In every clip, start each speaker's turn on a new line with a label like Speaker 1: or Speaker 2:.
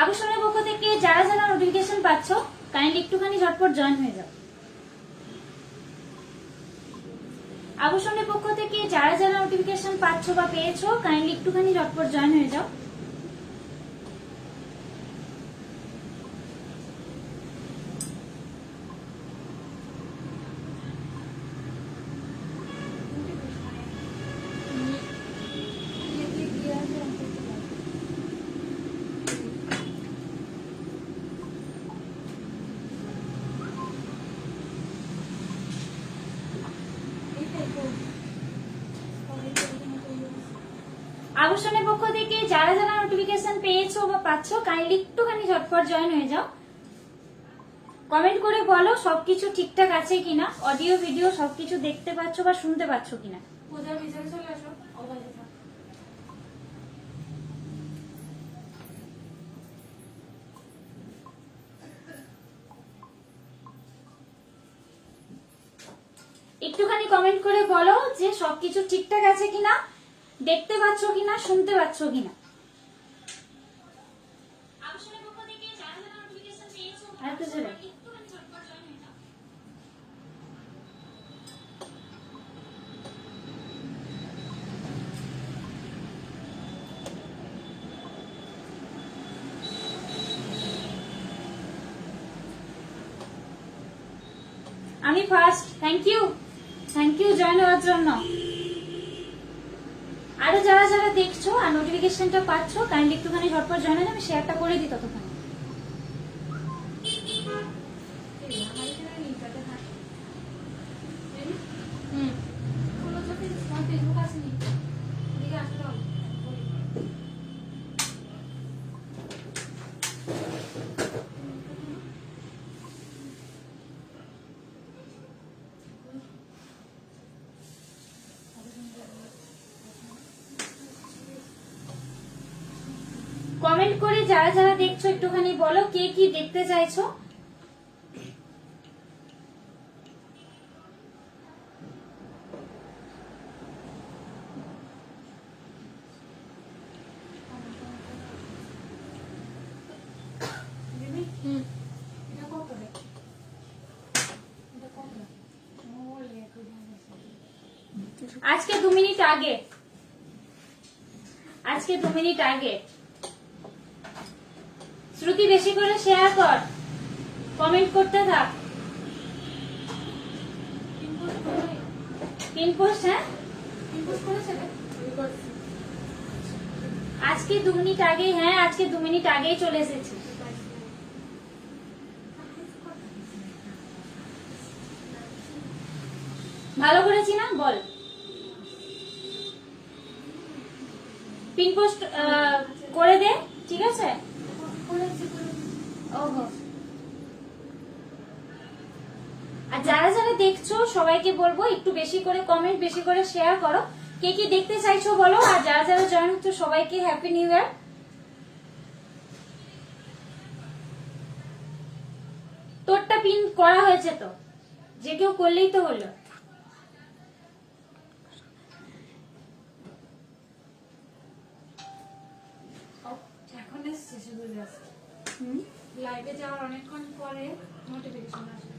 Speaker 1: আকর্ষণের পক্ষ থেকে যারা যারা নোটিফিকেশন পাচ্ছ কাইন্ডলি একটুখানি ঝটপট জয়েন হয়ে যাও। আকর্ষণের পক্ষ থেকে যারা যারা নোটিফিকেশন পাচ্ছ বা পেয়েছো কাইন্ডলি একটুখানি ঝটপট জয়েন হয়ে যাও। আকর্ষণের পক্ষ থেকে যারা যারা নোটিফিকেশন পেয়েছো বা পাচ্ছ কাইন্ডলি একটুখানি ঝটপট জয়েন হয়ে যাও। কমেন্ট করে বলো সবকিছু ঠিকঠাক আছে কিনা, অডিও ভিডিও সবকিছু দেখতে পাচ্ছ বা শুনতে পাচ্ছ কিনা।
Speaker 2: পূজার ভিতরে চলে আসো।
Speaker 1: একটুখানি কমেন্ট করে বলো যে সবকিছু ঠিকঠাক আছে কিনা, দেখতে পাচ্ছ কিনা, শুনতে পাচ্ছ কিনা। আরেকটু জোরে। আমি ফার্স্ট। থ্যাংক ইউ জয়েন হওয়ার জন্য। আরো যারা যারা দেখছো আর নোটিফিকেশনটা পাচ্ছ কাইন্ডলি একটুখানি ঝটপট জয়েন হয়ে যাবে, শেয়ারটা করে দিই ততক্ষণ। কমেন্ট করে যারা যারা দেখছো একটুখানি বলো কে কি দেখতে চাইছো। আজকে 2 মিনিট আগে শ্রুতি বেশি করে শেয়ার কর, কমেন্ট করতে থাক। পিন পোস্ট, হ্যাঁ আজকে 2 মিনিট আগেই, হ্যাঁ আজকে 2 মিনিট আগেই চলে এসেছি। ভালো করেছি না বল। পিন পোস্ট করে দে, ঠিক আছে। ওহো, আর যারা যারা দেখছো সবাইকে বলবো একটু বেশি করে কমেন্ট, বেশি করে শেয়ার করো। কে কি দেখতে চাইছো বলো, আর যারা যারা জয়েন হচ্ছে সবাইকে হ্যাপি নিউ ইয়ার। তোরটা পিন করা হয়েছে তো, যে কেউ করলেই তো হলো।
Speaker 2: এখন শেষে বুঝে আসছে লাইভে যাওয়ার অনেকক্ষণ পরে নোটিফিকেশন আসে।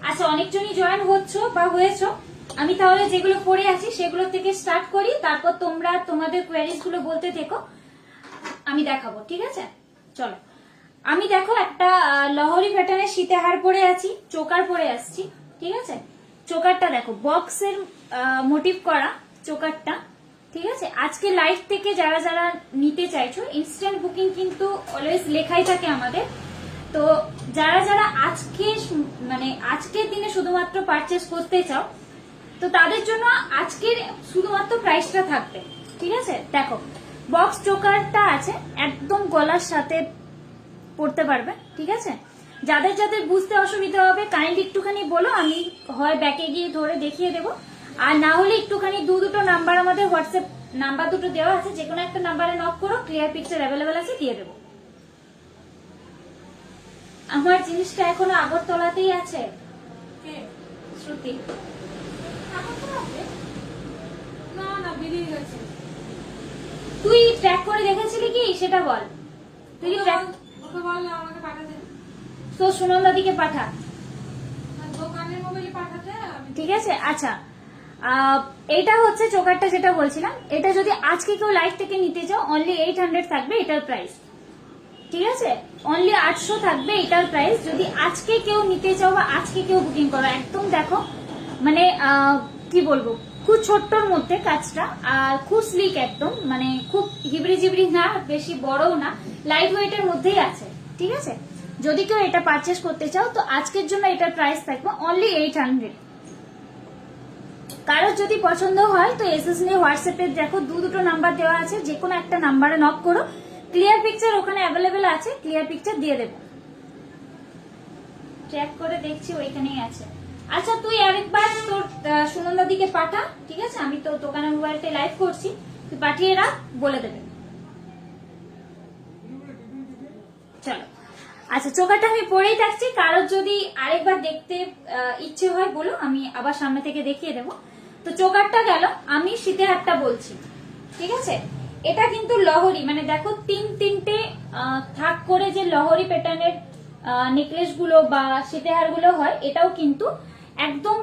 Speaker 1: আচ্ছা, অনেকজনই জয়েন হচ্ছো বা হয়েছো। আমি তাহলে যেগুলো পড়ে আছি সেগুলো থেকে স্টার্ট করি, তারপর তোমরা তোমাদের কোয়েরিজ গুলো বলতে থেকো, আমি দেখাবো, ঠিক আছে। চলো, আমি দেখো একটা লহরি প্যাটার্নের সীতাহার পরে আছি, চোকার পরে আসছি, ঠিক আছে। চোকারটা দেখো বক্সের মোটিভ করা চোকারটা, ঠিক আছে। আজকে লাইভ থেকে যারা যারা নিতে চাইছো, ইনস্ট্যান্ট বুকিং কিন্তু অলওয়েজ লেখাই থাকে আমাদের। তো যারা যারা আজকের দিনে শুধুমাত্র পারচেস করতে চাও, তো তাদের জন্য আজকের শুধুমাত্র প্রাইসটা থাকবে, ঠিক আছে। দেখো বক্স চোকারটা আছে, একদম গলার সাথে পড়তে পারবে, ঠিক আছে। যাদের যাদের বুঝতে অসুবিধা হবে কাইন্ডলি একটুখানি বলো, আমি হয় ব্যাকে গিয়ে ধরে দেখিয়ে দেবো, আর না হলে একটুখানি দুটো নাম্বার আমাদের হোয়াটসঅ্যাপ নাম্বার দুটো দেওয়া আছে, যে কোনো একটা নাম্বারে নক করো, ক্লিয়ার পিকচার অ্যাভেলেবেল আছে, দিয়ে দেবো। আমার জিনিসটা এখনো আগরতলাতেই আছে। শ্রুতি
Speaker 2: না না বেরিয়ে গেছে।
Speaker 1: তুই ট্র্যাক করে দেখেছিলি কি সেটা বল। তুই কি ট্র্যাক
Speaker 2: ওকে বল আমাকে পাঠাতে,
Speaker 1: তো সুনন্দাদিকে পাঠা,
Speaker 2: দোকানের মোবাইলে পাঠাতে আমি।
Speaker 1: ঠিক আছে। আচ্ছা এটা হচ্ছে চোকারটা যেটা বলছিলাম, এটা যদি আজকে কেউ লাইভ থেকে নিতে চাও অনলি 800 থাকবে এটার প্রাইস, ঠিক আছে। অনলি 800 থাকবে এটার প্রাইস যদি আজকে কেউ নিতে চাও বা আজকে কেউ বুকিং করো। একদম দেখো মানে কি বলবো, খুব ছোট্টর মধ্যে কাজটা, আর খুব স্লিক একদম, মানে খুব হিবড়ি জিবড়ি না, বেশি বড়ও না, লাইট ওয়েটের মধ্যেই আছে, ঠিক আছে। যদি কেউ এটা পারচেস করতে চাও তো আজকের জন্য এটার প্রাইস থাকবে অনলি 800। কারোর যদি পছন্দ হয় তো এসএস নিয়ে হোয়াটসঅ্যাপে দেখো দুটো নাম্বার দেওয়া আছে, যে কোনো একটা নাম্বারে নক করো, ক্লিয়ার পিকচার ওখানে অ্যাভেলেবেল আছে, ক্লিয়ার পিকচার দিয়ে দেবো। ট্র্যাক করে দেখছি ওইখানেই আছে। আচ্ছা তুই আরেকবার তোর সুনন্দাদিকে পাঠা, ঠিক আছে, আমি তো দোকানের মোবাইলটা লাইভ করছি, তুই পাঠিয়ে রাখ, বলে দেবে। চলো আচ্ছা চোকারটা আমি পরেই থাকছি, কারোর যদি আরেকবার দেখতে ইচ্ছে হয় বলো, আমি আবার সামনে থেকে দেখিয়ে দেবো। তো চোকারটা গেল, আমি শীতের হাটটা বলছি, ঠিক আছে। এটা কিন্তু লহরি, মানে দেখো তিনটে থাক করে যে লহরি প্যাটার্নের নেকলেস গুলো বা সীতেহার গুলো হয়, এটাও কিন্তু একদম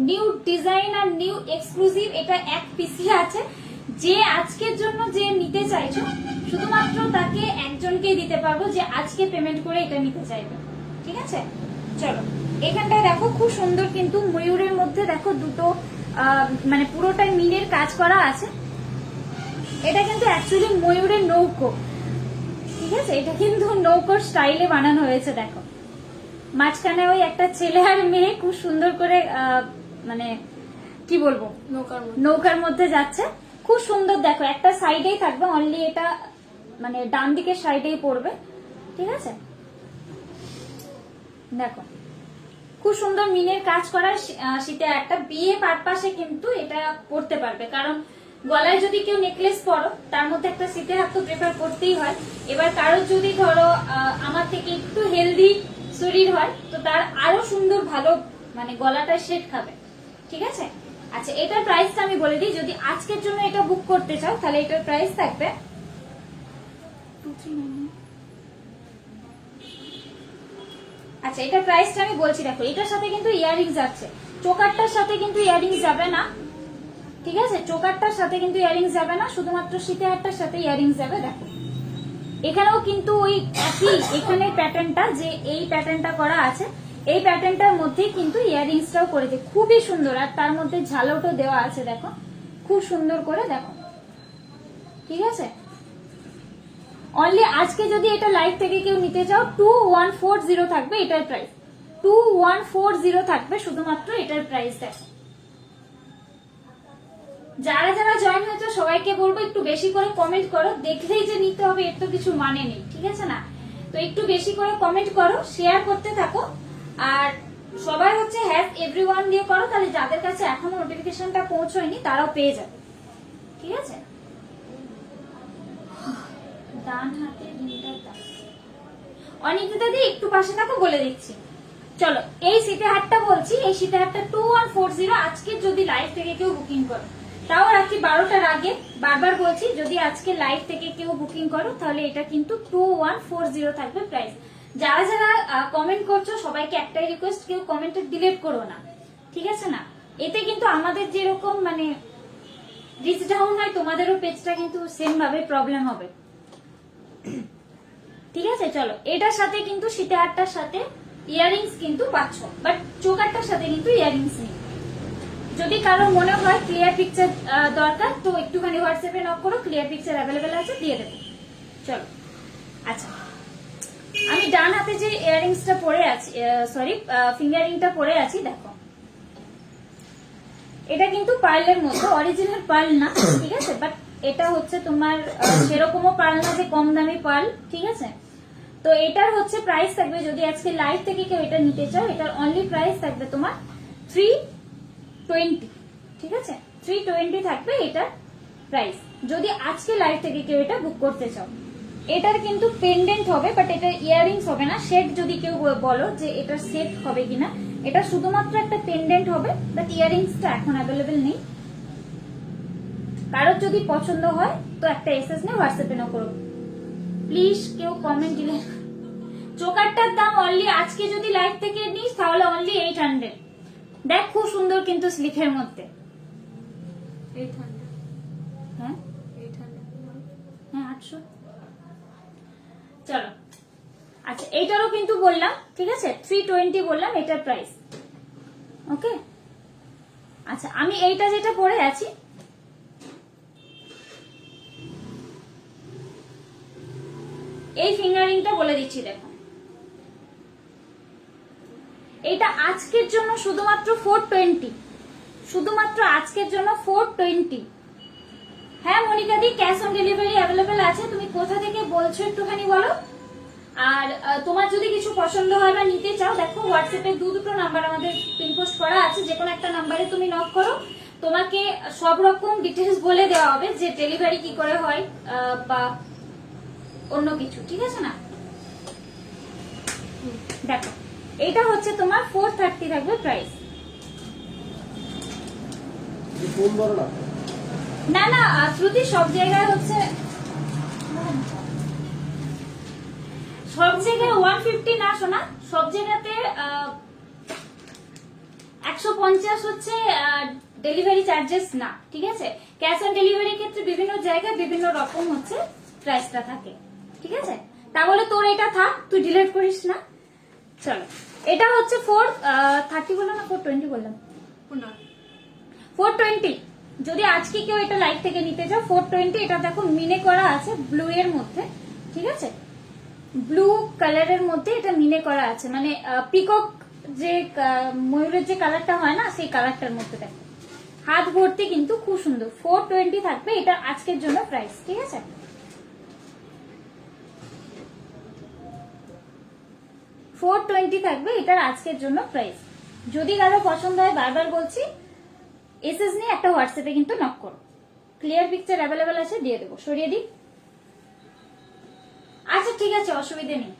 Speaker 1: নিউ ডিজাইন আর নিউ এক্সক্লুসিভ। এটা এক পিসি আছে, যে আজকের জন্য যে নিতে চাইছো শুধুমাত্র তাকে একজনকেই দিতে পারবো, যে আজকে পেমেন্ট করে এটা নিতে চাইবে, ঠিক আছে। চলো এখানটায় দেখো খুব সুন্দর কিন্তু ময়ূরের মধ্যে দেখো দুটো মানে পুরোটাই মিনের কাজ করা আছে। এটা কিন্তু অ্যাকচুয়ালি ময়ূরের নৌকো, ঠিক আছে, এটা কিন্তু নৌকোর স্টাইলে বানানো হয়েছে। দেখো মাঝখানে ওই একটা ছেলে আর মেয়ে খুব সুন্দর করে মানে কি বলবো নৌকার মধ্যে যাচ্ছে, খুব সুন্দর। দেখো একটা সাইডেই থাকবে অনলি, এটা মানে ডান দিকের সাইডেই পড়বে, ঠিক আছে। দেখো খুব সুন্দর মিনের কাজ করা শীতে একটা বিয়ে পারপাসে কিন্তু এটা পড়তে পারবে, কারণ গলায় যদি কেউ নেকলেস পরো তার মধ্যে একটা শীতের হাত তো প্রেফার করতেই হয়। এবার কারোর যদি ধরো আমার থেকে একটু হেলদি শরীর হয় তো তার আরো সুন্দর ভালো মানে গলাটা শেড খাবে, ঠিক আছে। আচ্ছা এটার প্রাইসটা আমি বলে দিই, যদি আজকের জন্য এটা বুক করতে চাও তাহলে এটার প্রাইস থাকবে 2399। আচ্ছা এটার প্রাইসটা আমি বলছি, দেখো এটার সাথে কিন্তু ইয়ারিংস আছে, চোকারটার সাথে কিন্তু ইয়ারিংস যাবে না, ঠিক আছে। চোকারটার সাথে কিন্তু ইয়ারিংস যাবে না, শুধুমাত্র সীতাহারটার সাথে ইয়ারিংস যাবে। দেখো এখানেও কিন্তু ওই একই এখানে প্যাটার্নটা, যে এই প্যাটার্নটা করা আছে, এই প্যাটার্নটার মধ্যেই কিন্তু ইয়ারিংসটাও করেছে, খুবই সুন্দর। আর তার মধ্যে ঝালটও দেওয়া আছে, দেখো খুব সুন্দর করে, দেখো ঠিক আছে। অনলি আজকে যদি এটা লাইভ থেকে কেউ নিতে চাও 2140 থাকবে এটার প্রাইস, 2140 থাকবে শুধুমাত্র এটার প্রাইস। দেখো যারা যারা জয়েন হয়েছে সবাইকে বলবো একটু বেশি করে কমেন্ট করো, দেখলেই যে নিতে হবে এর তো কিছু মানে নেই, ঠিক আছে না। তো একটু বেশি করে কমেন্ট করো, শেয়ার করতে থাকো, আর সবাই হচ্ছে হ্যাশ এভরিওয়ান দিয়ে করো, তাহলে যাদের কাছে এখনো নোটিফিকেশনটা পৌঁছয়নি তারাও পেয়ে যাবে, ঠিক আছে। ডান হাতে অনিকিতা দি একটু পাশে থাকো, বলে দিচ্ছি। চলো এই সীতাহারটা বলছি, এই সীতাহারটা 2140 আজকে যদি লাইভ থেকে কেউ বুকিং করো, তাও রাত্রি 12টার আগে, বারবার বলছি যদি আজকে লাইভ থেকে কেউ বুকিং করো তাহলে এটা কিন্তু 2140 থাকবে প্রাইস। যারা যারা কমেন্ট করছো সবাইকে একটাই রিকোয়েস্ট, কেউ কমেন্টে ডিলিট করো না, ঠিক আছে না। এতে কিন্তু আমাদের যেরকম মানে রিচ ডাউন হয়, তোমাদেরও পেজটা কিন্তু সেম ভাবে প্রবলেম হবে, ঠিক আছে। চলো এটার সাথে কিন্তু সীতাহারটার সাথে ইয়ারিংস কিন্তু পাচ্ছ, বাট চোকারটার সাথে কিন্তু ইয়ারিংস নেই। যদি কারো মনে হয় ক্লিয়ার পিকচার দরকার তো একটুখানি হোয়াটসঅ্যাপে নক করো, ক্লিয়ার পিকচার অ্যাভেলেবেল আছে, দিয়ে দেবো। চলো আচ্ছা আমি ডান হাতে যে ইয়ারিংসটা পরে আছি, সরি ফিঙ্গারিংটা পরে আছি, দেখো এটা কিন্তু পার্লের মধ্যে, অরিজিনাল পার্ল না, ঠিক আছে, বাট এটা হচ্ছে তোমার সেরকমও পার্ল না যে কম দামি পার্ল, ঠিক আছে। তো এটার হচ্ছে প্রাইস থাকবে, যদি আজকে লাইভ থেকে কেউ এটা নিতে চাও এটার অনলি প্রাইস থাকবে তোমার 320, ঠিক আছে, 320 থাকবে এটার প্রাইস, যদি আজকে লাইভ থেকে কেউ এটা বুক করতে চাও। এটার কিন্তু পেন্ডেন্ট হবে, বাট এটার ইয়ারিংস হবে না। সেট যদি কেউ বলো যে এটার সেট হবে কিনা, এটা শুধুমাত্র একটা পেন্ডেন্ট হবে, বাট ইয়ারিংসটা এখন অ্যাভেলেবেল নেই, কারোর যদি পছন্দ হয় তো একটা এসএস নিয়ে হোয়াটসঅ্যাপে না করো প্লিজ। কেউ কমেন্ট দিলে চোকারটার দাম অনলি আজকে যদি লাইভ থেকে নিস তাহলে অনলি 800। দেখ খুব সুন্দর কিন্তু স্লিকের মধ্যে।
Speaker 2: 800
Speaker 1: হ্যাঁ
Speaker 2: 800
Speaker 1: হ্যাঁ 800। চলো আচ্ছা এইটারও কিন্তু বললাম, ঠিক আছে 320 বললাম এটার প্রাইস। ওকে আচ্ছা আমি এইটা যেটা পরে আছি এই ফিঙ্গারিংটা বলে দিচ্ছি দেখো, এটা আজকের জন্য শুধুমাত্র 420, শুধুমাত্র আজকের জন্য 420। হ্যাঁ মনিকা দি ক্যাশ অন ডেলিভারি অ্যাভেলেবেল আছে। তুমি কোথা থেকে বলছো একটুখানি বলো। আর তোমার যদি কিছু পছন্দ হয় বা নিতে চাও দেখো হোয়াটসঅ্যাপে দুটো নাম্বার আমাদের পিন পোস্ট করা আছে, যে কোনো একটা নাম্বারে তুমি নক করো, তোমাকে সব রকম ডিটেলস বলে দেওয়া হবে যে ডেলিভারি কি করে হয় বা অন্য কিছু, ঠিক আছে না। দেখো এটা হচ্ছে তোমার 430 থাকবে প্রাইস। না না শ্রুতি সব জায়গায় হচ্ছে, সব জায়গায় 150 না শোনা, সব জায়গাতে 150 হচ্ছে ডেলিভারি চার্জেস না, ঠিক আছে। ক্যাশ অন ডেলিভারির ক্ষেত্রে বিভিন্ন জায়গায় বিভিন্ন রকম হচ্ছে প্রাইসটা থাকে, ঠিক আছে। তা বলে তোর এটা থাক, তুই ডিলিট করিস না। চলো এটা হচ্ছে 430 বললাম না 420 বললাম, 420। যদি আজকে কেউ এটা লাইভ থেকে নিতে চাও 420। এটা দেখো মিনে করা আছে ব্লু এর মধ্যে, ঠিক আছে, ব্লু কালারের মধ্যে এটা মিনে করা আছে, মানে পিকক যে ময়ূরের যে কালারটা হয় না সেই কালারটার মধ্যে দেখো, হাত ভর্তি কিন্তু খুব সুন্দর। 420 থাকবে এটা আজকের জন্য প্রাইস, ঠিক আছে। $420 থাকবে এটার আজকের জন্য প্রাইস। যদি কারো পছন্দ হয় বারবার বলছি এসএস নিয়ে একটা হোয়াটসঅ্যাপে কিন্তু নক করো। ক্লিয়ার পিকচার অ্যাভেলেবেল আছে, দিয়ে দেবো। সরিয়ে দিই, আচ্ছা ঠিক আছে অসুবিধা নেই।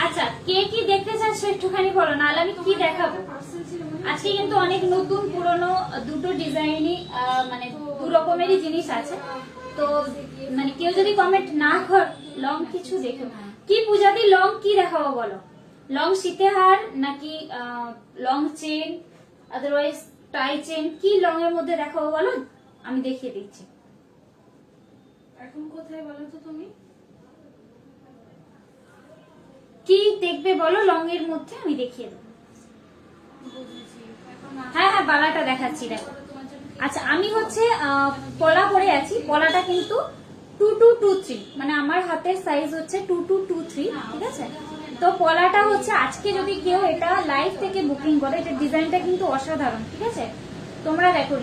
Speaker 1: আচ্ছা কে কি দেখতে চাচ্ছ একটুখানি বলো, নাহলে আমি কি দেখাবো। আজকে কিন্তু অনেক নতুন পুরনো দুটো ডিজাইনই মানে দু রকমেরই জিনিস আছে, তো মানে কেউ যদি কমেন্ট না কর লং কিছু দেখো কি পূজাদি লং কি দেখাবো বলো। লং শীতেহার নাকি long chain, otherwise tie chain, কি লং এর মধ্যে দেখাবো বলো, আমি দেখিয়ে দিচ্ছি।
Speaker 2: এখন কোথায় বলো তো তুমি?
Speaker 1: কি দেখবে বলো লং এর মধ্যে, আমি দেখিয়ে দেবো। হ্যাঁ হ্যাঁ বালাটা দেখাচ্ছি দেখো। আচ্ছা আমি হচ্ছে পলা পরে আছি, পলাটা কিন্তু 2223, মানে আমার হাতের সাইজ হচ্ছে 2223, ঠিক আছে। তো পলাটা হচ্ছে আজকে যদি কেউ এটা লাইভ থেকে বুকিং করে, এটা ডিজাইনটা কিন্তু অসাধারণ, ঠিক আছে। তোমরা দেখো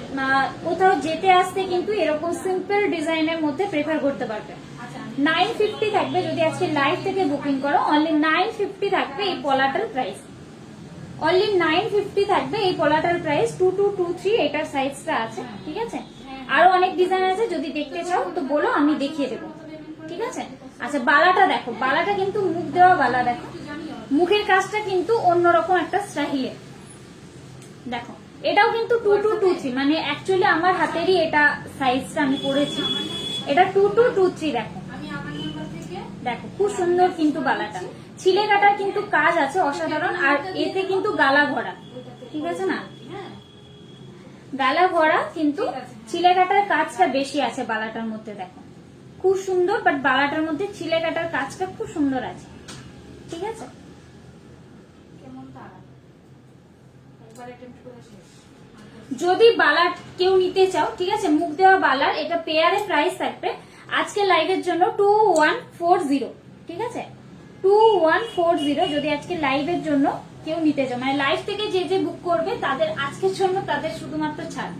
Speaker 1: কোথাও যেতে আসতে কিন্তু এরকম সিম্পল ডিজাইনের মধ্যে প্রেফার করতে পারবে। 950 থাকবে যদি আজকে লাইভ থেকে বুকিং করো, অনলি 950 থাকবে এই পলাটার প্রাইস, অনলি 950 থাকবে এই পলাটার প্রাইস। 2223 এটার সাইজটা আছে, ঠিক আছে। আরো অনেক ডিজাইন আছে, যদি দেখতে চাও তো বলো আমি দেখিয়ে দেবো, ঠিক আছে। আচ্ছা বালাটা দেখো, বালাটা কিন্তু মুখ দেওয়া বালা, দেখো মুখের কাজটা কিন্তু অন্যরকম একটা স্টাইলে দেখো। এটাও কিন্তু 2223, মানে অ্যাকচুয়ালি আমার হাতেরই এটা সাইজটা আমি পরেছি, এটা 2223 দেখো। দেখো খুব সুন্দর কিন্তু বালাটা, ছিলে কাটার কিন্তু কাজ আছে অসাধারণ, আর এতে কিন্তু গালা ভরা, ঠিক আছে না, গালা ভরা কিন্তু ছিলে কাটার কাজটা বেশি আছে বালাটার মধ্যে। দেখো খুব সুন্দর, বাট বালাটার মধ্যে ছিলে কাটার কাজটা খুব সুন্দর আছে, ঠিক আছে। যদি বালার কেউ নিতে চাও, ঠিক আছে, মুখ দেওয়া বালার এটা পেয়ারে প্রাইস থাকবে আজকে লাইভের জন্য 2140, ঠিক আছে 2140। যদি আজকে লাইভের জন্য কেউ নিতে চাও, মানে লাইভ থেকে যে যে বুক করবে তাদের আজকের জন্য তাদের শুধুমাত্র ছাড়।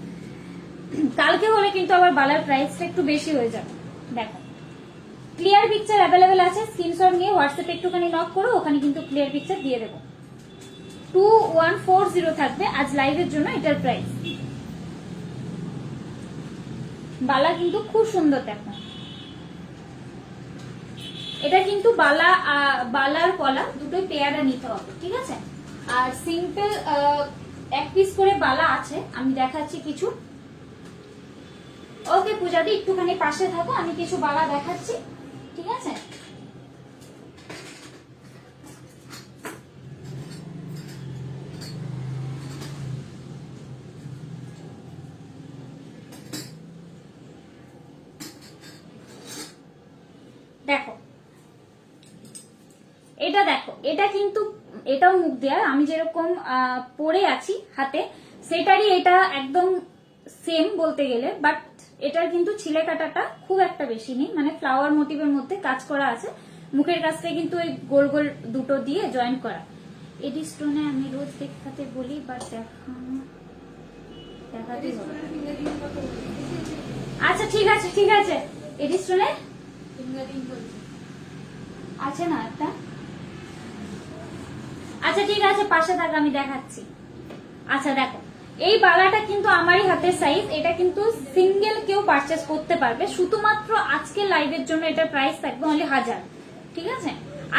Speaker 1: কালকে হলে কিন্তু আবার বালার প্রাইসটা একটু বেশি হয়ে যাবে। দেখো ক্লিয়ার পিকচার অ্যাভেলেবেল আছে, স্ক্রিনশট নিয়ে হোয়াটসঅ্যাপে একটুখানি নক করো, ওখানে কিন্তু ক্লিয়ার পিকচার দিয়ে দেবো। 2140 থাকবে আজ লাইভের জন্য এটার প্রাইস। বালা কিন্তু খুব সুন্দর, দেখো এটা কিন্তু বালার কলা দুটোই পেয়ারা নিতে হবে, ঠিক আছে। আর সিম্পল এক পিস করে বালা আছে, আমি দেখাচ্ছি কিছু। ওকে পূজাদি একটুখানি পাশে থাকো, আমি কিছু বালা দেখাচ্ছি, ঠিক আছে। দেখো এটা, দেখো এটা কিন্তু এটাও মুখ দেওয়ার, আমি যেরকম পরে আছি হাতে সেটারই এটা একদম সেম বলতে গেলে, বাট এটার কিন্তু ছিলে কাটাটা খুব একটা বেশি নেই, মানে ফ্লাওয়ার মোটিভের মধ্যে কাজ করা আছে। মুখের কাছটা কিন্তু ওই গোল গোল দুটো দিয়ে জয়েন করা। এডি স্টোনে আমি রোজ দেখাতে বলি, বাট দেখাতে হবে। আচ্ছা ঠিক আছে ঠিক আছে, এডি স্টোনে আছে না একটা, আচ্ছা ঠিক আছে পাশে থাক, আমি দেখাচ্ছি। আচ্ছা দেখো এই বালাটা কিন্তু আমারই হাতের সাইজ, এটা কিন্তু সিঙ্গেল কেউ পারচেস করতে পারবে, শুধুমাত্র আজকে লাইভের জন্য এটার প্রাইস থাকবে অনলি 1000, ঠিক আছে।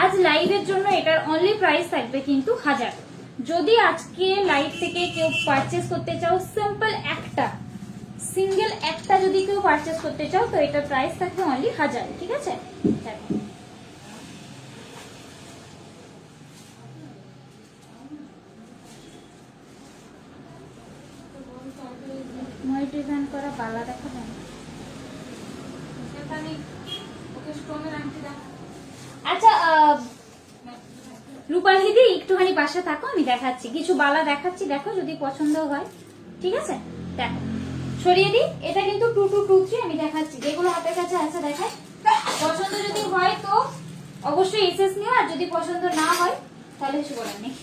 Speaker 1: আজ লাইভের জন্য এটার অনলি প্রাইস থাকবে কিন্তু 1000। যদি আজকে লাইভ থেকে কেউ পারচেস করতে চাও, সিম্পল একটা সিঙ্গেল একটা যদি কেউ পারচেস করতে চাও, তো এটার প্রাইস থাকবে অনলি 1000, ঠিক আছে। দেখো মই ডিজাইন করা বালা দেখাবেন। আচ্ছা রূপাল দিদি একটুখানি পাশে থাকো, আমি দেখাচ্ছি কিছু বালা দেখাচ্ছি, দেখো যদি পছন্দ হয়, ঠিক আছে। দেখো সরিয়ে দিই, এটা কিন্তু 2223, আমি দেখাচ্ছি যেগুলো হাতের কাছে আছে দেখাই। পছন্দ যদি হয় তো অবশ্যই এসএস নিও, আর যদি পছন্দ না হয় তাহলে কিছু বলার নেই।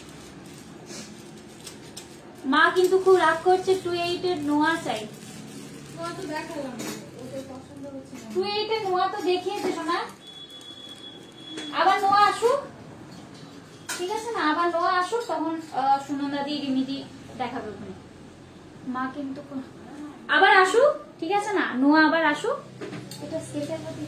Speaker 1: মা কিন্তু খুব রাগ করছে, 28 এর নোয়া চাই। 28 এর নোয়া তো দেখিয়েছে সোনা, আবার নোয়া আসুক, ঠিক আছে না, আবার নোয়া আসুক তখন সুনন্দাদি রিমিদি দেখাবে ওখানে। মা কিন্তু আবার আসুক, ঠিক আছে না, নোয়া আবার আসুক। এটা স্কেচের প্রতি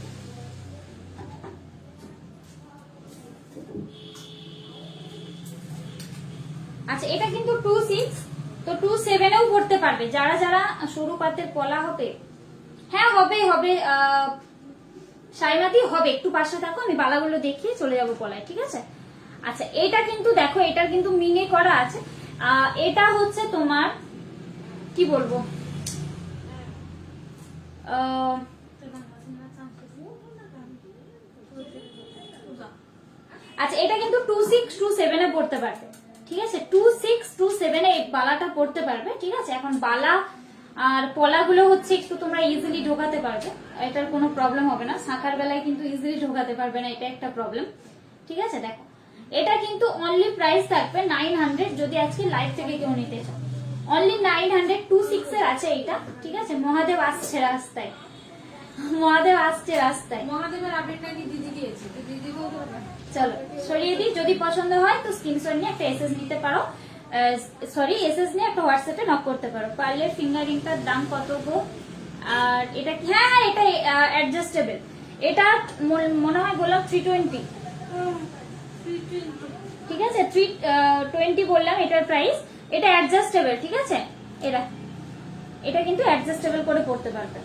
Speaker 1: আচ্ছা, এটা কিন্তু 26, তো 27 এও পড়তে পারবে যারা যারা সরু পাতের পলা হবে। হ্যাঁ হবে হবে, সাইমাতি হবে, একটু পাশে থাকো, আমি বালাগুলো দেখিয়ে চলে যাবো পলায়, ঠিক আছে। আচ্ছা এটা কিন্তু দেখো, এটার কিন্তু মিনে করা আছে, এটা হচ্ছে তোমার কি বলবো, আচ্ছা এটা কিন্তু 2627 এ পড়তে পারবে, ঠিক আছে। 2627 এ এই বালাটা পড়তে পারবে, ঠিক আছে। এখন বালা আর পলাগুলো হচ্ছে একটু তোমরা ইজিলি ঢোকাতে পারবে, এটার কোনো প্রবলেম হবে না। শাখার বেলায় কিন্তু ইজিলি ঢোকাতে পারবে না, এটা একটা প্রবলেম, ঠিক আছে। দেখো এটা কিন্তু অনলি প্রাইস থাকবে 900, যদি আজকে লাইভ থেকে কেউ নিতে চাও অনলি 900। 26 এর আছে এটা, ঠিক আছে। মহাদেব আসছে রাস্তায়, মহাদেব আসছে রাস্তায়,
Speaker 2: মহাদেবের আপডেটটা কি দিদি দিয়েছে, তো দিদি বলতে
Speaker 1: চলো সরিয়ে দিই। যদি পছন্দ হয় তো স্ক্রিনশট নিয়ে একটা এসএস নিতে পারো, সরি এসএস নিয়ে একটা হোয়াটসঅ্যাপে নক করতে পারো। পার্লের ফিঙ্গারিংটার দাম কত গো? আর এটা কি, হ্যাঁ হ্যাঁ এটা অ্যাডজাস্টেবল, এটা মনে হয় বললাম 320, ঠিক আছে। 320 বললাম এটার প্রাইস, এটা অ্যাডজাস্টেবল, ঠিক আছে। এটা কিন্তু অ্যাডজাস্টেবল করে পড়তে পারবে।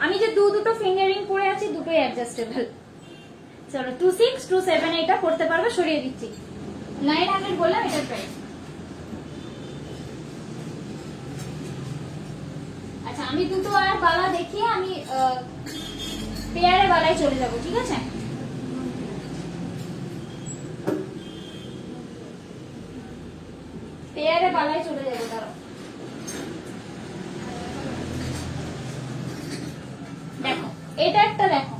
Speaker 1: আমি যে দুটো ফিঙ্গারিং পরে আছি দুটোই অ্যাডজাস্টেবল। চলো 2627 এটা করতে পারবে, সরিয়ে দিচ্ছি। 900 বললাম এটার প্রাইস। আচ্ছা আমি দুটো আর বালা দেখিয়ে আমি পেয়ারে বালায় চলে যাব, ঠিক আছে। পেয়ারে বালায় চলে যাবো, দাঁড়াও। দেখো এটা একটা, দেখো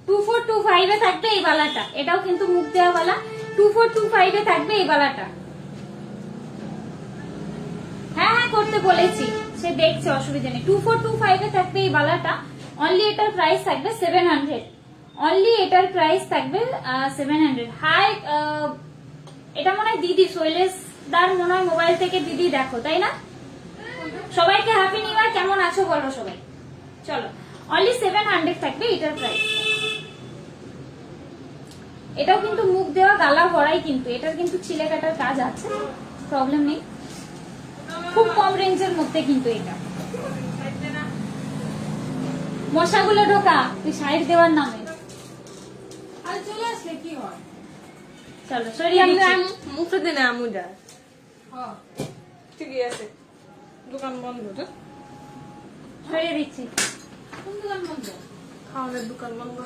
Speaker 1: 2425 এ থাকবে এই বালাটা, এটাও কিন্তু মুখ দেওয়া বালা। 2425 এ থাকবে এই বালাটা। হ্যাঁ হ্যাঁ করতে বলেছি, সে দেখছে, অসুবিধা নেই। 2425 এ থাকবে এই বালাটা। অনলি এটার প্রাইস থাকবে 700। অনলি এটার প্রাইস থাকবে 700। হাই, এটা মনে হয় দিদি শৈলেশ দার মনে হয় মোবাইল থেকে দিদি দেখো, তাই না? সবাইকে হ্যাপি নিউ ইয়ার। কেমন আছো বলো সবাই। চলো, অনলি 700 থাকবে এটার প্রাইস। এটাও কিন্তু মুখ দেওয়া গালা ভরাই, কিন্তু এটার কিন্তু ছিলে কাটার কাজ আছে, প্রবলেম নেই। খুব কম রেঞ্জের মধ্যে কিন্তু এটা। মশাগুলো ঢোকা তুই সাইড দেওয়ার নামে।
Speaker 2: আর চলে আসলে কি হয়?
Speaker 1: চলো সরিয়ে দিচ্ছি।
Speaker 3: মুখটা দিনে আমু যায়।
Speaker 2: হ্যাঁ,
Speaker 3: ঠিকই আছে, দোকান বন্ধ তো।
Speaker 1: সরিয়ে দিচ্ছি।
Speaker 2: কোন দোকান বন্ধ?
Speaker 3: খাওয়ানোর দোকান বন্ধ।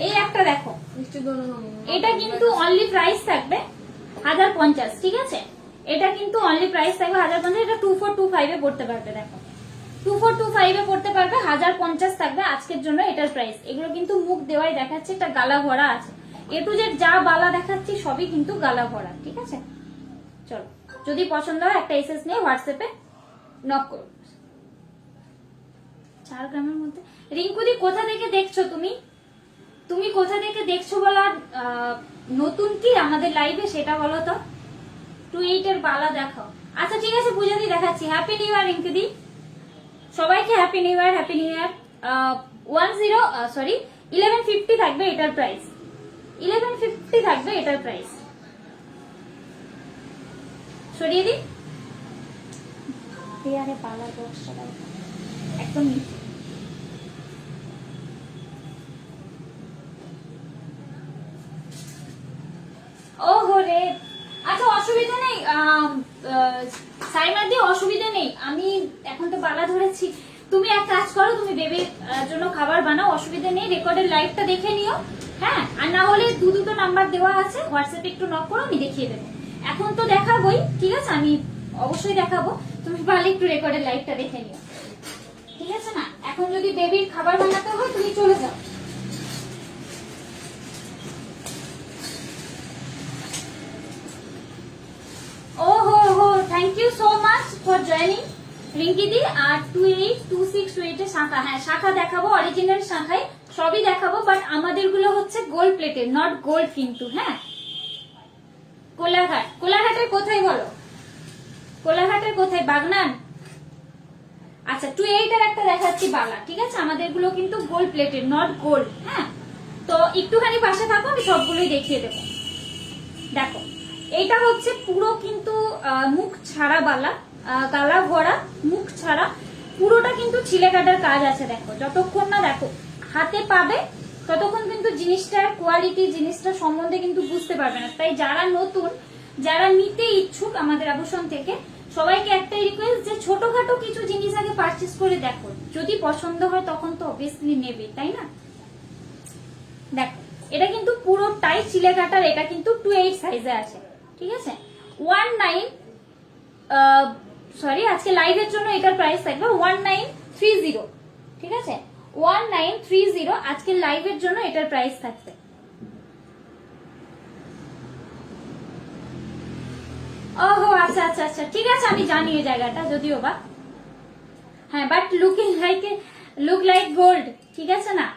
Speaker 1: এই একটা দেখো,
Speaker 3: মিষ্টি দোকান
Speaker 1: এটা কিন্তু অনলি প্রাইস থাকবে 1050, ঠিক আছে? এটা কিন্তু অনলি প্রাইস থাকবে 1050। এটা 2425 এ পড়তে পারবে। দেখো 2425 এ পড়তে পারবে, 1050 থাকবে আজকের জন্য এটার প্রাইস। এগুলো কিন্তু মুখ দেওয়াই দেখাচ্ছে, এটা গালা ভরা আছে। এ টু জেড যা বালা দেখাচ্ছি সবই কিন্তু গালা ভরা, ঠিক আছে? চলো, যদি পছন্দ হয় একটা এসএস নিয়ে হোয়াটসঅ্যাপে নক করো। 4 গ্রামের মধ্যে। রিঙ্কুদি কোথা থেকে দেখছো তুমি? তুমি কোথা থেকে দেখছো বলো। আর নতুন কি আমাদের লাইভে সেটা বলো তো। 28 এর বালা দেখাও। আচ্ছা ঠিক আছে পূজাদি দেখাচ্ছি। হ্যাপি নিউ ইয়ার রিঙ্কুদি, সবাইকে হ্যাপি নিউ ইয়ার। হ্যাপি নিউ ইয়ার। 1150 থাকবে এটার প্রাইস। 1150 থাকবে এটার প্রাইস। সরিয়ে দিই। আরে বালা বক্সটা দাও একদম নিচে। ওহো রে, আচ্ছা অসুবিধা নেই সাইমাদি, অসুবিধা নেই। আমি এখন তো বালা ধরেছি, তুমি এক কাজ করো, তুমি বেবির জন্য খাবার বানাও, অসুবিধা নেই। রেকর্ডের লাইভটা দেখে নিও, হ্যাঁ? আর না হলে দুটো নাম্বার দেওয়া আছে, হোয়াটসঅ্যাপে একটু নক করো, আমি দেখিয়ে দেবো। এখন তো দেখাবোই, ঠিক আছে? আমি অবশ্যই দেখাবো, তুমি পারলে একটু রেকর্ডের লাইভটা দেখে নিও, ঠিক আছে না? এখন যদি বেবির খাবার বানাতে হয় তুমি চলে যাও। Thank you so much for joining রিঙ্কিদি। আর 282628 এর শাখা, হ্যাঁ শাখা দেখাবো, অরিজিনাল শাখায় সবই দেখাবো, বাট আমাদের গুলো হচ্ছে গোল্ড প্লেটেড, নট গোল্ড কিন্তু, হ্যাঁ? কোলাঘাট, কোলাঘাটের কোথায় বলো? কোলাঘাটের কোথায়? বাগনান? আচ্ছা 28 এর একটা দেখাচ্ছি বালা, ঠিক আছে? আমাদের গুলো কিন্তু গোল্ড প্লেটেড, নট গোল্ড, হ্যাঁ? তো একটুখানি পাশে থাকো, আমি সবগুলোই দেখিয়ে দেবো। দেখো এটা হচ্ছে পুরো কিন্তু মুখ ছাড়া বালা, গালা ভরা, মুখ ছাড়া, পুরোটা কিন্তু ছিলে কাটার কাজ আছে। দেখো যতক্ষণ না দেখো হাতে পাবে ততক্ষণ কিন্তু জিনিসটার কোয়ালিটি, জিনিসটা সম্বন্ধে কিন্তু বুঝতে পারবে না। তাই যারা নতুন, যারা নিতে ইচ্ছুক আমাদের আভূষণ থেকে, সবাইকে একটাই রিকোয়েস্ট যে ছোটখাটো কিছু জিনিস আগে পারচেস করে দেখো, যদি পছন্দ হয় তখন তো অবভিয়াসলি নেবে, তাই না? দেখো এটা কিন্তু পুরোটাই চিলে কাটার, এটা কিন্তু 28 সাইজে আছে, ঠিক আছে? 19 আজকে লাইভের জন্য এটার প্রাইস থাকবে 1930, ঠিক আছে? 1930 আজকে লাইভের জন্য এটার প্রাইস থাকবে। ওহো আচ্ছা আচ্ছা আচ্ছা, ঠিক আছে, আমি জানি এই জায়গাটা, যদিও বা হ্যাঁ, বাট লুক লাইক গোল্ড, ঠিক আছে না?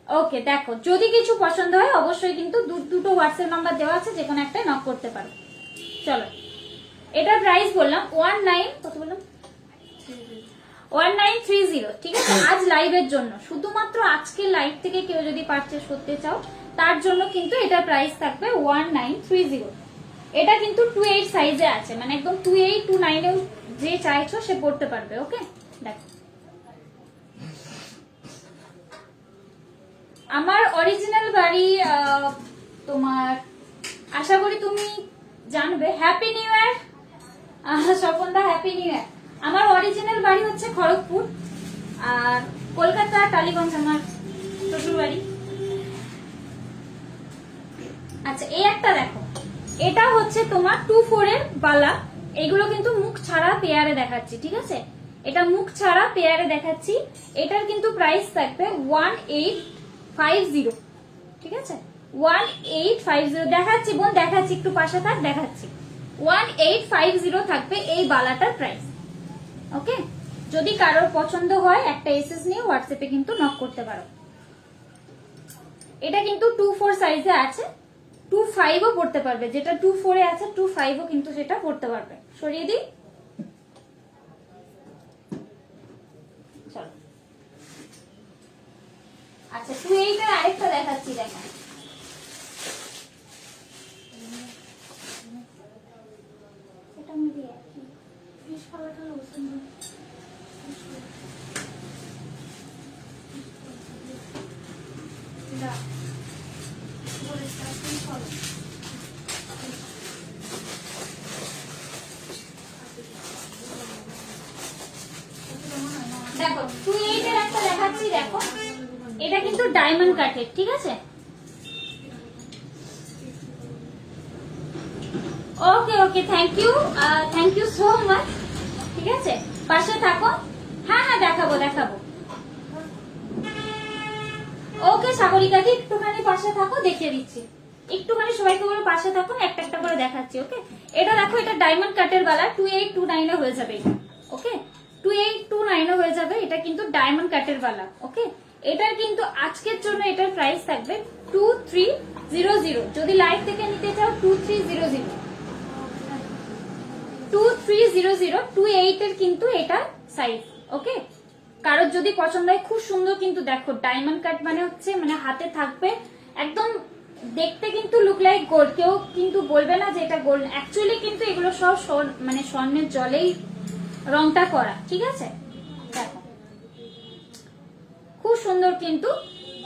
Speaker 1: ওকে, দেখো যদি কিছু পছন্দ হয় অবশ্যই কিন্তু দুটো হোয়াটসঅ্যাপ নাম্বার দেওয়া আছে, যে কোনো একটাই নক করতে পারো। চলো, এটার প্রাইস বললাম 1930, ঠিক আছে? আজ লাইভের জন্য, শুধুমাত্র আজকে লাইভ থেকে কেউ যদি পারচেস করতে চাও তার জন্য কিন্তু এটার প্রাইস থাকবে 1930। এটা কিন্তু 28 সাইজে আছে, মানে একদম 28 29 এও যে চাইছো সে পড়তে পারবে। ওকে, দেখো আমার অরিজিনাল বাড়ি তোমার, আশা করি তুমি জানবে। হ্যাপি নিউ ইয়ার স্বপনদা, হ্যাপি নিউ ইয়ার। আমার অরিজিনাল বাড়ি হচ্ছে খড়গপুর, আর কলকাতা টালিগঞ্জ আমার শ্বশুর বাড়ি। আচ্ছা এই একটা দেখো, এটা হচ্ছে তোমার 24 এর বালা। এগুলো কিন্তু মুখ ছাড়া পেয়ারে দেখাচ্ছি, ঠিক আছে? এটা মুখ ছাড়া পেয়ারে দেখাচ্ছি। এটার কিন্তু প্রাইস থাকবে 1850, ঠিক আছে? 1850 দেখাচ্ছি বোন, দেখাচ্ছি, একটু পাশে থাক, দেখাচ্ছি। 1850 থাকবে এই বালাটার প্রাইস, ওকে, যদি কারোর পছন্দ হয় একটা এসএস নিয়ে হোয়াটসঅ্যাপে কিন্তু নক করতে পারো। এটা কিন্তু 2-4 সাইজে আছে, 2-5ও পড়তে পারবে, যেটা 2-4 এ আছে 2-5ও কিন্তু সেটা পড়তে পারবে। সরিয়ে দিই, চলো। আচ্ছা 2-8 এর আরেকটা দেখাচ্ছি, দেখো এটা মিলিয়ে একই।
Speaker 2: ফিশ কালারটা সুন্দর। এটা বলে স্টার্টিং করো।
Speaker 1: দেখো 2-8 এর একটা দেখাচ্ছি, দেখো এটা কিন্তু ডায়মন্ড কাটের, ঠিক আছে। ওকে okay, thank you so much, ঠিক আছে, পাশে থাকো। হ্যাঁ হ্যাঁ, দেখাবো দেখাবো। ওকে সাগরিকাদি, একটুখানি পাশে থাকো, দেখিয়ে দিচ্ছি। একটুখানি সবাইকে বলো পাশে থাকুন, একটা একটা করে দেখাচ্ছি। ওকে, এটা দেখো, এটা ডায়মন্ড কাটের বালা, 2829 এ হয়ে যাবে। ওকে, 2829 এ হয়ে যাবে। এটা কিন্তু ডায়মন্ড কাটের বালা। ওকে, এটার কিন্তু আজকের জন্য এটার প্রাইস থাকবে 2300। যদি লাইভ থেকে নিতে চাও 2300, 28 এর কিন্তু এটা সাইজ। ওকে, কারোর যদি পছন্দ হয়, খুব সুন্দর কিন্তু, দেখো ডায়মন্ড কাট মানে হচ্ছে মানে হাতে থাকবে একদম, দেখতে কিন্তু লুক লাইক গোল্ড, কেউ কিন্তু বলবে না যে এটা গোল্ড, অ্যাকচুয়ালি কিন্তু এগুলো সব মানে স্বর্ণের জলেই রংটা করা, ঠিক আছে। দেখো খুব সুন্দর কিন্তু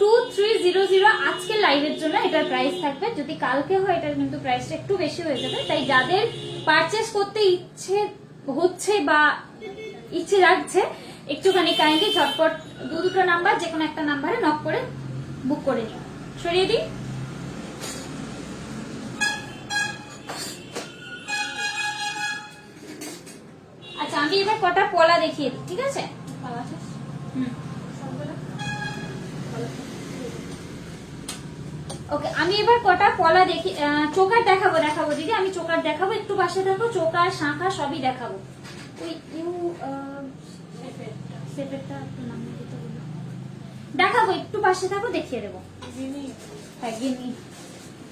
Speaker 1: 2300 আজকে লাইভের জন্য এটার প্রাইস থাকবে। যদি কালকে হয় এটার কিন্তু প্রাইসটা একটু বেশি হয়ে যাবে। তাই যাদের পারচেস করতে ইচ্ছে হচ্ছে বা ইচ্ছে রাখছে, একটুখানি কাইন্ডলি ঝটপট দুটো নাম্বার, যে কোনো একটা নাম্বারে নক করে বুক করে নিও। সরিয়ে দিই। আচ্ছা আমি এবার কটা পলা দেখিয়ে দিই, ঠিক আছে। ওকে, আমি এবার কটা পলা দেখি, চোকার দেখাবো দিদি, আমি চোকার দেখাবো, একটু পাশে থাকো। চোকার শাঁখা সবই দেখাবো। ওই সেপেরটা একটু নামিয়ে দিতে বলো। দেখাবো, একটু পাশে থাকো, দেখিয়ে দেবো। হ্যাঁ গিনি,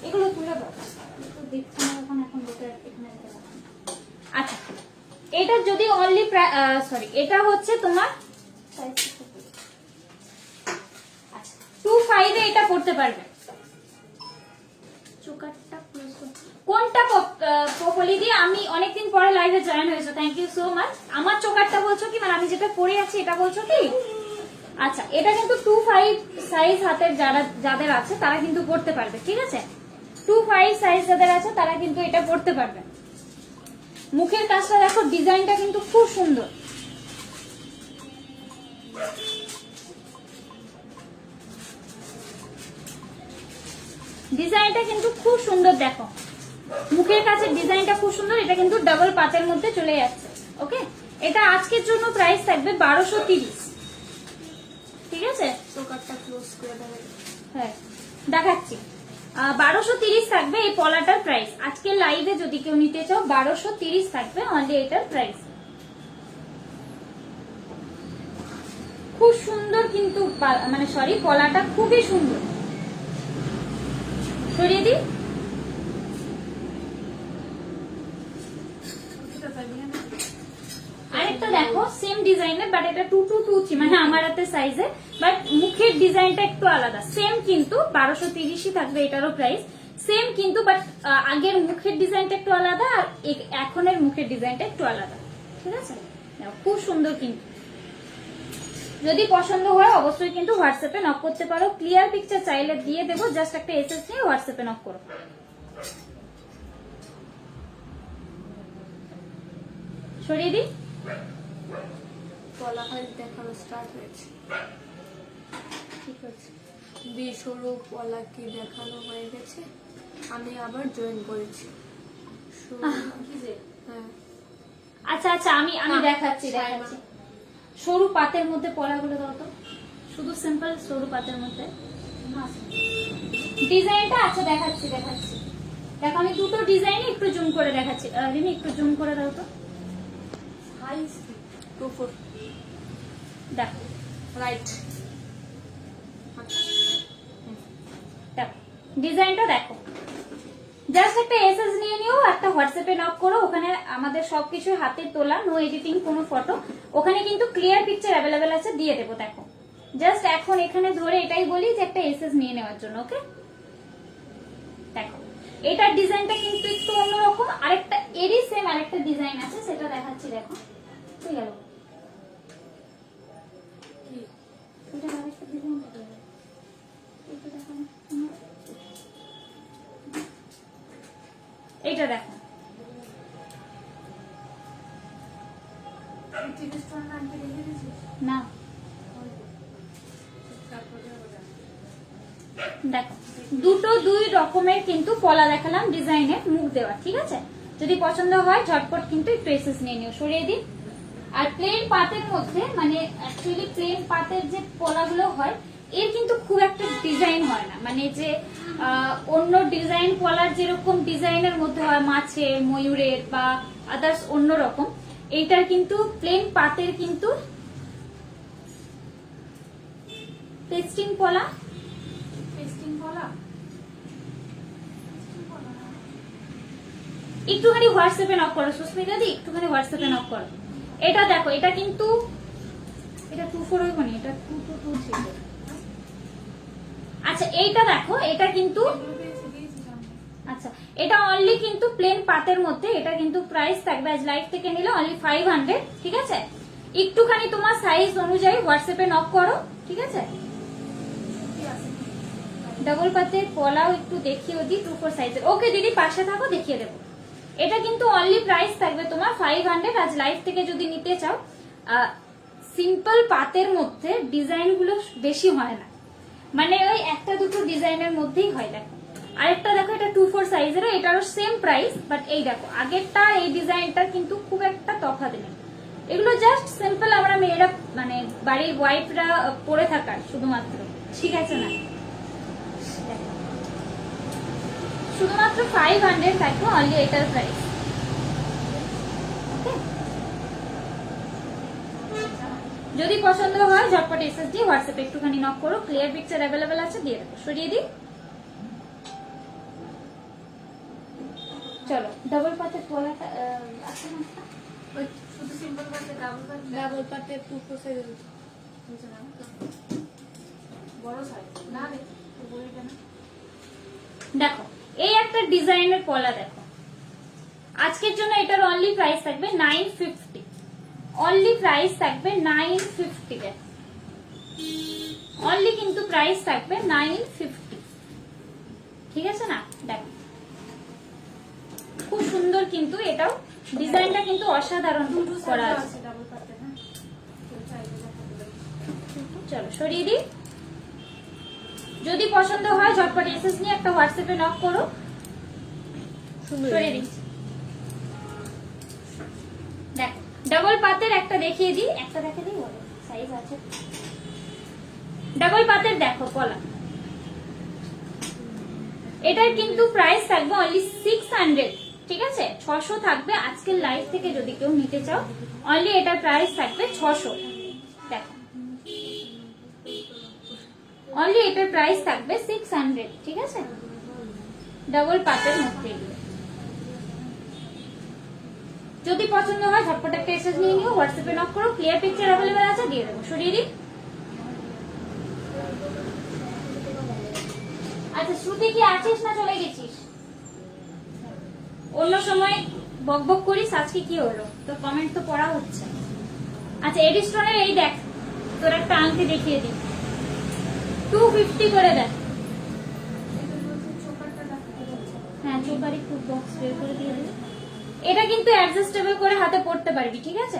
Speaker 1: এগুলো তুলে দাও, দেখছি না এখন, দুটো এখানে। আচ্ছা, এটা যদি অনলি সরি, এটা হচ্ছে তোমার 25 এ এটা পড়তে পারবে। কোনটা পলি দিয়ে? আমি অনেকদিন পরে লাইভে জয়েন হয়েছে, থ্যাংক ইউ সো মাচ। আমার চোকারটা বলছো কি, মানে আমি যেটা পরে আছি এটা বলছো কি? আচ্ছা, এটা কিন্তু 25 সাইজ হাতের যাদের আছে তারা কিন্তু পড়তে পারবে, ঠিক আছে। 25 সাইজ যাদের আছে তারা কিন্তু এটা পড়তে পারবে। মুখের কাজটা দেখো, ডিজাইনটা কিন্তু খুব সুন্দর। ডিজাইনটা কিন্তু খুব সুন্দর, দেখো মুখের কাছে ডিজাইনটা খুব সুন্দর। এটা কিন্তু ডাবল পাতের মধ্যে চলে যাচ্ছে। ওকে, এটা আজকের জন্য প্রাইস থাকবে 1230, ঠিক আছে।
Speaker 2: চোকারটা ক্লোজ করে দেবে।
Speaker 1: হ্যাঁ দেখাচ্ছি, 1230 থাকবে এই পলাটার প্রাইস। আজকে লাইভে যদি কেউ নিতে চাও 1230 থাকবে অনলি এটার প্রাইস। খুব সুন্দর কিন্তু, মানে সরি, পলাটা খুবই সুন্দর। সরিয়ে দিই। আরেকটা দেখো সেম ডিজাইনের, বাট এটা 2223, মানে আমার হাতে সাইজে, বাট মুখের ডিজাইনটা একটু আলাদা। সেম কিন্তু 1230ই থাকবে এটারও প্রাইস, সেম কিন্তু, বাট আগের মুখের ডিজাইনটা একটু আলাদা আর এখনের মুখের ডিজাইনটা একটু আলাদা, ঠিক আছে। খুব সুন্দর কিন্তু, যদি পছন্দ হয় অবশ্যই কিন্তু হোয়াটসঅ্যাপে নক করতে পারো। ক্লিয়ার পিকচার চাইলে দিয়ে দেবো, জাস্ট একটা এসএস নিয়ে হোয়াটসঅ্যাপে নক করো। সরিয়ে দিই।
Speaker 2: পলা হাইট দেখানো স্টার্ট হয়েছে,
Speaker 1: ঠিক আছে।
Speaker 2: সরু পলা কি দেখানো হয়ে গেছে, আমি আবার জয়েন করেছি। হ্যাঁ
Speaker 1: আচ্ছা আচ্ছা, আমি দেখাচ্ছি। সরু পাতের মধ্যে পলাগুলো দাও তো, শুধু সিম্পল সরু পাতের মধ্যে ডিজাইনটা। আচ্ছা দেখাচ্ছি। দেখো আমি দুটো ডিজাইন একটু জুম করে দেখাচ্ছি। রিমি একটু জুম করে দাও তো।
Speaker 3: 24
Speaker 1: দেখো
Speaker 3: রাইট।
Speaker 1: দেখো ডিজাইনটা দেখো, জাস্ট একটা এসএস নিয়ে নিও, একটা হোয়াটসঅ্যাপে নক করো, ওখানে আমাদের সবকিছু হাতে তোলা, নো এডিটিং কোনো ফটো, ওখানে কিন্তু ক্লিয়ার পিকচার অ্যাভেলেবেল আছে, দিয়ে দেবো। দেখো জাস্ট এখন এখানে ধরে এটাই বলি যে একটা এসএস নিয়ে নেওয়ার জন্য, ওকে? দেখো এটার ডিজাইনটা কিন্তু একটু অন্যরকম, আরেকটা এরই সেম আরেকটা ডিজাইন আছে, সেটা দেখাচ্ছি। দেখো ঠিক গেল, এটা আরেকটা ডিজাইন এটা দেখো, এইটা দেখো, না দেখো দুটো দুই রকমের কিন্তু পলা দেখালাম, ডিজাইনের মুখ দেওয়া, ঠিক আছে? যদি পছন্দ হয় ঝটপট কিন্তু একটু এসএস নিয়ে নিও, সরিয়ে দিন। আর প্লেন পাতের মধ্যে, মানে অ্যাকচুয়ালি প্লেন পাতের যে পলাগুলো হয় এর কিন্তু খুব একটা ডিজাইন হয় না, মানে যে অন্য ডিজাইন পলার যেরকম ডিজাইনের মধ্যে হয় মাছের, ময়ূরের বা আদার্স অন্য রকম, এইটার কিন্তু প্লেন পাতের কিন্তু পেস্টিং পলা, একটুখানি হোয়াটসঅ্যাপে নক করো সুস্মিতা দি, একটুখানি হোয়াটসঅ্যাপে নক করো। এটা দেখো, এটা কিন্তু এটা 24 হইব না, এটা 222 ছিল। আচ্ছা এইটা দেখো, এটা কিন্তু আচ্ছা এটা অনলি কিন্তু প্লেন পাতের মধ্যে, এটা কিন্তু প্রাইস থাকবে আজ লাইভ থেকে নিলে অনলি 500, ঠিক আছে? একটুখানি তোমার সাইজ অনুযায়ী হোয়াটসঅ্যাপে নক করো, ঠিক আছে? ডাবল পাতের পলাও একটু দেখিয়ে দিই 24 সাইজের। ওকে দিদি পাশে থাকো, দেখিয়ে দেবো। এটা কিন্তু অনলি প্রাইস থাকবে তোমার 500 আজ লাইভ থেকে যদি নিতে চাও। সিম্পল পাতের মধ্যে ডিজাইন গুলো বেশি হয় না, মানে ওই একটা দুটো ডিজাইনের মধ্যেই হয়। দেখো আরেকটা দেখো, এটা 24 সাইজের, এটারও সেম প্রাইস, বাট এই দেখো আগেরটা এই ডিজাইনটা কিন্তু খুব একটা তফাৎ নেই। এগুলো জাস্ট সিম্পল আমরা মেয়েরা মানে বাড়ির ওয়াইফরা পরে থাকার শুধুমাত্র, ঠিক আছে না? শুধুমাত্র 500 থাকবে অনলি এটার প্রাইস। যদি পছন্দ হয় ঝটপট এসএস দিয়ে হোয়াটসঅ্যাপে একটুখানি নক করো, ক্লিয়ার পিকচার অ্যাভেলেবেল আছে, দিয়ে দেবো। সরিয়ে দিই, চলো ডাবল পাতের পলাটা আছে না,
Speaker 2: শুধু সিম্পল পাতে
Speaker 3: ডাবল পাতে 24 সাইজের
Speaker 2: বড় সাইজ না রে, বড়টা না।
Speaker 1: দেখো এই একটা ডিজাইনের পলা দেখো, আজকের জন্য এটার অনলি প্রাইস থাকবে 950, অনলি প্রাইস থাকবে 950, দেখো অনলি কিন্তু প্রাইস থাকবে 950, ঠিক আছে না? দেখো খুব সুন্দর কিন্তু এটাও, ডিজাইনটা কিন্তু অসাধারণ করা আছে।
Speaker 2: ডাবল পাতে না,
Speaker 1: চলো সরিয়ে দিই। যদি পছন্দ হয় ঝটপট এসএস নিয়ে একটা হোয়াটসঅ্যাপে নক করো, সরিয়ে দিই। দেখো ডাবল পাতের একটা দেখিয়ে দিই, একটা দেখে দিই, বলো সাইজ আছে। ডাবল পাতের দেখো পলা, এটার কিন্তু প্রাইস থাকবে অনলি 600, ঠিক আছে? 600 থাকবে আজকের লাইভ থেকে যদি কেউ নিতে চাও, অনলি এটার প্রাইস থাকবে 600। দেখো অনলি এটার প্রাইস থাকবে 600, ঠিক আছে? ডাবল পাতের মধ্যে এগুলো। যদি পছন্দ হয় ঝটপট একটা এসএস নিয়ে নিও, হোয়াটসঅ্যাপে নক করো, ক্লিয়ার পিকচার অ্যাভেলেবেল আছে, দিয়ে দেবো। সরিয়ে দিই। আচ্ছা শ্রুতি কি আছিস না চলে গেছিস? অন্য সময় বক বক করিস, আজকে কি হলো? তো কমেন্ট তো পড়া হচ্ছে। আচ্ছা এডিস্টনের এই দেখ, তোর একটা আংটি দেখিয়ে দিই, 250 করে দেখ। হ্যাঁ চোপারি খুব বক্স বের করে দিয়ে দিবি। এটা কিন্তু অ্যাডজাস্টেবল করে হাতে পড়তে পারবি, ঠিক আছে?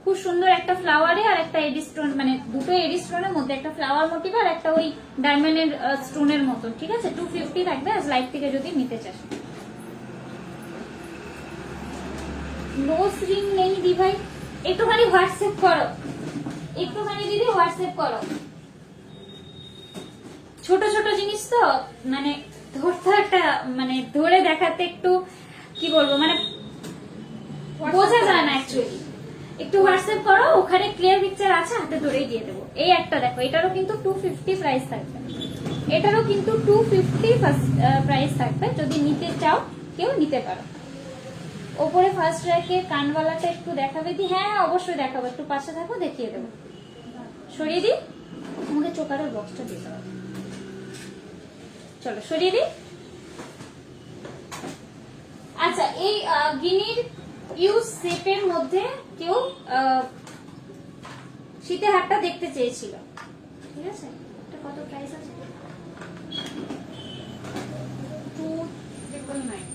Speaker 1: খুব সুন্দর একটা ফ্লাওয়ারে আর একটা এডি স্টোন, মানে দুটো এডি স্টোনের মধ্যে একটা ফ্লাওয়ার মোটিভ আর একটা ওই ডায়মন্ডের স্টোনের মতো, ঠিক আছে? 250 থাকবে আজ লাইভ থেকে যদি নিতে চাস। নোজ রিং নেই দি ভাই, একটুখানি হোয়াটসঅ্যাপ করো, একটুখানি দিদি হোয়াটসঅ্যাপ করো। ছোট ছোট জিনিস তো মানে ধরতে একটা, মানে ধরে দেখাতে একটু কি বলবো, মানে বোঝা যায় না অ্যাকচুয়ালি। একটু হোয়াটসঅ্যাপ করো, ওখানে ক্লিয়ার পিকচার আছে, হাতে ধরেই দিয়ে দেবো। এই একটা দেখো, এটারও কিন্তু 250 প্রাইস থাকবে, এটারও কিন্তু 250 প্রাইস থাকবে। যদি নিতে চাও কেউ নিতে পারো। ওপরে ফার্স্ট র্যাকে কানওয়ালাটা একটু দেখাবে দি? হ্যাঁ অবশ্যই দেখাবো, একটু পাশে থাকো, দেখিয়ে দেবো। সরিয়ে দিই, আমাকে চোকারের বক্সটা দিতে হবে। চলো সরিয়ে দিই। আচ্ছা, এই গিনির ইউজ শেপের মধ্যে কেউ শীতের হাটটা দেখতে চেয়েছিল, ঠিক আছে? এটা কত প্রাইস আছে?
Speaker 2: 299।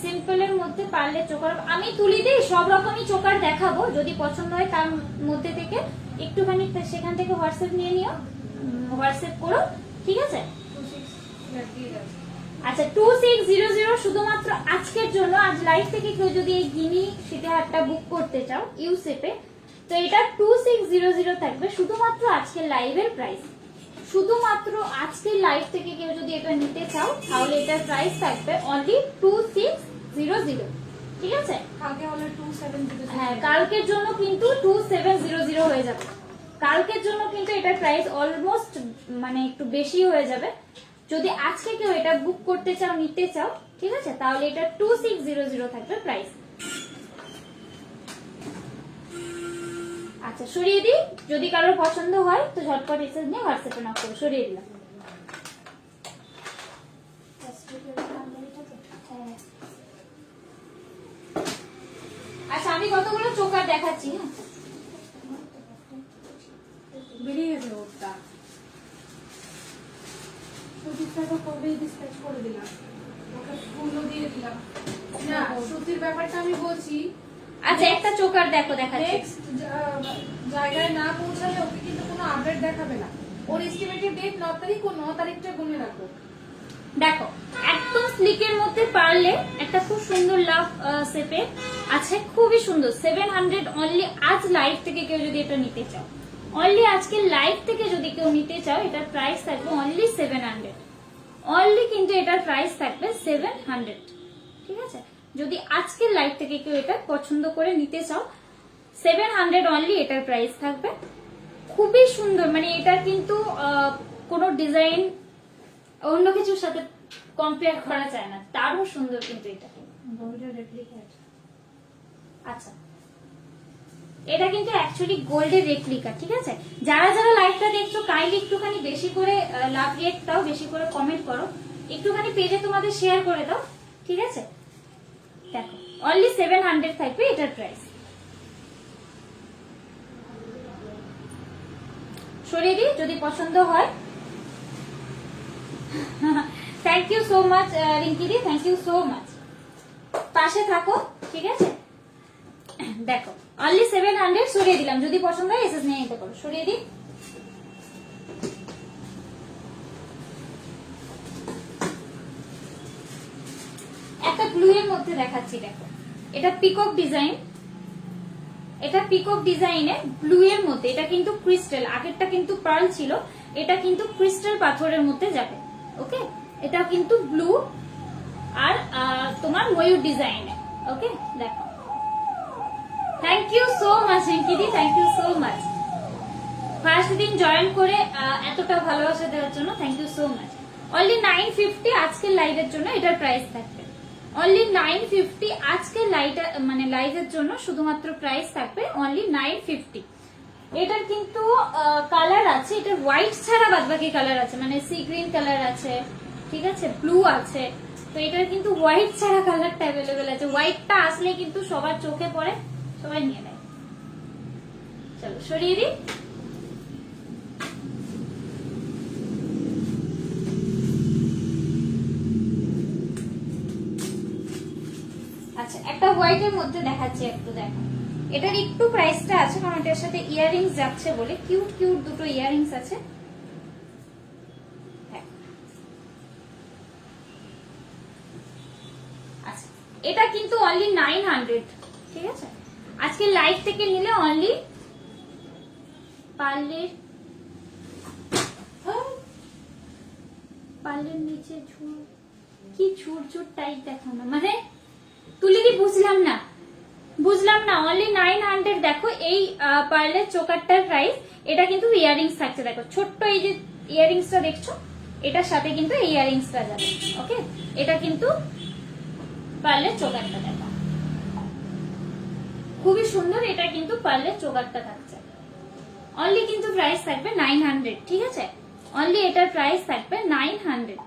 Speaker 1: সিম্পলের মধ্যে পারলে চোকার আমি তুলি দিই, সব রকমই চোকার দেখাবো। যদি পছন্দ হয় তার মধ্যে থেকে একটুখানি সেখান থেকে হোয়াটসঅ্যাপ নিয়ে নিও, হোয়াটসঅ্যাপ করো, ঠিক আছে?
Speaker 2: 26 দিয়ে দাও।
Speaker 1: আচ্ছা 2600 শুধুমাত্র আজকের জন্য। আজ লাইভ থেকে কেউ যদি এই গিনি শীতের হাটটা বুক করতে চাও ইউসেপে, তো এটা 2600 থাকবে শুধুমাত্র আজকের লাইভের প্রাইস। শুধুমাত্র আজকের লাইভ থেকে কেউ যদি এটা নিতে চাও তাহলে এটার প্রাইস থাকবে অনলি 2600, ঠিক আছে?
Speaker 2: কালকে হলে 2700।
Speaker 1: হ্যাঁ, কালকের জন্য কিন্তু 2700 হয়ে যাবে। কালকের জন্য কিন্তু এটার প্রাইস অলমোস্ট মানে একটু বেশি হয়ে যাবে। যদি আজকে কেউ এটা বুক করতে চাও, নিতে চাও, ঠিক আছে, তাহলে এটা 2600 থাকবে প্রাইস। আচ্ছা সরিয়ে দিই, যদি কারোর পছন্দ হয় তো ঝটপট মেসেজ নিয়ে হোয়াটসঅ্যাপে নক করো। সরিয়ে দিলাম। আচ্ছা আমি কতগুলো চোকার দেখাচ্ছি। হ্যাঁ
Speaker 2: বেরিয়ে গেছে ওটা। সুতিরটা তো কবেই ডিসপ্যাচ করে দিলাম, ওকে ফুলও দিয়ে দিলাম। না সুতির ব্যাপারটা আমি বলছি।
Speaker 1: আচ্ছা একটা চোকার দেখো, দেখাচ্ছি।
Speaker 2: নেক্সট জায়গায় না পৌঁছালে ওকে কিন্তু কোনো আপডেট দেখাবে না। ওর এস্টিমেটেড ডেট 9 তারিখ, ও 9 তারিখটা গুনে রাখো।
Speaker 1: দেখো একদম স্লিকের মধ্যে পারলে একটা খুব সুন্দর লাভ শেপে আছে, খুবই সুন্দর। 700 অনলি। আজ লাইভ থেকে কেউ যদি এটা নিতে চাও, অনলি আজকে লাইভ থেকে যদি কেউ নিতে চাও, এটার প্রাইস থাকবে অনলি 700। অনলি কিন্তু এটার প্রাইস থাকবে 700, ঠিক আছে? যদি আজকের লাইভ থেকে কেউ এটা পছন্দ করে নিতে চাও, 700 অনলি এটার প্রাইস থাকবে। খুবই সুন্দর, মানে এটা কিন্তু কোনো ডিজাইন অন্য কিছুর সাথে কম্পেয়ার করা যায় না, তারও সুন্দর কিন্তু এটা।
Speaker 2: গোল্ডের রেপ্লিকেট।
Speaker 1: আচ্ছা এটা কিন্তু অ্যাকচুয়ালি গোল্ডের রেপ্লিকা, ঠিক আছে? যারা যারা লাইভটা দেখছো কাইন্ডলি একটুখানি বেশি করে লাভ রেট দাও, বেশি করে কমেন্ট করো, একটুখানি পেজে তোমাদের শেয়ার করে দাও, ঠিক আছে? দেখো অনলি 700 থাকবে এটার প্রাইস। সরিয়ে দিই, যদি পছন্দ হয়। Thank you so much Rinki দি, থ্যাংক ইউ সো মাচ। পাশে থাকো, ঠিক আছে? দেখো অনলি 700 সরিয়ে দিলাম। যদি পছন্দ হয় এসএস নিয়ে নিতে পারো। সরিয়ে দিই। একটা ব্লু এর মধ্যে দেখাচ্ছি, দেখো এটা পিকক ডিজাইন, এটা পিকক ডিজাইনে ব্লু এর মধ্যে। এটা কিন্তু ক্রিস্টাল, আগেরটা কিন্তু পার্ল ছিল, এটা কিন্তু ক্রিস্টাল পাথরের মধ্যে যাবে। ওকে, এটা কিন্তু ব্লু আর তোমার ময়ূর ডিজাইনে। ওকে দেখো, থ্যাংক ইউ সো মাচ রিঙ্কিদি, thank you so much. First দিন জয়েন করে এতটা ভালোবাসা দেওয়ার জন্য thank you so much. Only 950 আজকের লাইভের জন্য এটার প্রাইস থাকবে। অনলি 950 আজকের মানে লাইভের জন্য শুধুমাত্র প্রাইস থাকবে অনলি 950। এটার কিন্তু কালার আছে, এটা হোয়াইট ছাড়া বাদ বাকি কালার আছে, মানে সি গ্রিন কালার আছে, ঠিক আছে, ব্লু আছে। তো এটার কিন্তু হোয়াইট ছাড়া কালারটা অ্যাভেলেবেল আছে। হোয়াইটটা আসলে কিন্তু সবার চোখে পড়ে, সবাই নিয়ে নেয়। চলো সরিয়ে দিই। আচ্ছা একটা হোয়াইটের মধ্যে দেখাচ্ছি, একটু দেখো। এটার একটু প্রাইসটা আছে কারণ এটার সাথে ইয়াররিংস যাচ্ছে বলে, কিউট কিউট দুটো ইয়াররিংস আছে। আচ্ছা এটা কিন্তু অনলি 900, ঠিক আছে? আজকে লাইভ থেকে নিলে অনলি পার্লের নিচে ঝুর কি ঝুর ঝুর টাইপ দেখো না, মানে তুলিদি বুঝলাম না অনলি 900। দেখো এই পার্লের চোকারটার প্রাইস, এটা কিন্তু ইয়াররিংস থাকছে, দেখো ছোট্ট এই যে ইয়াররিংসটা দেখছো, এটার সাথে কিন্তু এই ইয়াররিংসটা যাবে। ওকে, এটা কিন্তু পার্লের চোকারটা, দেখো খুবই সুন্দর, এটা কিন্তু পার্লের চোকারটা থাকছে। অনলি কিন্তু প্রাইস থাকবে 900, ঠিক আছে? অনলি এটার প্রাইস থাকবে 900।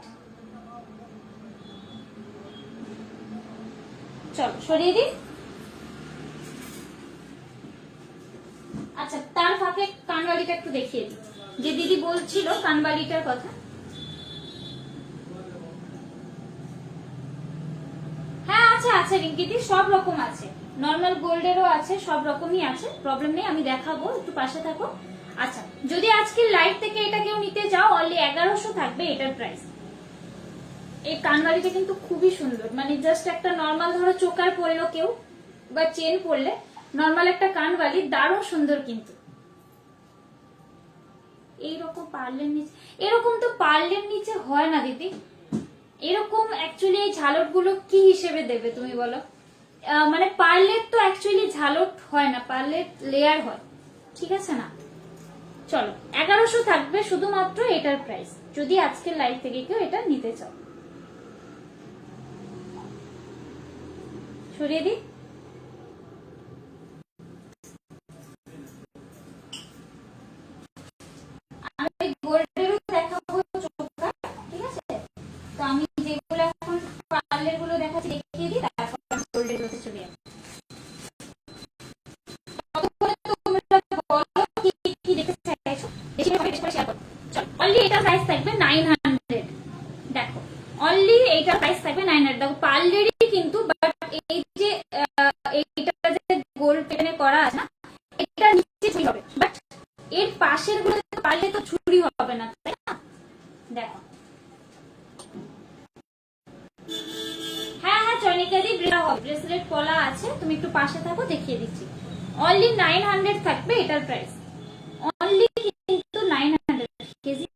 Speaker 1: চলো সরিয়ে দিই। আচ্ছা, তার ফাঁকে কানবালিটা একটু দেখিয়ে দিই, যে দিদি বলছিল কানবালিটার কথা। হ্যাঁ আছে রিঙ্কিদি, সব রকম আছে, নর্মাল গোল্ডেরও আছে, সব রকমই আছে, প্রবলেম নেই, আমি দেখাবো, একটু পাশে থাকো। আচ্ছা, যদি আজকে লাইভ থেকে এটা কেউ নিতে যাও, অনলি 1100 থাকবে এটার প্রাইস। এই কানবালিটা কিন্তু খুবই সুন্দর, মানে জাস্ট একটা নর্মাল ধরো চোকার পরলো কেউ বা চেন পরলে, নর্মাল একটা কানবালি দারুণ সুন্দর। কিন্তু এইরকম পার্লের নিচে, এরকম তো পার্লের নিচে হয় না দিদি, এরকম অ্যাকচুয়ালি এই ঝালট গুলো কি হিসেবে দেবে তুমি বলো? মানে পার্লের তো অ্যাকচুয়ালি ঝালট হয় না, পার্লের লেয়ার হয়, ঠিক আছে না? চলো 1100 থাকবে শুধুমাত্র এটার প্রাইস, যদি আজকের লাইভ থেকে কেউ এটা নিতে চাও। সরিয়ে দিই। আমি গোল্ডেরও দেখাবো চোখটা, ঠিক আছে? তো আমি যেগুলো এখন পার্লের গুলো দেখাচ্ছি দেখিয়ে দিই, তারপর গোল্ডের গুলোতে চলে যাবো। কি দেখতে চাইছো বেশি করে শেয়ার করো। চলো, অনলি এটা প্রাইস থাকবে 900। দেখো অনলি এইটা প্রাইস থাকবে 900। দেখো পার্লেরই কিন্তু, বাট এই যে এইটা যে গোল্ড পেনে করা আছে না, এটা নিচে ছুরি হবে, বাট এর পাশের গুলো পারলে তো ছুরি হবে না, তাই না? দেখো, হ্যাঁ চয়নিকাদি ব্রেসলেট পলা আছে, তুমি একটু পাশে থাকো, দেখিয়ে দিচ্ছি। অনলি 900 থাকবে এটার প্রাইস, অনলি কিন্তু 900 কেজি।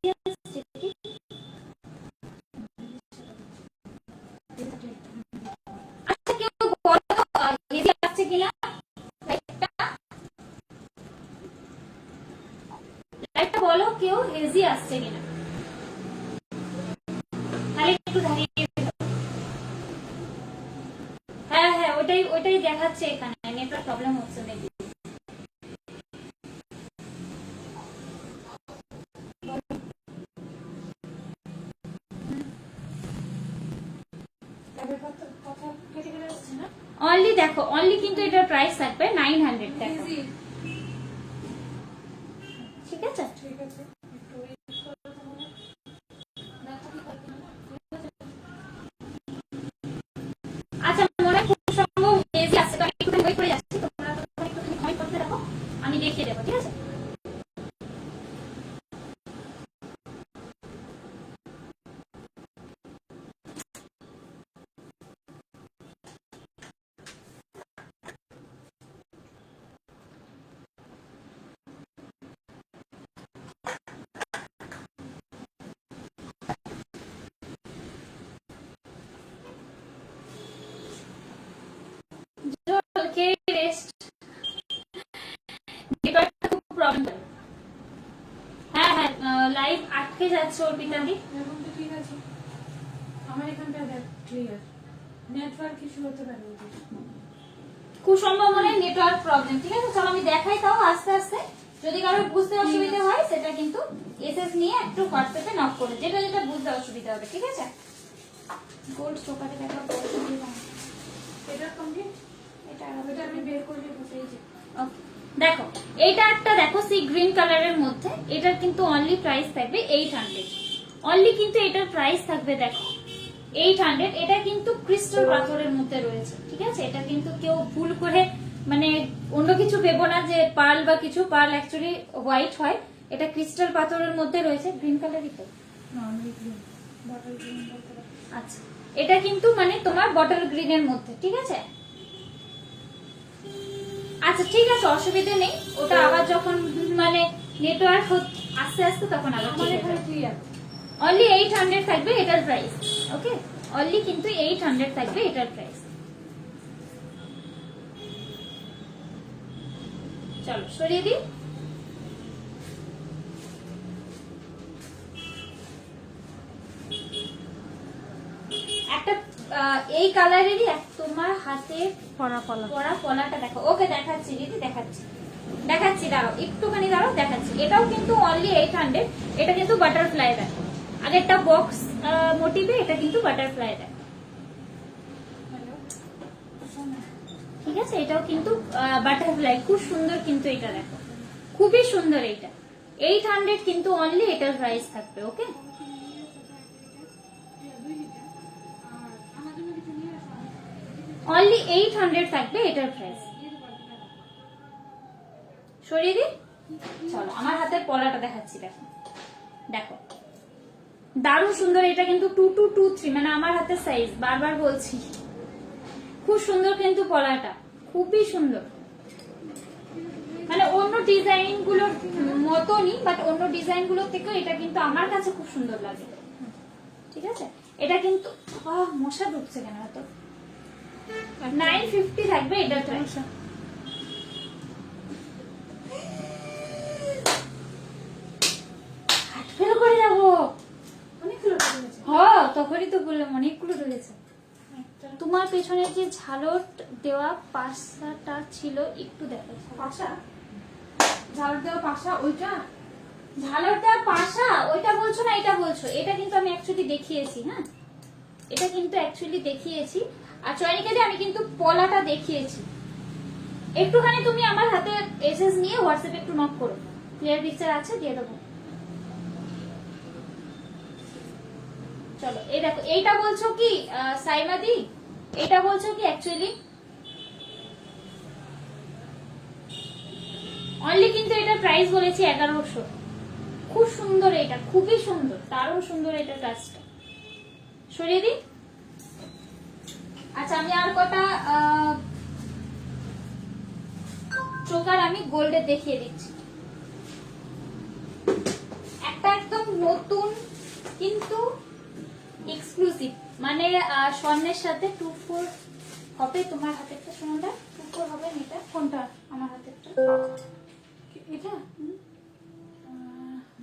Speaker 1: আচ্ছা, কেউ বলো কেজি আসছে কিনা, লাইটটা বলো কেউ হেজি আসছে কিনা, তাহলে একটু দাঁড়িয়ে। হ্যাঁ ওইটাই দেখাচ্ছে, এখানে নেটওয়ার্ক প্রবলেম হচ্ছে দেখি। অনলি দেখো, অনলি কিন্তু এটার প্রাইস থাকবে 900 টাকা, ঠিক আছে?
Speaker 2: ঠিক আছে, একটু wait করো তাহলে।
Speaker 1: আচ্ছা, মনে হয় খুব সম্ভব হেজি আছে, তো আমি একটু ওয়েট করে যাচ্ছি, তোমরা একটু কমেন্ট করতে থাকো, আমি দেখিয়ে দেবো, ঠিক আছে? লাইভ আটকে যাচ্ছে অর্পিতাদি।
Speaker 2: এখন তো ঠিক আছে, আমার এখানটা দেখ ক্লিয়ার, নেটওয়ার্ক ইস্যু হতে পারে।
Speaker 1: খুব সম্ভব মনে হয় নেটওয়ার্ক প্রবলেম, ঠিক আছে? চলো আমি দেখাই তাও আস্তে আস্তে, যদি কারোর বুঝতে অসুবিধা হয় সেটা কিন্তু এসএস নিয়ে একটু হোয়াটসঅ্যাপে নক করে, যেটা যেটা বুঝতে অসুবিধা হবে, ঠিক আছে? গোল্ড চোকারে দেখা,
Speaker 2: এটা কমপ্লিট,
Speaker 1: এটা
Speaker 2: আমি বের করে দেবো, এই যে
Speaker 1: ওকে। দেখো এইটা একটা, দেখো সি গ্রিন কালারের মধ্যে, এটার কিন্তু অনলি প্রাইস থাকবে 800। অনলি কিন্তু এটার প্রাইস থাকবে দেখো 800। এটা কিন্তু ক্রিস্টাল পাথরের মধ্যে রয়েছে, ঠিক আছে? এটা কিন্তু কেউ ভুল করে মানে অন্য কিছু ভেবো না যে পার্ল বা কিছু, পার্ল অ্যাকচুয়ালি হোয়াইট হয়, এটা ক্রিস্টাল পাথরের মধ্যে রয়েছে। গ্রিন কালারই তো,
Speaker 2: বটল গ্রিন বলতে পারো।
Speaker 1: আচ্ছা, এটা কিন্তু মানে তোমার বটল গ্রিনের মধ্যে, ঠিক আছে? আচ্ছা ঠিক আছে, অসুবিধা নেই, ওটা আবার যখন মানে নেটওয়ার্ক আস্তে আস্তে তখন আবার
Speaker 2: আমার এখানে ক্লিয়ার।
Speaker 1: অনলি 800 থাকবে এটার প্রাইস, ওকে? অনলি কিন্তু 800 থাকবে এটার প্রাইস। চলো সরিয়ে দিই। একটা এই কালারেরই তোমার হাতে
Speaker 3: পরা পলা
Speaker 1: পরা পলাটা দেখো। ওকে দেখাচ্ছি দিদি, দেখাচ্ছি দাঁড়াও একটুখানি দাঁড়াও, দেখাচ্ছি। এটাও কিন্তু অনলি 800। এটা কিন্তু বাটারফ্লাই দেখো, আগেরটা বক্স মোটিভে, এটা কিন্তু বাটারফ্লাই দেখো। ঠিক আছে, এটাও কিন্তু বাটারফ্লাই, খুব সুন্দর কিন্তু এটা দেখো, খুবই সুন্দর। এটা 800 কিন্তু অনলি এটার প্রাইস থাকবে। ওকে, অনলি 800 থাকবে এটার প্রাইস। সরিয়ে দিই। চলো আমার হাতের পলাটা দেখাচ্ছি, দেখো দেখো দারুণ সুন্দর। এটা কিন্তু 2223, মানে আমার হাতের সাইজ, বারবার বলছি। খুব সুন্দর কিন্তু পলাটা, খুবই সুন্দর। মানে অন্য ডিজাইন গুলোর মতনই, বাট অন্য ডিজাইন গুলোর থেকেও এটা কিন্তু আমার কাছে খুব সুন্দর লাগে। ঠিক আছে, এটা কিন্তু মশা ঢুকছে কেন এত। 950 থাকবে এটার প্রাইস। ফেল করে যাবো,
Speaker 2: অনেকগুলো রয়েছে।
Speaker 1: তখনই তো বললাম অনেকগুলো রয়েছে। তোমার পেছনে যে ঝালর দেওয়া পাশাটা ছিল একটু দেখো।
Speaker 2: পাশা, ঝাড় দেওয়া পাশা, ওইটা
Speaker 1: ঝালর দেওয়া পাশা ওইটা বলছো না, এটা বলছো। এটা কিন্তু আমি অ্যাকচুয়ালি দেখিয়েছি। হ্যাঁ, এটা কিন্তু অ্যাকচুয়ালি দেখিয়েছি। আর চয়নিকাদি আমি কিন্তু পলাটা দেখিয়েছি। একটুখানি তুমি আমার হাতে এসএস নিয়ে হোয়াটসঅ্যাপে একটু নক করো, ক্লিয়ার পিকচার আছে, দিয়ে দেবো। চলো এই দেখো, এইটা বলছো কি সাইমাদি, এটা বলছো কি অ্যাকচুয়ালি অনলি কিন্তু এটার প্রাইস বলেছি 1100। খুব সুন্দর, এটা খুবই সুন্দর, দারুণ সুন্দর এটা কাজটা। সরিয়ে দিই। আচ্ছা, আমি আর কটা চোকার আমি গোল্ডের দেখিয়ে দিচ্ছি। একটা একদম নতুন কিন্তু এক্সক্লুসিভ, মানে স্বর্ণের সাথে 24 হবে। তোমার হাতেরটা শোনোটা 24 হবে। এটা কোনটা? আমার হাতেরটা
Speaker 2: এটা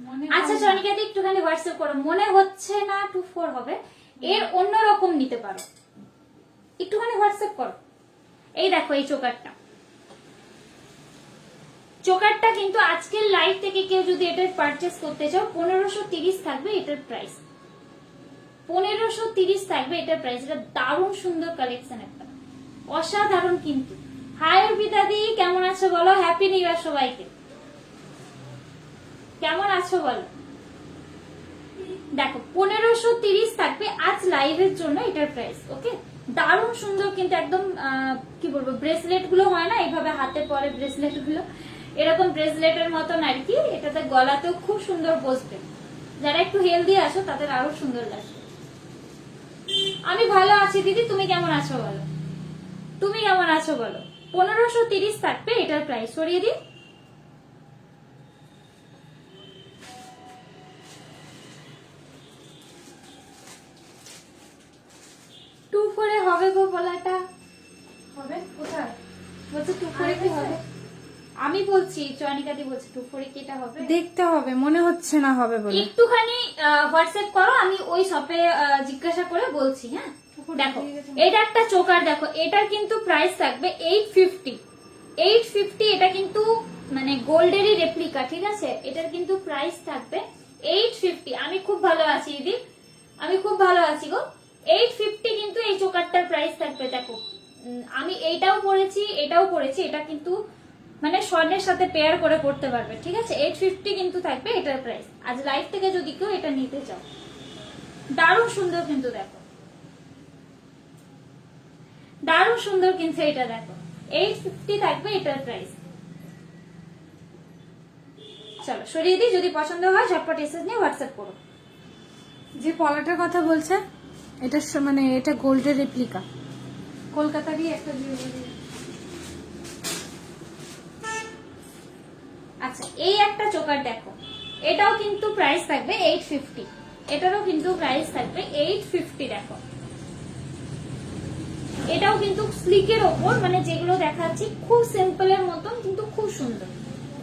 Speaker 2: মনে
Speaker 1: আচ্ছা চয়নিকাদি একটুখানি হোয়াটসঅ্যাপ করো, মনে হচ্ছে না 24 হবে, এর অন্য রকম নিতে পারো, একটুখানি হোয়াটসঅ্যাপ করো। এই দেখো এই চোকারটা, চোকারটা কিন্তু আজকের লাইভ থেকে কেউ যদি এটা পারচেজ করতে চাও 1530 থাকবে এটার প্রাইস। 1530 থাকবে এটার প্রাইস। এটা দারুণ সুন্দর কালেকশন, একটা অসাধারণ কিন্তু। হাই অর্পিতা দি, কেমন আছো বলো? হ্যাপি নিউ ইয়ার সবাইকে। কেমন আছো বলো? দেখো 1530 থাকবে আজ লাইভের জন্য এটার প্রাইস। ওকে, দারুণ সুন্দর কিন্তু, একদম কি বলবো, ব্রেসলেট গুলো হয় না এইভাবে হাতে পরে ব্রেসলেট গুলো, এরকম ব্রেসলেটের মতন আর কি। এটাতে গলাতেও খুব সুন্দর বসবে। যারা একটু হেলদি আছো তাদের আরো সুন্দর লাগবে। আমি ভালো আছি দিদি, তুমি কেমন আছো বলো? তুমি কেমন আছো বলো? 1530 থাকবে এটার প্রাইস। সরিয়ে দিই। টু ফোরে হবে গো বলাটা।
Speaker 2: হবে কোথায়?
Speaker 1: বলছে 24 কি হবে? আমি বলছি, চয়নিকাদি বলছে 24 কি এটা হবে?
Speaker 2: দেখতে হবে, মনে হচ্ছে না হবে বলে।
Speaker 1: একটুখানি হোয়াটসঅ্যাপ করো, আমি ওই শপে জিজ্ঞাসা করে বলছি। হ্যাঁ, দেখো এটা একটা চোকার, দেখো এটার কিন্তু প্রাইস থাকবে 850। 850, এটা কিন্তু মানে গোল্ডেরই রেপ্লিকা। ঠিক আছে, এটার কিন্তু প্রাইস থাকবে 850। আমি খুব ভালো আছি দিদি, আমি খুব ভালো আছি গো। 850 কিন্তু এই চোকারটার প্রাইস থাকবে। দেখো আমি এইটাও পরেছি, এটাও পরেছি, এটা কিন্তু মানে স্বর্ণের সাথে পেয়ার করে পড়তে পারবে। ঠিক আছে, 850 কিন্তু থাকবে এটার প্রাইস। আজ লাইভ থেকে যদি কেউ এটা নিতে চাও, দারুণ সুন্দর কিন্তু, দেখো দারুণ সুন্দর কিন্তু এটা। দেখো 850 থাকবে এটার প্রাইস। চলো সরিয়ে দিই, যদি পছন্দ হয় ঝটপট এসএস নিয়ে হোয়াটসঅ্যাপ করো।
Speaker 2: যে পলাটার কথা বলছে, এটা মানে এটা গোল্ডের রেপ্লিকা, কলকাতারই একটা জুয়েলারি।
Speaker 1: আচ্ছা, এই একটা চোকার দেখো, এটাও কিন্তু প্রাইস থাকবে 850। এটারও কিন্তু প্রাইস থাকবে 850। দেখো এটাও কিন্তু স্লিকের ওপর, মানে যেগুলো দেখাচ্ছি খুব সিম্পলের মতন কিন্তু খুব খুব সুন্দর,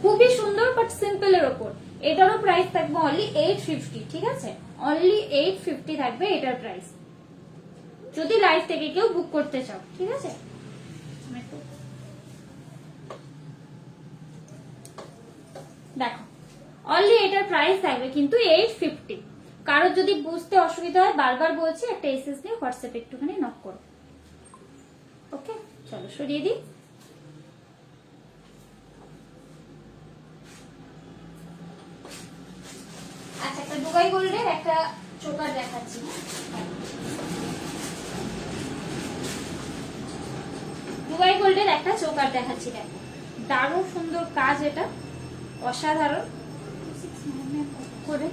Speaker 1: খুবই সুন্দর, বাট সিম্পল এর ওপর। এটারও প্রাইস থাকবে অনলি 850, ঠিক আছে? অনলি 850 থাকবে এটার প্রাইস, যদি লাইভ থেকে কেউ বুক করতে চাও, ঠিক আছে? দেখো অনলি এটার প্রাইস থাকবে কিন্তু 850। কারোর যদি বুঝতে অসুবিধা হয়, বারবার বলছি, একটা এসএস দিয়ে হোয়াটসঅ্যাপে একটুখানি নক করো। ওকে, চলো সরিয়ে দিই। আচ্ছা, একটা দুবাই গোল্ডের একটা চোকার দেখাচ্ছি। দুবাই গোল্ডের একটা চোকার দেখাচ্ছি, দেখো দারুণ সুন্দর কাজ, এটা অসাধারণ করে।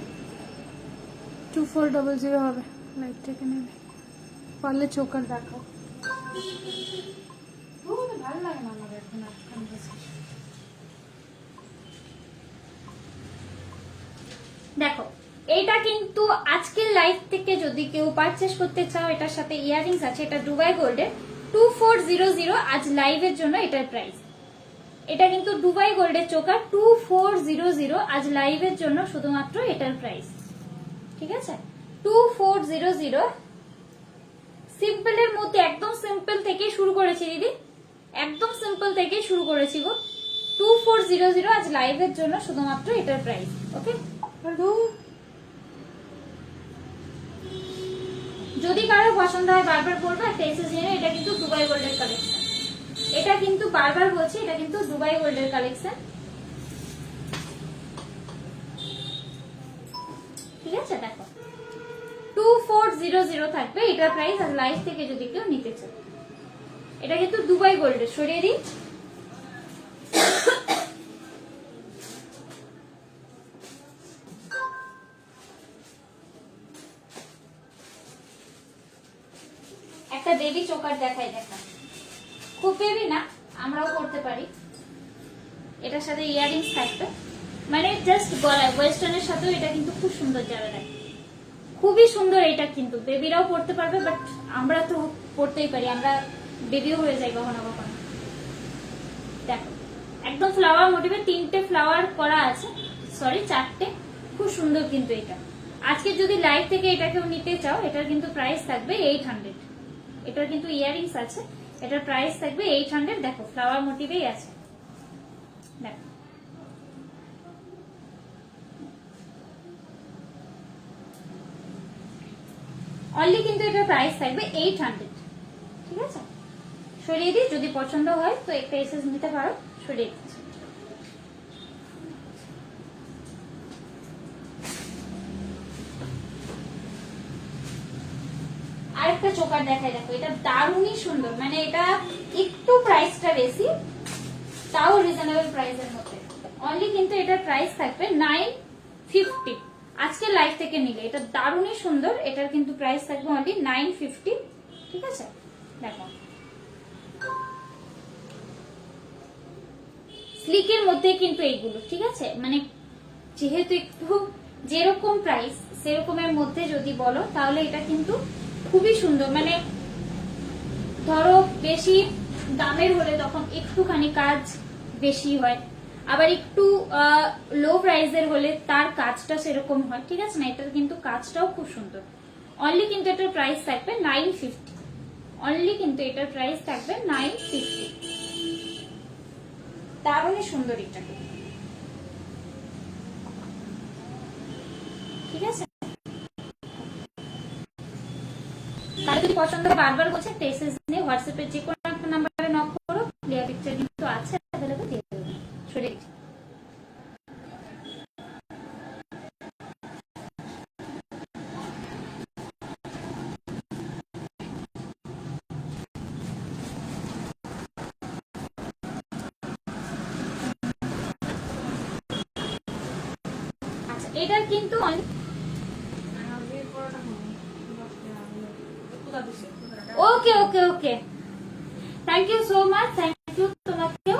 Speaker 2: 2400 হবে লাইট থেকে নেবে, পারলে চোকার দেখাও। ভালো লাগে না আমার এখন
Speaker 1: দেখো এইটা কিন্তু আজকের লাইভ থেকে যদি কেউ পারচেস করতে চাও, এটার সাথে ইয়াররিংস আছে, এটা দুবাই গোল্ডের 2400 আজ লাইভের জন্য এটার প্রাইস। এটা কিন্তু দুবাই গোল্ডের চোকার 2400 আজ লাইভের জন্য শুধুমাত্র এটার প্রাইস, ঠিক আছে? 2400। সিম্পলের মধ্যে একদম সিম্পল থেকে শুরু করেছি দিদি, একদম সিম্পল থেকে শুরু করেছি গো। 2400 আজ লাইভের জন্য শুধুমাত্র এটার প্রাইস। ওকে, যদি কারো পছন্দ হয় বারবার বলবো, একটা এসএস নিয়ে। এটা কিন্তু দুবাই গোল্ডের কালেকশন, এটা কিন্তু বারবার বলছি, এটা কিন্তু দুবাই গোল্ডের কালেকশন, ঠিক আছে? দেখো 2400 থাকবে এটার প্রাইস আর লাইভ থেকে যদি কেউ নিতে চায়। এটা কিন্তু দুবাই গোল্ডের, সরিয়ে দিই। একটা বেবি চোকার দেখাই, দেখা খুব বেবি না, আমরাও করতে পারি। এটার সাথে ইয়াররিংস থাকবে, মানে জাস্ট গলায় ওয়েস্টার্নের সাথেও এটা কিন্তু খুব সুন্দর যাবে, দেখ খুবই সুন্দর। এটা কিন্তু বেবিরাও পড়তে পারবে, বাট আমরা তো পড়তেই পারি, আমরা বেবিও হয়ে যাই কখনো কখনো। দেখো একদম ফ্লাওয়ার মোটিভে 3টে ফ্লাওয়ার করা আছে, সরি 4টে, খুব সুন্দর কিন্তু এটা। আজকে যদি লাইভ থেকে এটা কেউ নিতে চাও, এটার কিন্তু প্রাইস থাকবে 800। এটার কিন্তু ইয়াররিংস আছে, এটার প্রাইস থাকবে 800। দেখো ফ্লাওয়ার মোটিভেই আছে, দেখো অনলি কিন্তু এটার প্রাইস থাকবে 800, ঠিক আছে? সরিয়ে দিই, যদি পছন্দ হয় তো একটা এসএস নিতে পারো, সরিয়ে দিচ্ছি। আরেকটা চোকার দেখাই, দেখো এটা দারুণই সুন্দর, মানে এটা একটু প্রাইসটা বেশি, তাও রিজনেবল প্রাইসের মধ্যে। অনলি কিন্তু এটার প্রাইস থাকবে 950 আজকে লাইভ থেকে নিলে। এটা দারুণই সুন্দর, এটার কিন্তু প্রাইস থাকবে অনলি 950, ঠিক আছে? দেখো স্লিকের মধ্যে কিন্তু এইগুলো, ঠিক আছে? মানে যেহেতু একটু যেরকম প্রাইস সেরকমের মধ্যে যদি বলো, তাহলে এটা কিন্তু খুবই সুন্দর। মানে ধরো বেশি দামের হলে তখন একটুখানি কাজ বেশি হয়, আবার একটু লো প্রাইসের হলে তার কাজটা সেরকম হয়, ঠিক আছে না? এটার কিন্তু কাজটাও খুব সুন্দর। অনলি কিন্তু এটার প্রাইস থাকবে 950, অনলি কিন্তু এটার প্রাইস থাকবে 950। দারুণই সুন্দর এটা, ঠিক আছে? কার যদি পছন্দ হয় বারবার বলছে, টেক্সট নিয়ে হোয়াটসঅ্যাপে যে কোনো একটা নাম্বারে নক করো, ক্লিয়ার পিকচার কিন্তু আছে अवेलेबल, দিয়ে দেবো। সরে আচ্ছা, এটার কিন্তু okay okay okay, thank you so much, thank you তোমাকেও।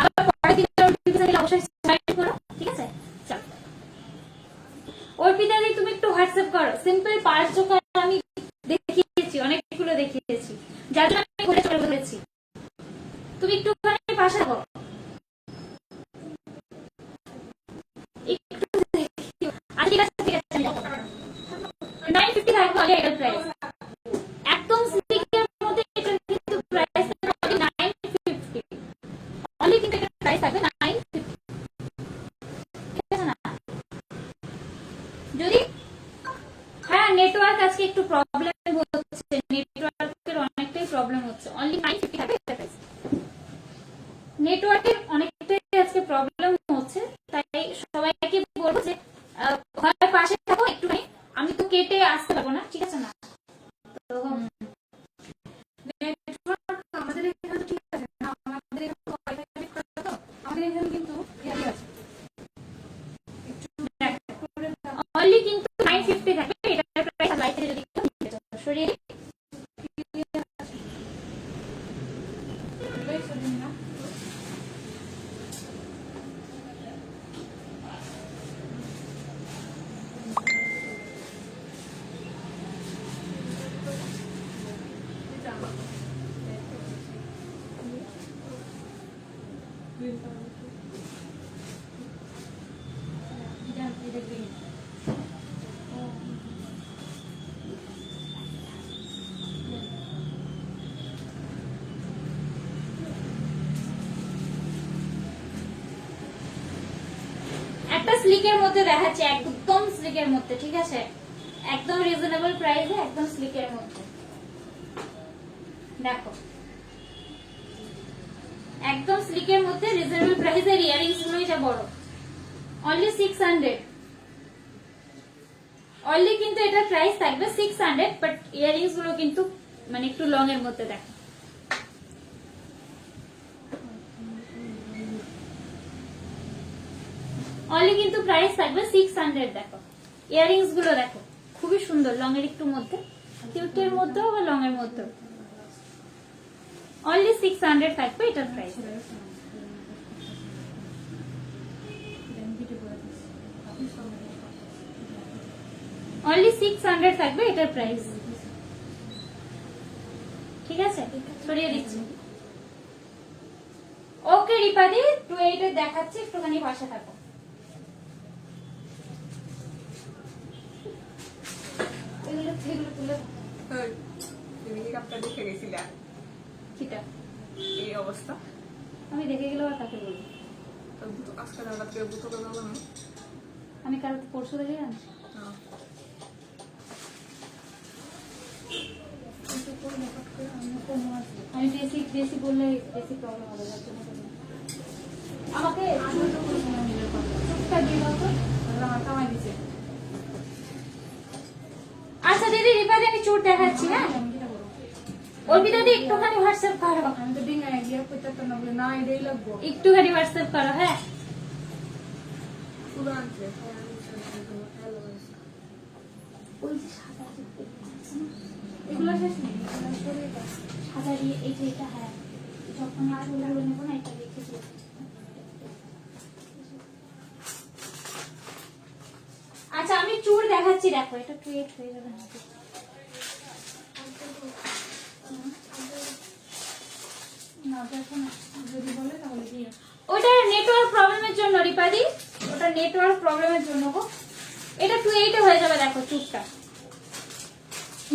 Speaker 1: আবার পরের দিন অবশ্যই সাবস্ক্রাইব করো, ঠিক আছে? চলো অর্পিতা দি, তুমি একটু হোয়াটসঅ্যাপ করো। সিম্পল পাঁচ চোকার আমি দেখিয়েছি, অনেকগুলো দেখিয়েছি, যার জন্য আমি ঘুরে চলে বলেছি। তুমি একটুখানি পাশে থাকো, একটু দেখিও। আচ্ছা ঠিক আছে ঠিক আছে, 950 থাকবে অনলি এটার প্রাইস। একদম স্লিকের মধ্যে এটা কিন্তু প্রাইস অনলি 950, অনলি কিন্তু এটা প্রাইস থাকবে 950, ঠিক আছে না? যদি হ্যাঁ নেটওয়ার্ক আজকে একটু প্রবলেম হচ্ছে, নেটওয়ার্কের অনেকটাই প্রবলেম হচ্ছে, অনলি 950 থাকবে এটা প্রাইস। নেটওয়ার্কের অনেকটাই আজকে প্রবলেম হচ্ছে, তাই সবাইকে বলবো যে হয় পাশে থাকো একটুখানি, আমি তো কেটে আসতে পারবো না, ঠিক আছে না? তো
Speaker 2: নেটওয়ার্ক আমাদের এখানে ঠিক আছে না, আমাদের এখানে ওয়াইফাই কানেক্ট করা তো, আমাদের এখানে কিন্তু ইয়ে আছে।
Speaker 1: অনলি কিন্তু 950 থাকবে এটার প্রাইস। লাইটে যদি একটু নিতে চাও, সরিয়ে দিই। একটা স্লিকের মধ্যে দেখাচ্ছি, একদম স্লিকের মধ্যে, ঠিক আছে? একদম রিজনেবল প্রাইসে, একদম স্লিকের মধ্যে দেখো, একদম স্লিকের মধ্যে রিজনেবল প্রাইসের ইয়ারিংস গুলোই যা বড়, অনলি 600, অনলি কিন্তু এটার প্রাইস থাকবে 600, বাট ইয়ারিংস গুলো কিন্তু মানে একটু লং এর মধ্যে দেখো, অনলি কিন্তু প্রাইস থাকবে 600। দেখো ইয়ারিংস গুলো দেখো, খুবই সুন্দর, লং এর একটু মধ্যে, কিউটের মধ্যেও বা লং এর মধ্যেও, অনলি 600 থাকবে এটার প্রাইস। অনলি 600 থাকবে এটার প্রাইস, ঠিক আছে? সরিয়ে দিচ্ছি। ওকে রিপাদি, 28 এর দেখাচ্ছি, একটুখানি পাশে থাকো। এগুলো তুলে
Speaker 4: তুমি কি কাপটা দেখে গেছিলা
Speaker 1: কিটা
Speaker 4: এই অবস্থা?
Speaker 1: আমি দেখে গেলে আর কাকে বলবো?
Speaker 4: আজকে রাতে বুতো করে বলো না।
Speaker 1: আমি কাল পরশু দেখে আনছি। আমি বেশি বললে বেশি প্রবলেম হবে, যার জন্য বললাম। আমাকে চুপটা দিয়ে দাও তো।
Speaker 2: আমার কামাই দিচ্ছে।
Speaker 1: আচ্ছা দিদি রিপাদি আমি চুট দেখাচ্ছি, হ্যাঁ? অর্পিতা দি একটুখানি হোয়াটসঅ্যাপ করো,
Speaker 2: আমি তো ডিঙ্গায় গিয়ে কইতে না বলে না এটাই লাগবো।
Speaker 1: একটুখানি হোয়াটসঅ্যাপ করো, হ্যাঁ?
Speaker 4: পুরো আনছে
Speaker 1: ওই যে সাদা
Speaker 2: এগুলো শেষ নেই,
Speaker 1: সাদা দিয়ে এই যে এটা, হ্যাঁ যখন চুল গুলো নেবো না এটা রেখে দিও। আচ্ছা আমি চুড় দেখাচ্ছি, দেখো এটা ক্রিয়েট হয়ে যাবে না?
Speaker 2: না দেখো না, যদি বলে তাহলে দিয়ে
Speaker 1: ওটা নেটওয়ার্ক প্রবলেমের জন্য রিপাদি, ওটা নেটওয়ার্ক প্রবলেমের জন্য গো। এটা 28 এ হয়ে যাবে, দেখো চুপটা।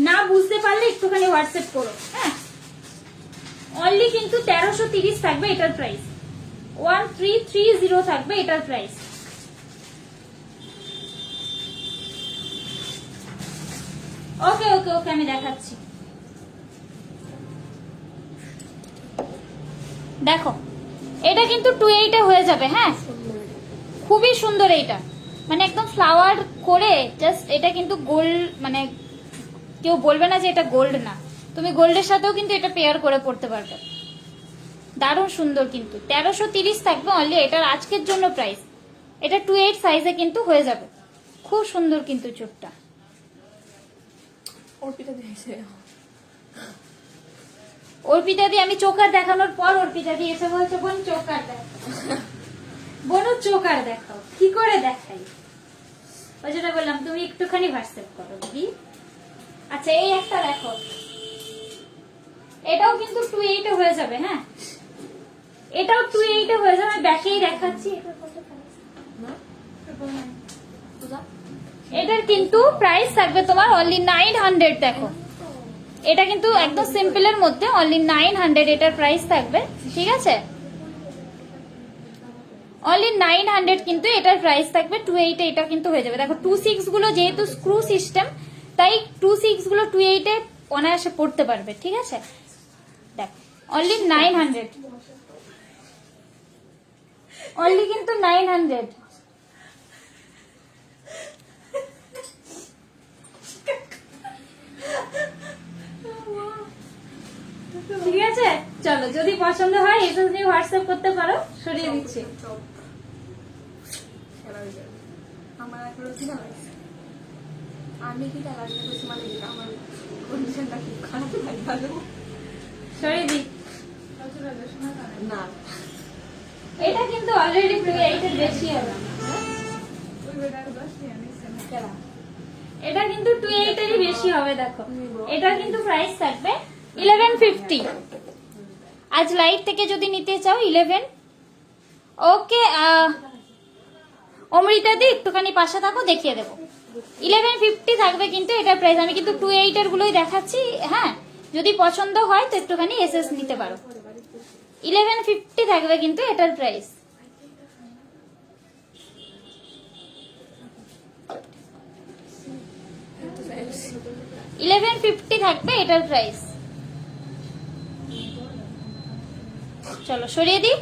Speaker 1: না বুঝতে পারলে একটুখানি হোয়াটসঅ্যাপ করো, হ্যাঁ? অনলি কিন্তু 1330 থাকবে এটার প্রাইস, 1330 থাকবে এটার প্রাইস। ওকে ওকে ওকে আমি দেখাচ্ছি, দেখো এটা কিন্তু 28 এ হয়ে যাবে, হ্যাঁ? খুবই সুন্দর এইটা, মানে একদম ফ্লাওয়ার করে জাস্ট, এটা কিন্তু গোল্ড, মানে কেউ বলবে না যে এটা গোল্ড না, তুমি গোল্ডের সাথেও কিন্তু এটা পেয়ার করে পড়তে পারবে, দারুণ সুন্দর। কিন্তু 1330 থাকবে অনলি এটার আজকের জন্য প্রাইস। এটা 28 সাইজে কিন্তু হয়ে যাবে, খুব সুন্দর কিন্তু চোখটা।
Speaker 3: অর্পিতা দিয়েছে।
Speaker 1: অর্পিতা দি আমি চোকার দেখানোর পর অর্পিতা দি এসে বলছে বোন চোকার দেখাও, বোন চোকার দেখাও, কি করে দেখাই? ওই যেটা বললাম তুমি একটুখানি হোয়াটসঅ্যাপ করো দিদি। আচ্ছা এই একটা দেখো, এটাও কিন্তু 28 এ হয়ে যাবে, হ্যাঁ? এটাও 28 এ হয়ে যাবে, আমি ব্যাকেই দেখাচ্ছি। এটার কত price? এটার কিন্তু প্রাইস থাকবে তোমার অনলি 900। দেখো এটা কিন্তু একদম সিম্পলের মধ্যে অনলি 900 এটার প্রাইস থাকবে, ঠিক আছে? অনলি 900 কিন্তু এটার প্রাইস থাকবে। 28 এ এটা কিন্তু হয়ে যাবে। দেখো 26 গুলো যেহেতু স্ক্রু সিস্টেম, তাই 26 গুলো 28 এ অনায়াসে পড়তে পারবে, ঠিক আছে? দেখো অনলি 900, অনলি কিন্তু 900। ঠিক আছে, চলো যদি পছন্দ হয় এসএস নিয়ে হোয়াটসঅ্যাপ করতে পারো, সরিয়ে দিচ্ছি।
Speaker 4: চপ সেরা হয়ে যাবে। আমার এখনো কিনা লাগছে, আমি কিনা লাগছে বলছি মানে কি আমার কন্ডিশনটা খুব খারাপ লাগে ভালো
Speaker 1: সরিয়ে দিই।
Speaker 4: না।
Speaker 1: এটা কিন্তু অলরেডি 28 এর বেশি হবে। এটা কিন্তু 28 এরই বেশি হবে। দেখো এটা কিন্তু প্রাইস থাকবে 1150। আজ লাইভ থেকে যদি নিতে চাও 11। ওকে অমৃতা দি একটুখানি পাশে থাকো, দেখিয়ে দেবো। 1150 থাকবে কিন্তু এটার প্রাইস। আমি কিন্তু 28 এর গুলোই দেখাচ্ছি। হ্যাঁ, যদি পছন্দ হয় তো একটুখানি এসএস নিতে পারো। 1150 থাকবে কিন্তু এটার প্রাইস। $1150 থাকবে এটার প্রাইস। চলো সরিয়ে দিই।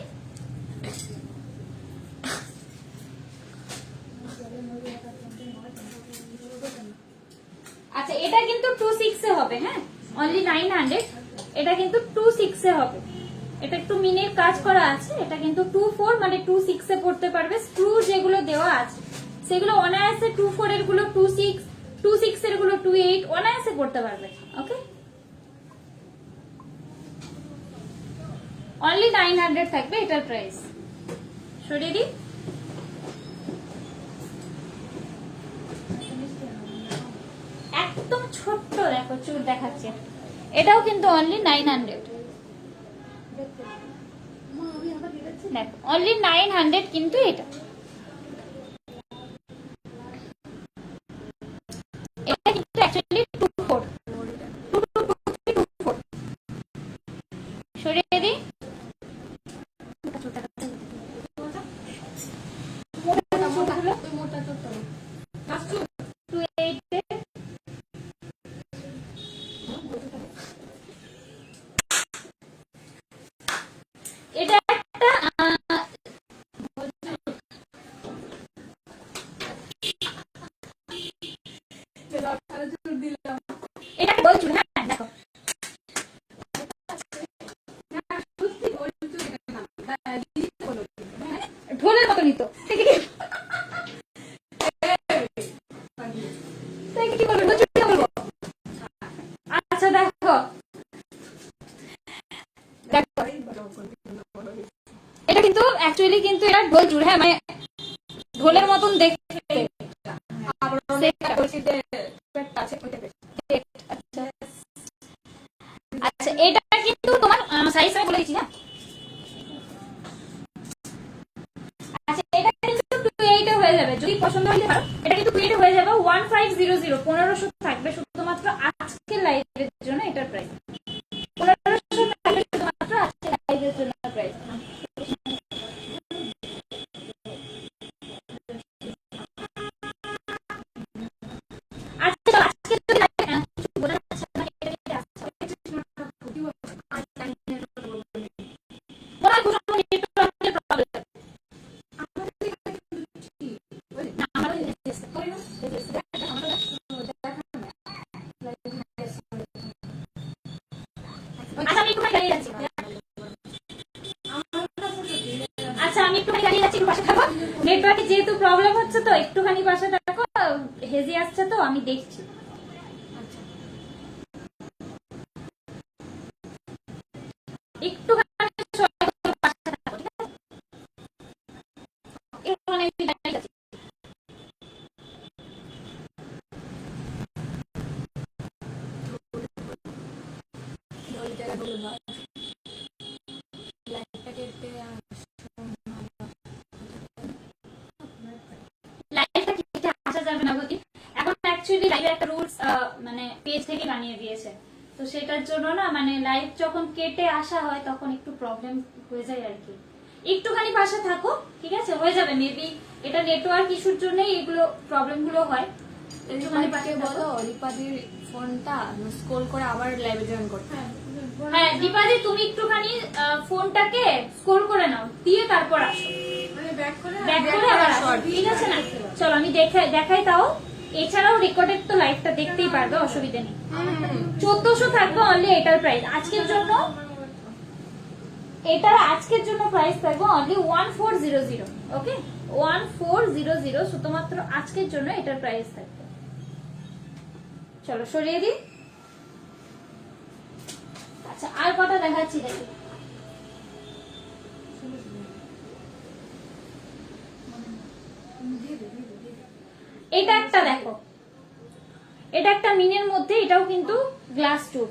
Speaker 1: আচ্ছা এটা কিন্তু 26 এ হবে। হ্যাঁ, অনলি 900। এটা কিন্তু 26 এ হবে। এটা একটু মিনের কাজ করা আছে। এটা কিন্তু 24 মানে 26 এ পড়তে পারবে। স্ক্রু যেগুলো দেওয়া আছে সেগুলো অনায়াসে 24 এর গুলো 26 এর গুলো 28 অনায়াসে পড়তে পারবে। ওকে, অনলি 900 থাকবে এটার প্রাইস। সরিয়ে দিই। একদম ছোট্ট দেখো চুল দেখাচ্ছে। এটাও কিন্তু অনলি 900। দেখো অনলি 900 কিন্তু এটা। এটা কিন্তু অ্যাকচুয়ালি 24। সরিয়ে দিই। এটা একটা এটা বলছো। হ্যাঁ দেখো ঢোলের মতনই তো। কি বলবো? বলছো কি বলবো? আচ্ছা দেখো দেখো এটা কিন্তু অ্যাকচুয়ালি কিন্তু এটা ঢোল চূড়। হ্যাঁ, মানে ঢোলের মতন দেখতে। আচ্ছা এটা কিন্তু তোমার সাইজ আমি বলে দিচ্ছি। হ্যাঁ, আচ্ছা এটা কিন্তু 28 এ হয়ে যাবে। যদি পছন্দ হলে এটা কিন্তু 28 এ হয়ে যাবে। 1500 1500 থাকবে শুধুমাত্র আজকের লাইভের জন্য এটার প্রাইস। 1500 থাকবে শুধুমাত্র আজকের লাইভের জন্য প্রাইস। আচ্ছা আজকে যদি বলে আচ্ছা মানে এটা এটা আছে ওরা কোনো নেটওয়ার্কের প্রবলেম। আচ্ছা আমি একটুখানি দাঁড়িয়ে যাচ্ছি, একটু পাশে থাকো। নেটওয়ার্কে যেহেতু প্রবলেম হচ্ছে তো একটুখানি পাশে থাকো। হেজি আসছে তো আমি দেখছি। একটুখানি পাশে থাকো, ঠিক আছে? একটুখানি আমি দাঁড়িয়ে যাচ্ছি।
Speaker 3: লাইফটাকে লাইভে
Speaker 1: লাইভটা কেটে আসা যাবে না গতি। এখন অ্যাকচুয়ালি লাইভে একটা রুলস মানে পেজ থেকে বানিয়ে দিয়েছে, তো সেটার জন্য না মানে লাইভ যখন কেটে আসা হয় তখন একটু প্রবলেম হয়ে যায় আর কি। একটুখানি পাশে থাকো, ঠিক আছে, হয়ে যাবে। মেবি এটা নেটওয়ার্ক ইস্যুর জন্যই এগুলো প্রবলেম গুলো হয়। একটুখানি পাশে
Speaker 3: রিপাকে
Speaker 1: বলো।
Speaker 3: বলো রিপাদির ফোনটা স্ক্রল করে আবার লাইভে জয়েন করতে।
Speaker 1: হ্যাঁ দীপাদি, তুমি একটুখানি ফোনটাকে স্ক্রল করে নাও, দিয়ে তারপর আসো,
Speaker 2: মানে ব্যাক করে
Speaker 1: ব্যাক করে আবার আসো, ঠিক আছে না? চলো আমি দেখাই তাও। এছাড়াও রেকর্ডেড তো লাইভটা দেখতেই পারবে, অসুবিধা নেই। 1400 থাকবে অনলি এটার প্রাইস আজকের জন্য। এটার আজকের জন্য প্রাইস থাকবে অনলি 1400। ওকে, 1400 শুধুমাত্র আজকের জন্য এটার প্রাইস থাকবে। চলো সরিয়ে দিই। আচ্ছা আর কটা দেখাচ্ছি দেখি। এটা একটা দেখো, এটা একটা মিনের মধ্যে, এটাও কিন্তু গ্লাস টুর।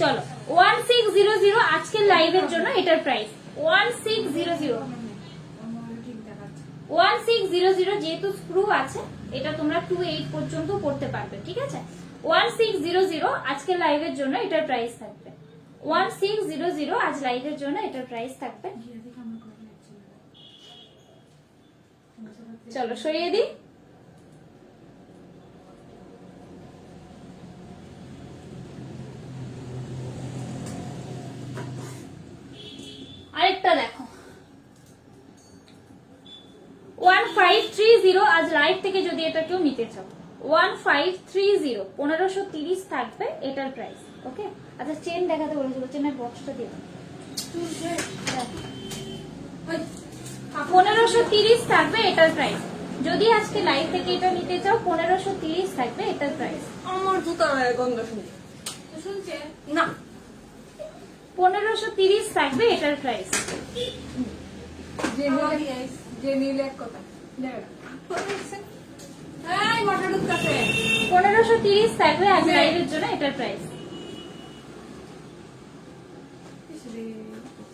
Speaker 1: চলো 1600 আজকের লাইভের জন্য এটার প্রাইস 1600। 1600 যেহেতু স্ক্রু আছে, এটা তোমরা 28 পর্যন্ত পড়তে পারবে, ঠিক আছে? 1600 আজকের লাইভের জন্য এটার প্রাইস থাকবে 1600। আজ লাইভের জন্য এটার প্রাইস থাকবে। চলো সরিয়ে দিই। আরেকটা দেখো 1530 আজ লাইভ থেকে যদি এটা কেউ নিতে চাও 1530 1530 থাকবে এটার প্রাইস। ওকে, আচ্ছা চেন দেখাতে বলেছিল, চেনের বক্সটা দিয়ে দাও। 1530 থাকবে এটার প্রাইস। যদি আজকে লাইভ থেকে এটা নিতে চাও 1530 থাকবে এটার প্রাইস।
Speaker 3: আমার জুতার গন্ধ শুনি
Speaker 2: শুনছে
Speaker 3: না।
Speaker 1: 1530 থাকবে এটার প্রাইস।
Speaker 4: যে নিলে এক কথা
Speaker 2: এই মোটর ঢুকতেছে
Speaker 1: 1530 থাকবে আজ লাইভের জন্য এটার প্রাইস।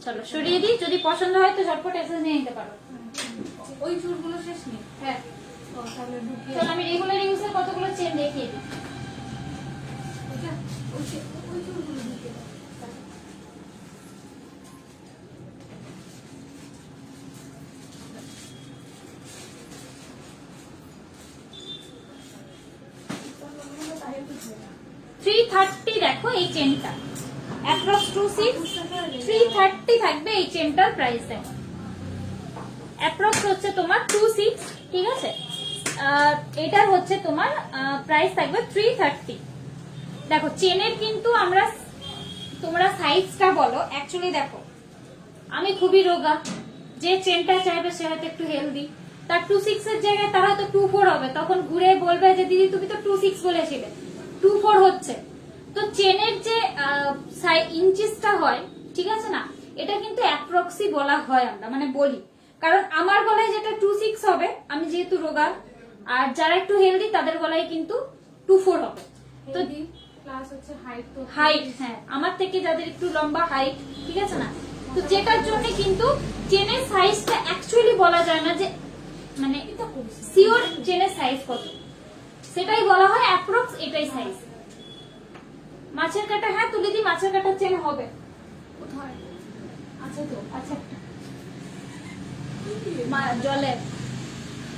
Speaker 1: চলো সরিয়ে দিই, যদি পছন্দ হয় তো ঝটপট এসে নিয়ে নিতে পারো।
Speaker 2: ওই চুলগুলো শেষ নেই।
Speaker 1: হ্যাঁ
Speaker 2: তাহলে ঢুকিয়ে
Speaker 1: চলো আমি রেগুলার ইউজের কতগুলো চেন দেখিয়ে দিই।
Speaker 2: ওই চুলগুলো ঢুকিয়ে দাও।
Speaker 1: থ্রি 330 দেখো এই চেনটা, অ্যাপ্রক্স 26 330 থাকবে এই চেনটার প্রাইস। দেখো অ্যাপ্রক্স হচ্ছে তোমার 26, ঠিক আছে? এটার হচ্ছে তোমার প্রাইস থাকবে 330। দেখো চেনের কিন্তু আমরা, তোমরা সাইজটা বলো। অ্যাকচুয়ালি দেখো আমি খুবই রোগা, যে চেনটা চাইবে সে হয়তো একটু হেলদি, তার 26 এর জায়গায় তার হয়তো 24 হবে, তখন ঘুরে বলবে যে দিদি তুমি তো 26 বলেছিলে, 24 হচ্ছে। তো চেনের যে ইঞ্চিসটা হয়, ঠিক আছে না, এটা কিন্তু অ্যাপ্রক্সি বলা হয়, আমরা মানে বলি, কারণ আমার গলায় যেটা 26 হবে, আমি যেহেতু রোগা, আর যারা একটু হেলদি তাদের গলায় কিন্তু 24 হবে। তো
Speaker 2: প্লাস হচ্ছে হাইট তো
Speaker 1: হাইট, হ্যাঁ আমার থেকে যাদের একটু লম্বা হাইট, ঠিক আছে না, তো যেটার জন্য কিন্তু চেনের সাইজটা অ্যাকচুয়ালি বলা যায় না যে মানে সিওর চেনের সাইজ কত, সেটাই বলা হয় অ্যাপ্রক্স, এটাই সাইজ। মাছের কাটা, হ্যাঁ তুলে দি, মাছের কাটার চেন হবে
Speaker 2: কোথায়
Speaker 1: আচ্ছা তো, আচ্ছা জলে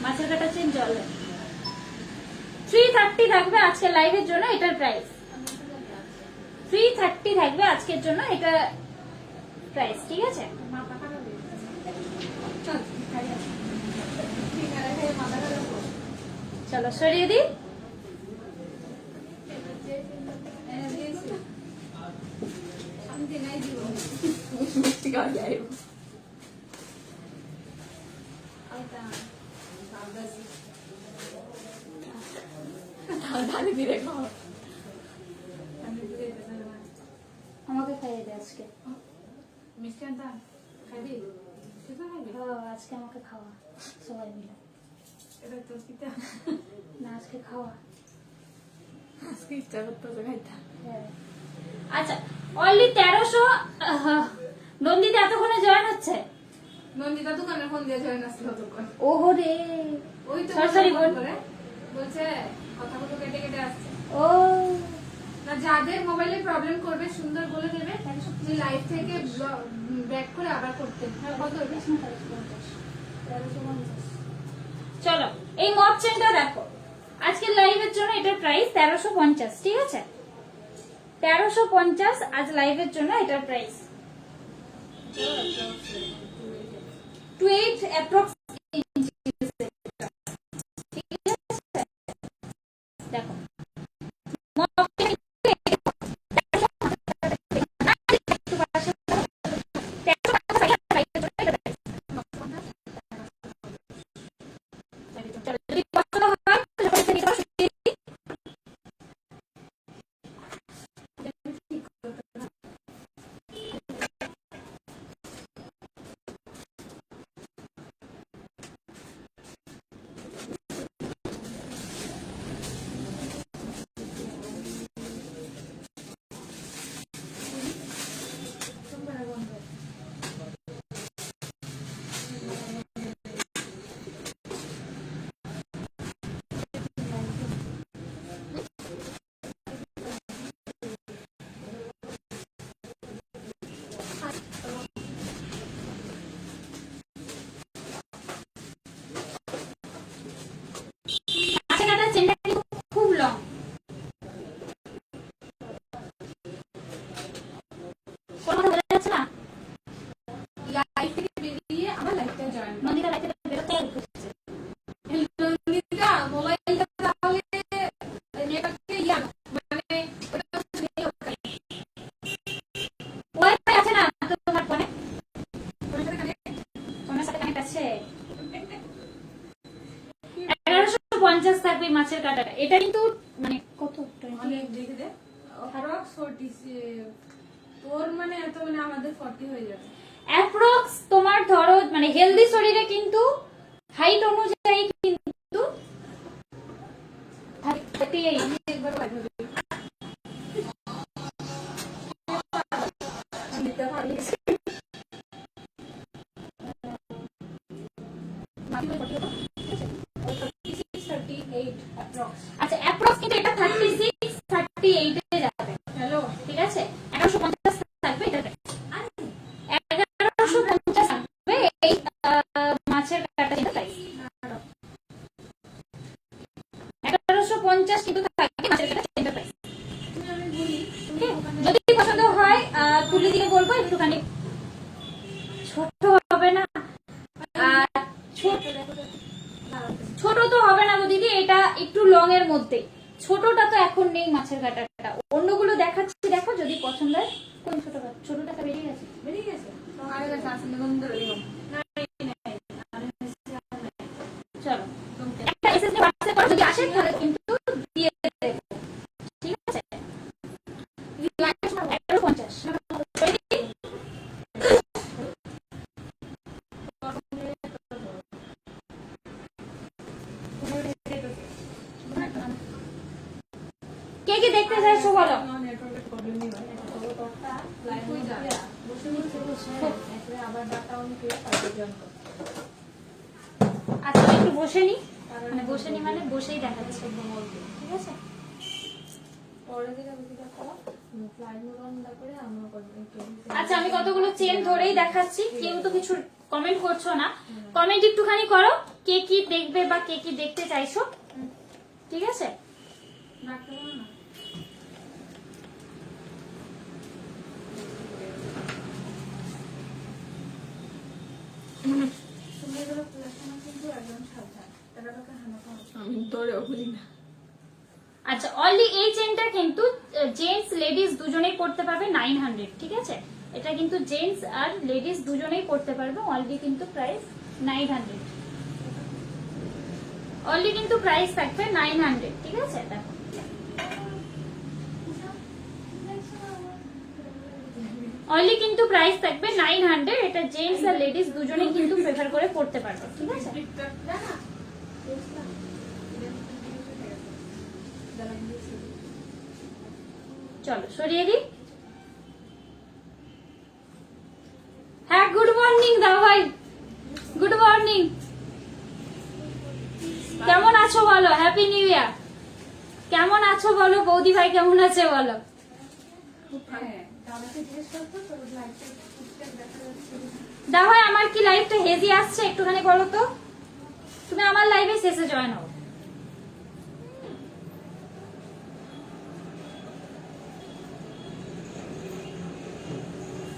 Speaker 1: মাছের কাটা চেন জলে 330 থাকবে আজকে লাইভের জন্য এটার প্রাইস। 330 থাকবে আজকের জন্য এটা প্রাইস, ঠিক আছে?
Speaker 2: মাথা খারাপ হয়ে গেছে। মাথা খারাপ হয়ে
Speaker 1: চলো সরিয়ে দিই।
Speaker 2: আমি জেনাই দিব
Speaker 3: মিষ্টি খাওয়া যায় ধারে ধীরে খাওয়া।
Speaker 1: আমাকে খাইয়ে দে আজকে।
Speaker 2: মিষ্টি আনতাম খাইবি সেটা খাইবি
Speaker 1: আজকে আমাকে খাওয়া সবাই মিলে।
Speaker 2: এটা তো পিতা
Speaker 1: না আজকে খাওয়া।
Speaker 3: আজকে ইচ্ছা করতেছে খাইতে।
Speaker 1: হ্যাঁ। আচ্ছা অনলি 1300। নন্দিতা এতক্ষণে জয়েন হচ্ছে।
Speaker 2: নন্দিতা দোকানে ফোন দিয়ে জয়েন আসছিল তখন।
Speaker 1: ওহো রে,
Speaker 2: ওই তো
Speaker 1: সরাসরি
Speaker 2: ফোন
Speaker 1: বল।
Speaker 2: করে বলছে কথা কথা কেটে কেটে আসছে।
Speaker 1: ও
Speaker 2: না, যাদের মোবাইলে প্রবলেম করবে সুন্দর বলে দেবে যে লাইভ থেকে ব্যাক করে আবার করতে। কত হবে?
Speaker 1: চলো, এই মপ চেনটা দেখো। আজকের লাইভের জন্য এটার প্রাইস 1350, ঠিক আছে? 1350 আজ লাইভের জন্য এটার প্রাইস। 28 অ্যাপ্রক্স। দেখো মপ চেন যদি পছন্দ হয় তো সেটা নিতে পারো। মাছের কাটার চেনটা কিন্তু খুব লং। কোনো কথা বোঝা যাচ্ছে না?
Speaker 2: লাইভ থেকে বেরিয়ে আবার লাইভটা জয়েন।
Speaker 1: নন্দিতা লাইভ থেকে বেরোতে উঠেছে।
Speaker 2: নন্দিতা মোবাইলটা তাহলে নেটওয়ার্কে মানে
Speaker 1: ওয়াইফাই আছে না তোমার ফোনে?
Speaker 2: ওটার সাথে connect।
Speaker 1: ফোনের সাথে কানেক্ট আছে। 1150 থাকবে এই মাছের কাটাটা। এটা কিন্তু মানে কত? 20
Speaker 2: অনেক দেখে দে অ্যাপ্রক্স 40। তোর মানে এত মানে আমাদের 40 হয়ে যাবে।
Speaker 1: অ্যাপ্রক্স তোমার ধরো মানে হেলদি শরীরে কিন্তু হাইট অনুযায়ী কিন্তু 38।
Speaker 2: আমি একবার লাইভ হবে নিতে পারি।
Speaker 1: আচ্ছা অ্যাপ্রক্স কিন্তু এটা 36 38 এ যাবে।
Speaker 2: হ্যালো,
Speaker 1: ঠিক আছে? 1150 থাকবে এটা। 1150 থাকবে এই মাছের কাটা প্রাইস। 1150 কিন্তু থাকবে মাছের কাটা প্রাইস।
Speaker 2: আমি বলি
Speaker 1: যদি পছন্দ হয় তুলি দিয়ে বলবো একটুখানি ছোট হবে না। আর ছোট তো হবে না গো দিদি, এটা একটু লং এর মধ্যে। ছোটটা তো এখন নেই মাছের কাটাটা, অন্যগুলো দেখাচ্ছি দেখো যদি পছন্দ হয়। কোন ছোটটা? ছোটটা বেরিয়ে গেছে।
Speaker 2: বেরিয়ে গেছে।
Speaker 4: আমার কাছে আসলে বন্ধু এরকম
Speaker 1: চলো একটা এসএসডি হোয়াটসঅ্যাপ করো, যদি আসে তাহলে কিন্তু দিয়ে দেব, ঠিক আছে? 1150 কে কে দেখতে চাইছো বলো?
Speaker 2: নেটওয়ার্কের প্রবলেমই হয়। লাইভ হয়ে যাবে। আবার ডাটা অন করে তারপর জয়েন করতে।
Speaker 1: আচ্ছা একটু বসে নি, মানে বসে নি মানে বসেই দেখাচ্ছি, ঠিক আছে?
Speaker 2: পরে যেটা বুঝতে পারো ফ্লাইট মোড অন করে আমরা করব।
Speaker 1: আচ্ছা আমি কতগুলো চেন ধরেই দেখাচ্ছি, কেউ তো কিছু কমেন্ট করছো না। কমেন্ট একটুখানি করো কে কি দেখবে বা কে কি দেখতে চাইছো, ঠিক আছে?
Speaker 2: রাখতে পারো না। তুমি এগুলো প্ল্যাটফর্মে কিন্তু একদম সাবধান। টাকাটাকে হানাতে হবে।
Speaker 4: আমি ধরেও বলি না।
Speaker 1: আচ্ছা অনলি এই চেনটা কিন্তু জেন্টস লেডিস দুজনেই পড়তে পারবে 900, ঠিক আছে? এটা কিন্তু জেন্টস আর লেডিস দুজনেই পড়তে পারবে। অনলি কিন্তু প্রাইস 900, অনলি কিন্তু প্রাইস থাকবে 900, ঠিক আছে? দেখো অনলি কিন্তু প্রাইস থাকবে 900। এটা জেন্টস আর লেডিস দুজনেই কিন্তু প্রেফার করে পড়তে পারবে, ঠিক আছে? চলো সরিয়ে দিই। মর্নিং দাও ভাই, গুড মর্নিং। কেমন আছো বলো, হ্যাপি নিউ ইয়ার। কেমন আছো বলো, বৌদি ভাই কেমন আছে বলো।
Speaker 2: হ্যাঁ, দাদাকে জিজ্ঞেস করতো তো লাইটটা ঠিকঠাক দেখা যাচ্ছে কিনা।
Speaker 1: দাও ভাই, আমার কি লাইভটা হেজি আসছে একটুখানি বলো তো। তুমি আমার লাইভে শেষে জয়েন হও।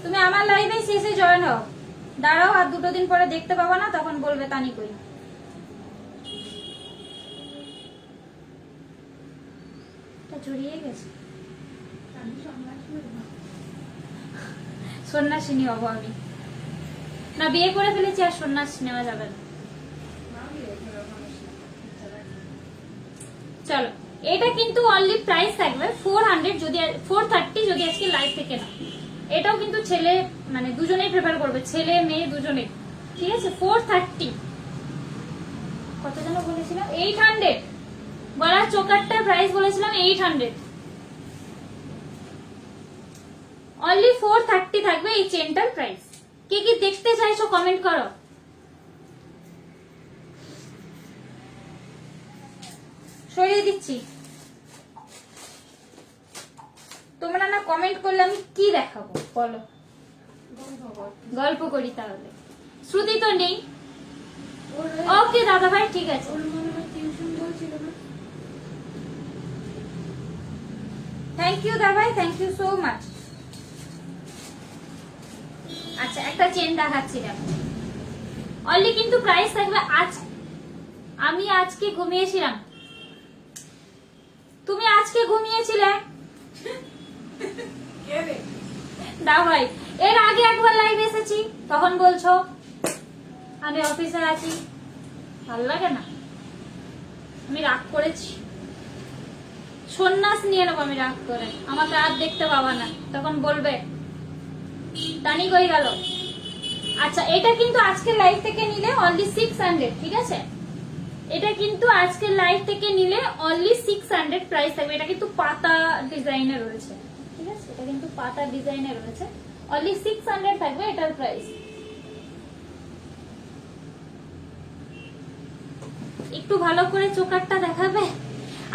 Speaker 1: তুমি আমার লাইভে শেষে জয়েন হও। দাঁড়াও, আর 2 দিন পরে দেখতে পাবো না, তখন বলবে তানি কই। এটা জড়িয়ে গেছে।
Speaker 2: আমি সন্ন্যাসী হবো না।
Speaker 1: সন্ন্যাসিনী হবো আমি। না, বিয়ে করে ফেলেছি, আর সন্ন্যাস নেওয়া যাবে না।
Speaker 2: আমি এখানে মানুষ ইচ্ছা রাখি।
Speaker 1: চলো, এটা কিন্তু অনলি প্রাইস থাকবে 400, যদি 430 যদি আজকে লাইভ থেকে না। এটাও কিন্তু ছেলে মানে দুজনেই প্রেফার করবে, ছেলে মেয়ে দুজনেই, ঠিক আছে। 430 কত যেন বলেছিলাম, 800 গলার চোকারটার প্রাইস বলেছিলাম 800। অনলি 430 থাকবে এই চেনটার প্রাইস। কে কি দেখতে চাইছো কমেন্ট করো। সরিয়ে দিচ্ছি। তোমরা না কমেন্ট করলে আমি কি দেখাবো বলো। গল্প করি তাহলে। শ্রুতি তো নেই। ওকে দাদা ভাই, ঠিক আছে।
Speaker 2: ওর মনে হয় টিউশন বলছিল না।
Speaker 1: থ্যাংক ইউ দাদা ভাই, থ্যাংক ইউ সো মাচ। আচ্ছা, একটা চেন দেখাচ্ছি দেখো। অনলি কিন্তু প্রাইস থাকবে আজ। আমি আজকে ঘুমিয়েছিলাম, তুমি আজকে ঘুমিয়েছিলে।
Speaker 2: কে রে?
Speaker 1: দাও ভাই, এর আগে একবার লাইভ এসেছি, তখন বলছো আমি অফিসে আছি, ভালো লাগে না। আমি রাগ করেছি, সন্ন্যাস নিয়ে নেবো আমি রাগ করে, আমাকে আর দেখতে পাবা না, তখন বলবে তানি কই গেল। আচ্ছা, এটা কিন্তু আজকের লাইভ থেকে নিলে অনলি 600, ঠিক আছে। এটা কিন্তু আজকের লাইভ থেকে নিলে অনলি 600 প্রাইস থাকবে। এটা কিন্তু পাতা ডিজাইনে রয়েছে, ঠিক আছে। এটা কিন্তু পাতা ডিজাইনে রয়েছে, অনলি 600 থাকবে এটার প্রাইস। একটু ভালো করে চোকারটা দেখাবে।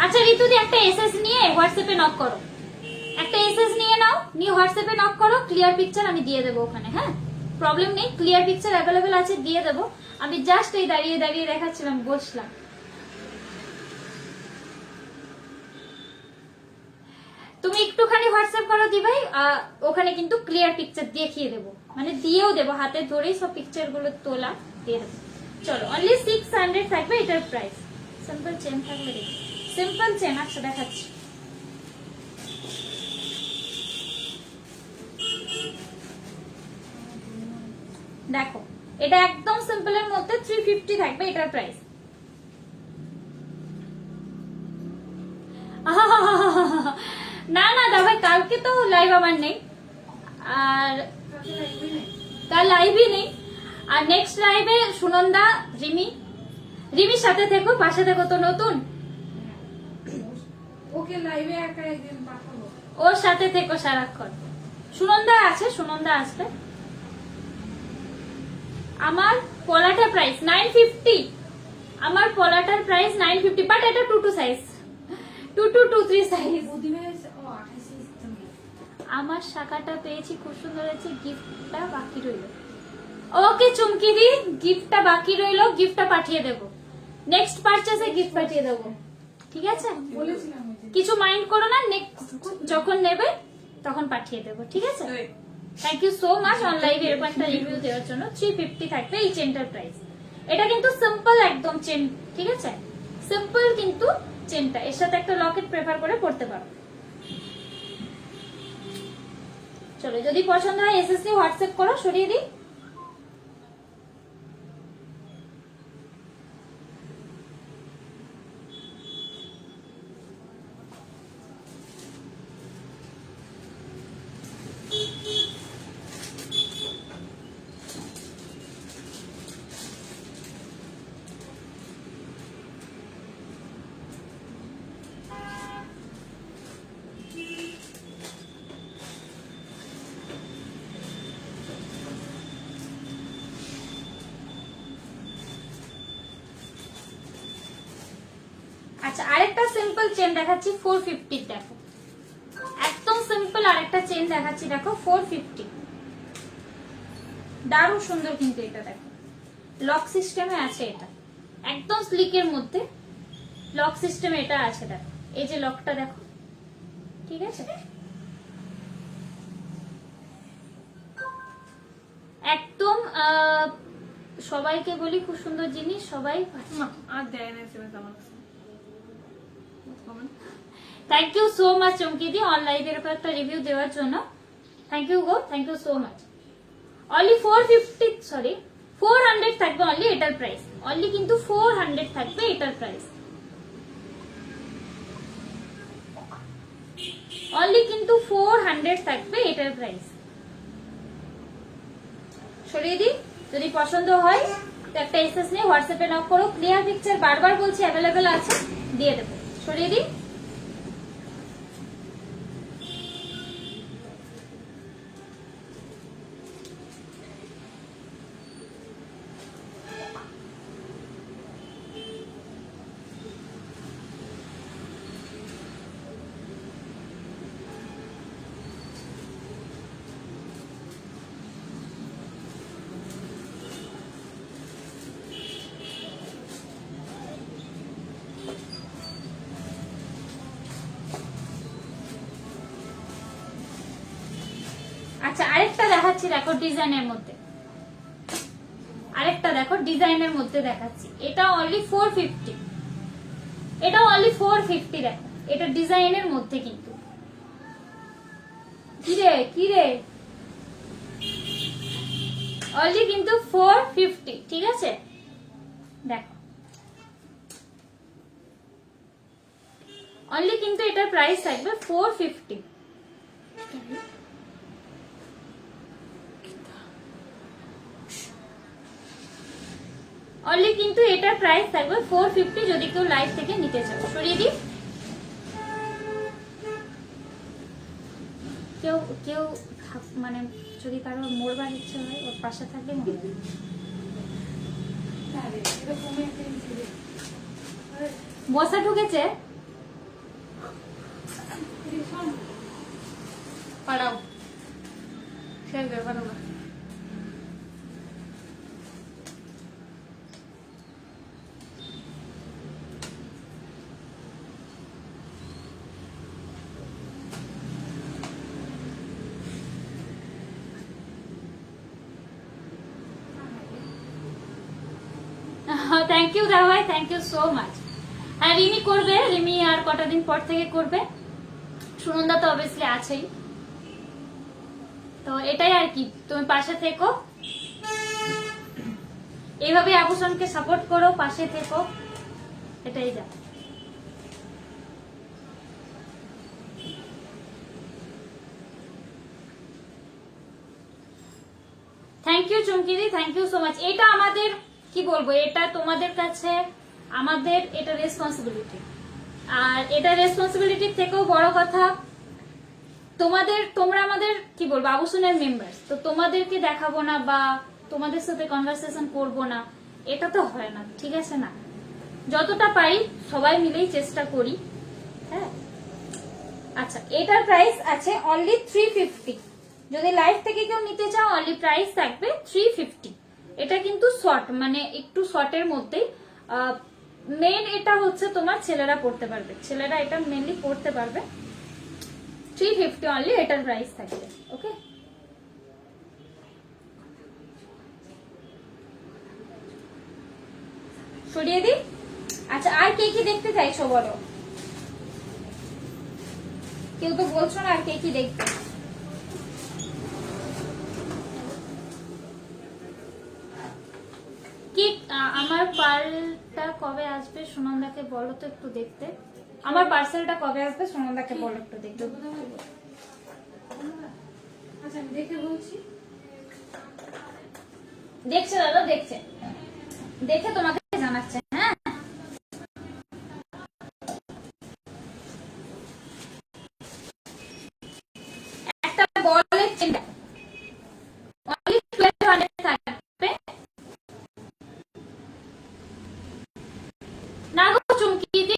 Speaker 1: আচ্ছা ঋতুদি, একটা এসএস নিয়ে হোয়াটসঅ্যাপে নক করো। একটা এসএস নিয়ে নাও, নিয়ে হোয়াটসঅ্যাপে নক করো। ক্লিয়ার পিকচার আমি দিয়ে দেবো ওখানে, হ্যাঁ, প্রবলেম নেই। ক্লিয়ার পিকচার অ্যাভেলেবেল আছে, দিয়ে দেবো। আমি জাস্ট এই দাঁড়িয়ে দাঁড়িয়ে দেখাচ্ছিলাম, বসলাম। তুমি একটুখানি হোয়াটসঅ্যাপ করো দি ভাই, ওখানে কিন্তু ক্লিয়ার পিকচার দেখিয়ে দেবো, মানে দিয়েও দেবো, হাতে ধরেই সব পিকচার গুলো তোলা দিয়ে দেবো। চলো, অনলি 600 থাকবে এটার প্রাইস। সিম্পল চেন থাকবে, দেখি সিম্পল চেন। আচ্ছা দেখাচ্ছি। দেখো, এটা একদম সিম্পলের মধ্যে 350 থাকবে এটার প্রাইস। না না দাদা, কালকে তো লাইভ আমার নেই, আর কাল লাইভই নেই। আর নেক্সট লাইভে সুনন্দা, রিমির সাথে থেকো, পাশে থেকো তো নতুন,
Speaker 2: ওকে লাইভে একা একদিন পাঠাবো।
Speaker 1: ওর সাথে থেকো সারাক্ষণ। সুনন্দা আছে, সুনন্দা আসবে। আমার পলাটার প্রাইস 950। আমার পলাটার প্রাইস 950, বাট এটা 2 সাইজ, 2 সাইজ।
Speaker 2: বুদ্ধিমের ও 28 তুমি।
Speaker 1: আমার শাখাটা পেয়েছি, খুব সুন্দর হয়েছে। গিফটটা বাকি রইল। ওকে চুমকি দি, গিফটটা বাকি রইল, গিফটটা পাঠিয়ে দেব। নেক্সট পারচেজে গিফট পাঠিয়ে দেব, ঠিক আছে।
Speaker 2: বলেছিলাম ওই যে।
Speaker 1: কিছু মাইন্ড করো না, নেক্সট যখন নেবে তখন পাঠিয়ে দেব, ঠিক আছে। Thank you so much online এরকম একটা রিভিউ দেওয়ার জন্য। 350 থাকবে এই চেনটার প্রাইস। এটা কিন্তু সিম্পল একদম চেন, ঠিক আছে। সিম্পল কিন্তু চেনটা, এর সাথে একটা লকেট প্রেফার করে পড়তে পারো। চলো, যদি পছন্দ হয় এসএসসি হোয়াটসঅ্যাপ করো, সরিয়ে দিই। আচ্ছা আরেকটা সিম্পল চেন দেখাচ্ছি 450 দেখো, একদম সিম্পল আরেকটা চেন দেখাচ্ছি দেখো 450, দারুণ সুন্দর কিন্তু এটা দেখো, লক সিস্টেমে আছে এটা, একদম স্লিকের মধ্যে লক সিস্টেম এটা আছে দেখো, এই যে লকটা দেখো, ঠিক আছে, একদম সবাইকে বলি খুব সুন্দর জিনিস, সবাই
Speaker 4: না, আর দেয় না SMS আমার কাছে।
Speaker 1: থ্যাংক ইউ সো মাচ চমকিদি অনলাইনে এরকম একটা রিভিউ দেওয়ার জন্য, থ্যাংক ইউ গো, thank you so much. Only 450 sorry 400 থাকবে অনলি এটার প্রাইস, অনলি কিন্তু 400 থাকবে এটার প্রাইস, অনলি কিন্তু 400 থাকবে এটার প্রাইস। সরিয়ে দিই, যদি পছন্দ হয় তো একটা এসএস নিয়ে হোয়াটসঅ্যাপে নক করো, ক্লিয়ার পিকচার বারবার বলছি অ্যাভেলেবেল আছে, দিয়ে দেবো। সরিয়ে দিই, আচ্ছা আরেকটা দেখাচ্ছি দেখো ডিজাইনের মধ্যে, আরেকটা দেখো ডিজাইনের মধ্যে দেখাচ্ছি, এটা অনলি 450, এটা অনলি 450 দেখো, এটা ডিজাইনের মধ্যে কিন্তু, কি রে অনলি কিন্তু 450, ঠিক আছে দেখো, অনলি কিন্তু এটার প্রাইস থাকবে 450, অনলি কিন্তু এটার প্রাইস থাকবে 450 যদি কেউ লাইভ থেকে নিতে চাও। সরিয়ে দিই, কেউ কেউ মানে যদি কারো মরবার ইচ্ছে হয় ওর পাশে থাকলে মরবে। বসা ঢুকেছে,
Speaker 4: পাড়াও শেয়ার করে পারো না।
Speaker 1: থ্যাংক ইউ দাদা ভাই, থ্যাংক ইউ সো মাচ। হ্যাঁ রিমি করবে, রিমি আর কটা দিন পর থেকে করবে, সুনন্দা তো অবভিয়াসলি আছেই, তো এটাই আর কি, তুমি পাশে থেকো, এইভাবে আভূষণকে সাপোর্ট করো, পাশে থেকো, এটাই যা। থ্যাংক ইউ চুমকিদি, থ্যাংক ইউ সো মাচ। এটা আমাদের কি বলবো, এটা তোমাদের কাছে আমাদের এটা রেসপন্সিবিলিটি, আর এটা রেসপন্সিবিলিটির থেকেও বড় কথা তোমরা আমাদের কি বলবো আভূষণের মেম্বার্স, তো তোমাদেরকে দেখাবো না বা তোমাদের সাথে কনভারসেশন করবো না, এটা তো হয় না, ঠিক আছে না, যতটা পারি সবাই মিলেই চেষ্টা করি। হ্যাঁ আচ্ছা এটার প্রাইস আছে অনলি 350, যদি লাইভ থেকে কেউ নিতে চাও অনলি প্রাইস থাকবে 350। এটা কিন্তু শর্ট মানে একটু শর্টের মধ্যেই, মেন এটা হচ্ছে তোমার ছেলেরা পড়তে পারবে, ছেলেরা এটা মেনলি পড়তে পারবে, 350 অনলি এটার প্রাইস থাকবে। ওকে সরিয়ে দিই। আচ্ছা আর কে কি দেখতে চাইছো বলো, কেউ তো বলছো না আর কে কি দেখতে। কি আমার পার্লটা কবে আসবে সুনন্দাকে বলো তো একটু দেখতে, আমার পার্সেলটা কবে আসবে সুনন্দাকে বলো একটু দেখতে।
Speaker 2: আচ্ছা আমি দেখে বলছি।
Speaker 1: দেখছে দাদা, দেখছে, দেখে তোমাকে জানাচ্ছে। হ্যাঁ একটা বলের চেন অনলি 1200 থাকবে না গো চুমকি দি,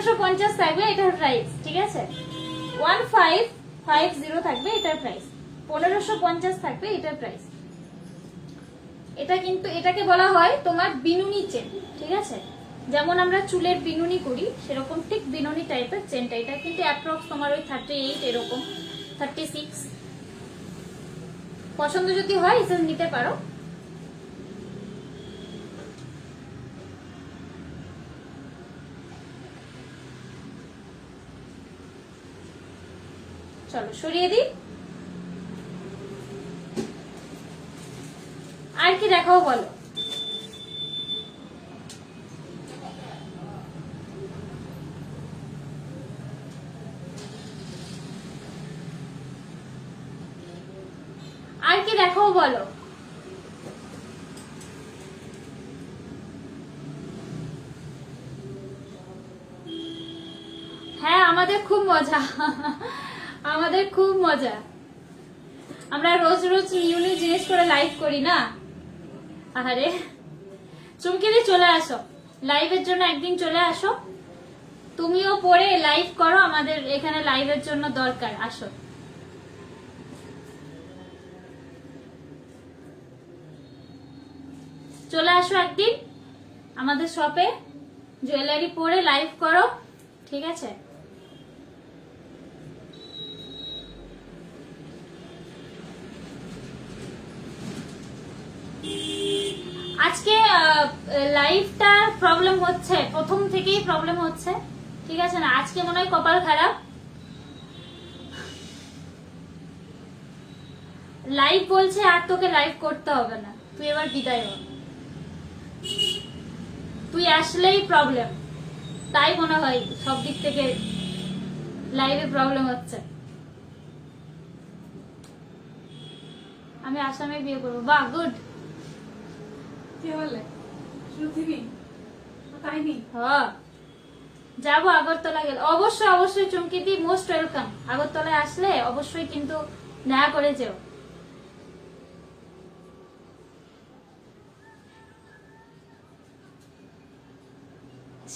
Speaker 1: 1550 থাকবে এটার প্রাইস, ঠিক আছে? 1550 থাকবে এটার প্রাইস, 1550 থাকবে এটার প্রাইস। এটা কিন্তু এটাকে বলা হয় তোমার বিনুনি চেন, ঠিক আছে? যেমন আমরা চুলের বিনুনি করি সেরকম ঠিক বিনুনি টাইপের চেনটা। এটা কিন্তু অ্যাপ্রক্স তোমার ওই 38 এরকম 36। পছন্দ যদি হয় এটা নিতে পারো। চলো সরিয়ে দিই। আর কি দেখাও বলো? আর কি দেখাও বলো? হ্যাঁ আমাদের খুব মজা আমাদের খুব মজা। আমরা রোজ রোজ নিউ নিউ জিনিস করে লাইভ করি না। আরে চুমকিদি চলে আসো, লাইভের জন্য একদিন চলে আসো। তুমিও পরে লাইভ করো, আমাদের এখানে লাইভের জন্য দরকার, আসো। চলে আসো একদিন আমাদের শপে, জুয়েলারি পরে লাইভ করো, ঠিক আছে? আজকে লাইভটা প্রবলেম হচ্ছে, প্রথম থেকেই প্রবলেম হচ্ছে, ঠিক আছে না? আজকে মনে হয় কপাল খারাপ। লাইভ বলছে আর তোকে লাইভ করতে হবে না, তুই এবার বিদায় হ। তুই আসলেই প্রবলেম, তাই মনে হয় সব দিক থেকে লাইভে প্রবলেম হচ্ছে। আমি আসামে বিয়ে করবো, বাহ গুড।
Speaker 2: কে বলে? শ্রুতিনি? তাই নি?
Speaker 1: হ্যাঁ যাবো আগরতলা গেলে, অবশ্যই অবশ্যই চুমকিদি মোস্ট ওয়েলকাম। আগরতলায় আসলে অবশ্যই কিন্তু দেখা করে যেও।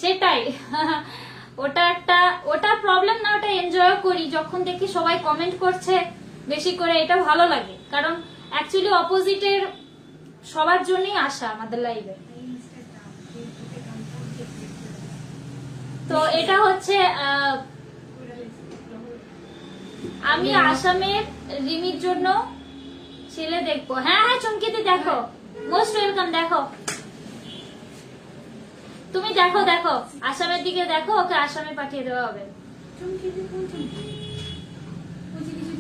Speaker 1: সেটাই ওটা প্রবলেম না, ওটা এনজয় করি যখন দেখি সবাই কমেন্ট করছে বেশি করে, এটা ভালো লাগে। কারণ অ্যাকচুয়ালি অপোজিটের সবার জন্যই আসা আমাদের লাইভে। তো এটা হচ্ছে আমি আসামের রিমির জন্য ছেলে দেখবো। হ্যাঁ হ্যাঁ চুমকিদি দেখো, মোস্ট ওয়েলকাম। দেখো তুমি দেখো, দেখো আসামের দিকে দেখো, ওকে আসামে পাঠিয়ে দেওয়া হবে।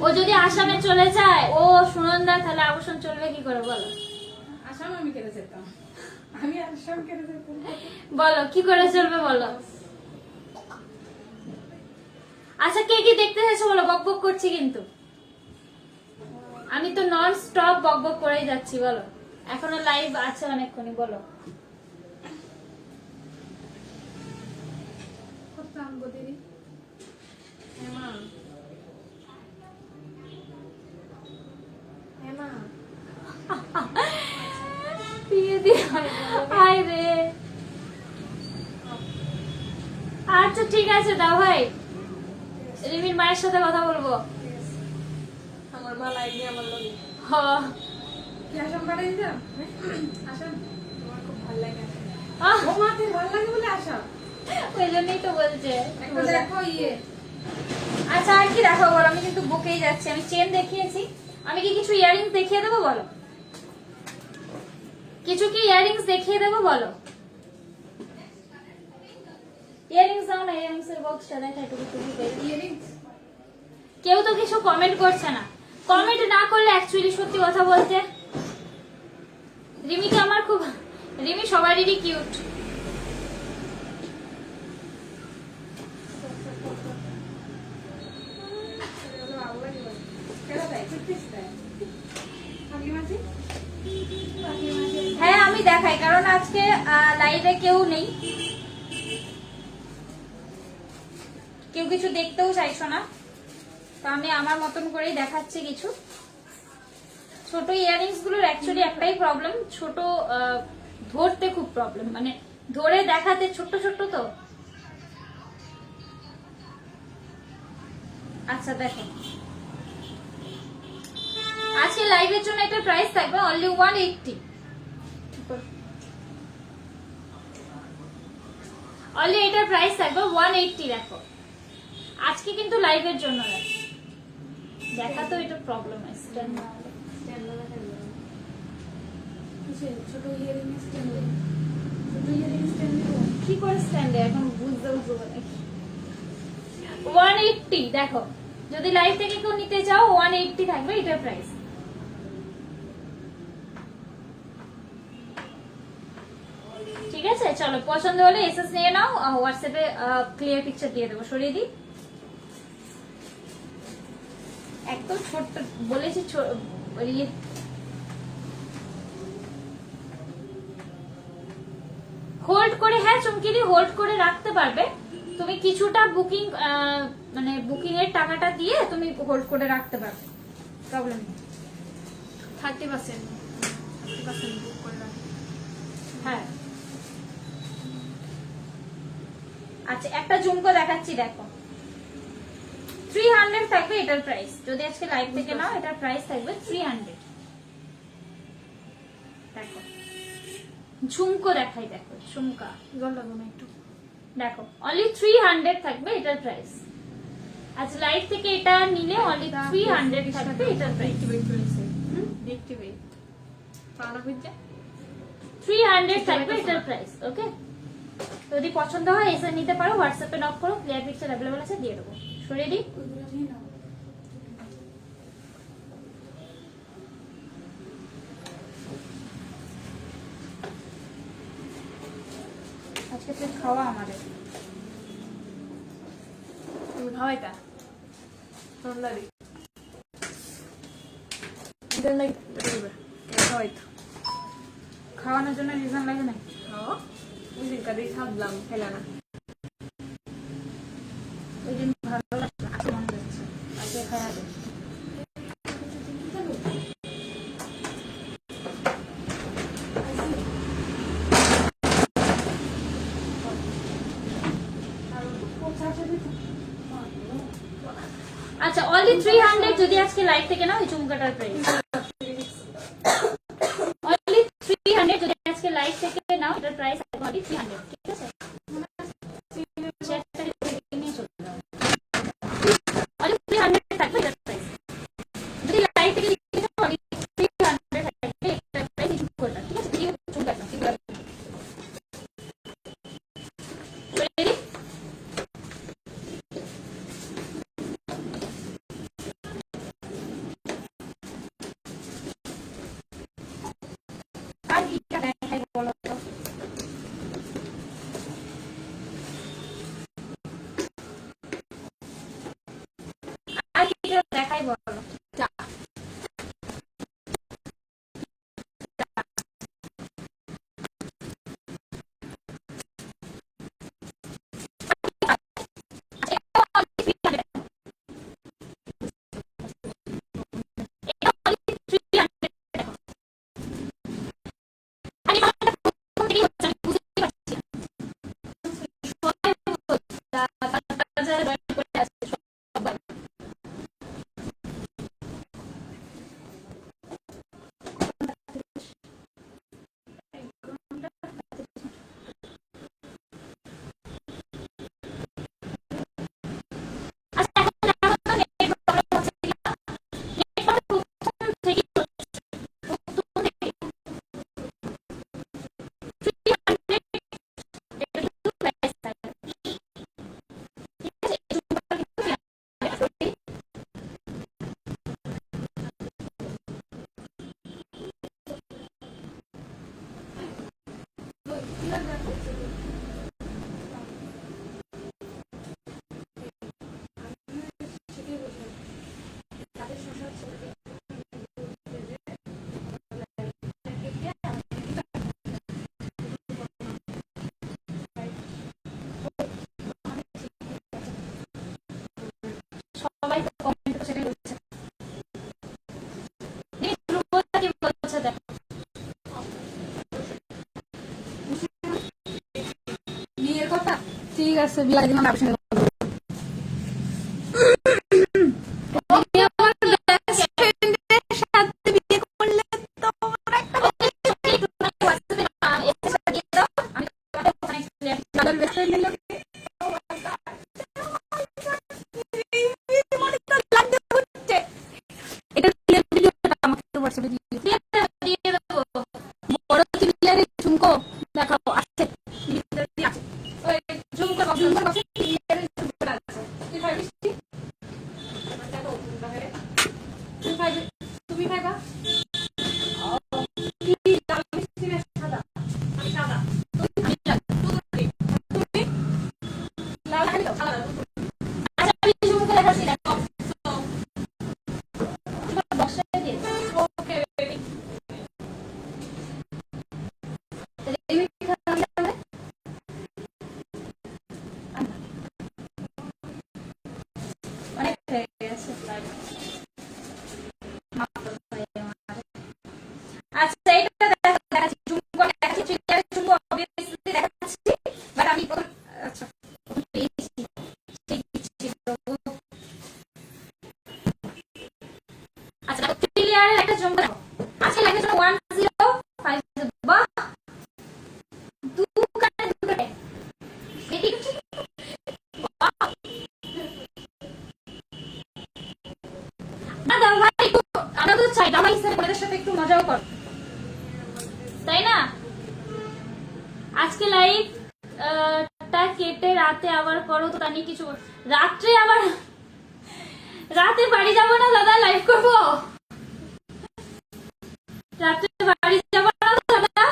Speaker 1: ও যদি আসামে চলে যায়, ও সুনন্দা, তাহলে আবসন চলবে কি করে বলো?
Speaker 2: আসাম আমি কেটে যেতাম, আমি আসাম কেটে যেতাম।
Speaker 1: বলো কি করে চলবে বলো? আচ্ছা কে কি দেখতে চাইছো বলো? বক বক করছি কিন্তু, আমি তো নন স্টপ বক বক করেই যাচ্ছি। বলো এখনো লাইভ আছে অনেকক্ষণ, বলো।
Speaker 2: করতাম বদিনি।
Speaker 4: হেমা হেমা
Speaker 1: বিয়ে দিয়ে হাই রে। আচ্ছা ঠিক আছে দাও ভাই, রিমির মায়ের সাথে কথা বলবো।
Speaker 4: আমার মা লাইভ নিয়ে আমার লোক
Speaker 1: হ
Speaker 2: কি আসাম পাঠিয়ে দিতাম? আসাম
Speaker 4: আমার খুব ভালো লাগে।
Speaker 1: আহ,
Speaker 2: ও মাকে ভালো লাগে বলে আসাম।
Speaker 1: ওই জন্যই তো বলছে।
Speaker 2: একটা দেখো ইয়ে,
Speaker 1: আচ্ছা আর কি দেখো বলো? আমি কিন্তু বকেই যাচ্ছি। আমি চেন দেখিয়েছি, আমি কি কিছু ইয়ারিংস দেখিয়ে দেবো বলো? কিছু কি ইয়ারিংস দেখিয়ে দেবো বলো? ইয়ারিংস দাও না, ইয়ারিংস এর বক্সটা দেখা একটু তুমি।
Speaker 2: ইয়ারিংস
Speaker 1: কেউ তো কিছু কমেন্ট করছে না। কমেন্ট না করলে অ্যাকচুয়ালি সত্যি কথা বলতে রিমিকে আমার খুব, রিমি সবারই কিউট।
Speaker 2: কেটে দেয়, ফিটফিট দেয়। আমি মাঝে
Speaker 1: হ্যাঁ আমি দেখাই, কারণ আজকে লাইভে কেউ নেই, কেউ কিছু দেখতেও চাইছো না, তো আমি আমার মতন করেই দেখাচ্ছি কিছু। ছোট ইয়ারিংস গুলোর অ্যাকচুয়ালি একটাই প্রবলেম, ছোট ধরতে খুব প্রবলেম, মানে ধরে দেখাতে ছোট ছোট তো আচ্ছা দেখো, আজকে লাইভের জন্য একটা প্রাইস থাকবে অনলি 180। অনলি এটার প্রাইস থাকবে 180। দেখো আজকে কিন্তু লাইভের জন্য দেখা তো এটা প্রবলেম আছে।
Speaker 2: ছোট ইয়ারিং স্ট্যান্ডে, ছোট ইয়ারিং স্ট্যান্ডে
Speaker 1: কি করে স্ট্যান্ডে এখন বুঝতে বুঝবো নাকি। 180 দেখো, যদি লাইভ থেকে কেউ নিতে চাও 180 থাকবে এটার প্রাইস। ঠিক আছে, চলো পছন্দ হলে এসএস নিয়ে নাও, হোয়াটসঅ্যাপে ক্লিয়ার পিকচার দিয়ে দেবো। সরিয়ে দিই, একদম ছোট্ট বলেছি হোল্ড করে, হ্যাঁ চুমকিদি হোল্ড করে রাখতে পারবে তুমি। কিছুটা বুকিং মানে বুকিং এর টাকাটা দিয়ে তুমি হোল্ড করে রাখতে পারবে, প্রবলেম নেই।
Speaker 4: 30% বুক করে রাখি।
Speaker 1: হ্যাঁ আচ্ছা, একটা ঝুমকো দেখাচ্ছি দেখো, 300 থাকবে এটার প্রাইস। যদি আজকে লাইভ থেকে নাও এটার প্রাইস থাকবে 300। দেখো ঝুমকো দেখাই, দেখো ঝুমকা
Speaker 4: জল লাগবে না একটু।
Speaker 1: দেখো অনলি 300 থাকবে এটার প্রাইস। আজ লাইভ থেকে এটা নিলে অনলি 300 থাকবে এটার প্রাইস।
Speaker 4: দেখতে পেয়ে পাওনা বুঝছে
Speaker 1: 300 থাকবে এটার প্রাইস। ওকে, যদি পছন্দ হয় এসে নিতে পারো, হোয়াটসঅ্যাপে নক করো, ক্লিয়ার পিকচার অ্যাভেলেবল আছে, দিয়ে দেবো। সরিয়ে দিই,
Speaker 2: ওইগুলো নিয়ে নাও।
Speaker 1: আজকে তুই খাওয়া আমাদের।
Speaker 4: তুমি খাওয়াই তা ঠান্ডা দি খাওয়াই তো
Speaker 1: খাওয়ানোর জন্য রিজন লাগে না।
Speaker 4: খাওয়া ওই দিন কাদের খাবলাম খেলা না।
Speaker 1: ওই দিন ভালো লাগছে, আজকে মনে হচ্ছে আজকে খাওয়া দেয়। আচ্ছা অনলি 300 যদি আজকে লাইভ থেকে নাও এই চুমকাটার প্রাইস। অনলি 300 যদি আজকে লাইভ থেকে নাও এটার প্রাইস অনলি 300। ঠিক আছে, চ্যাটটা নিয়ে চলে যাও। অনলি 300 থাকবে এটার প্রাইস। যদি লাইভ থেকে নিতে চাও অনলি 300 থাকবে এটার প্রাইস এই চুমকাটা। ঠিক আছে, এই চুমকাটা ঠিক আছে। রেডি, আর কি দেখাই বলো তো। আর কি দেখাই বলো। সবাই তো কমেন্ট করে সেটাই বলছে। এই ধ্রুবদা কি বলছে দেখো।
Speaker 2: বিয়ের কথা ঠিক আছে, বিয়ে দিন
Speaker 1: আচ্ছা আমি ঝুমকো দেখাচ্ছি, দেখো বক্সটা দিয়ে
Speaker 4: ওকে বেবি।
Speaker 1: অনেক হয়ে গেছে। আচ্ছা এটা দেখাচ্ছি, ঝুমকো দেখাচ্ছি, ট্রিগার ঝুমকো obviously দেখাচ্ছি, বাট আমি আচ্ছা পেয়েছি, ঠিক ছিল। আচ্ছা 3 লেয়ারের একটা ঝুমকো দেখো, আজকে লাগে জন্য 1050, বাহ দুকানে দেখি না দাও ভাই, একটু আমরা তো চাই দাদা হিসেবে ওদের সাথে একটু মজাও কর, তাই না? আজকে লাইভ টা কেটে রাতে আবার করো তো, তা নিয়ে কিছু রাত্রে আবার রাতে বাড়ি যাবো না দাদা, লাইভ করবো রাত্রে বাড়ি যাবো না দাদা।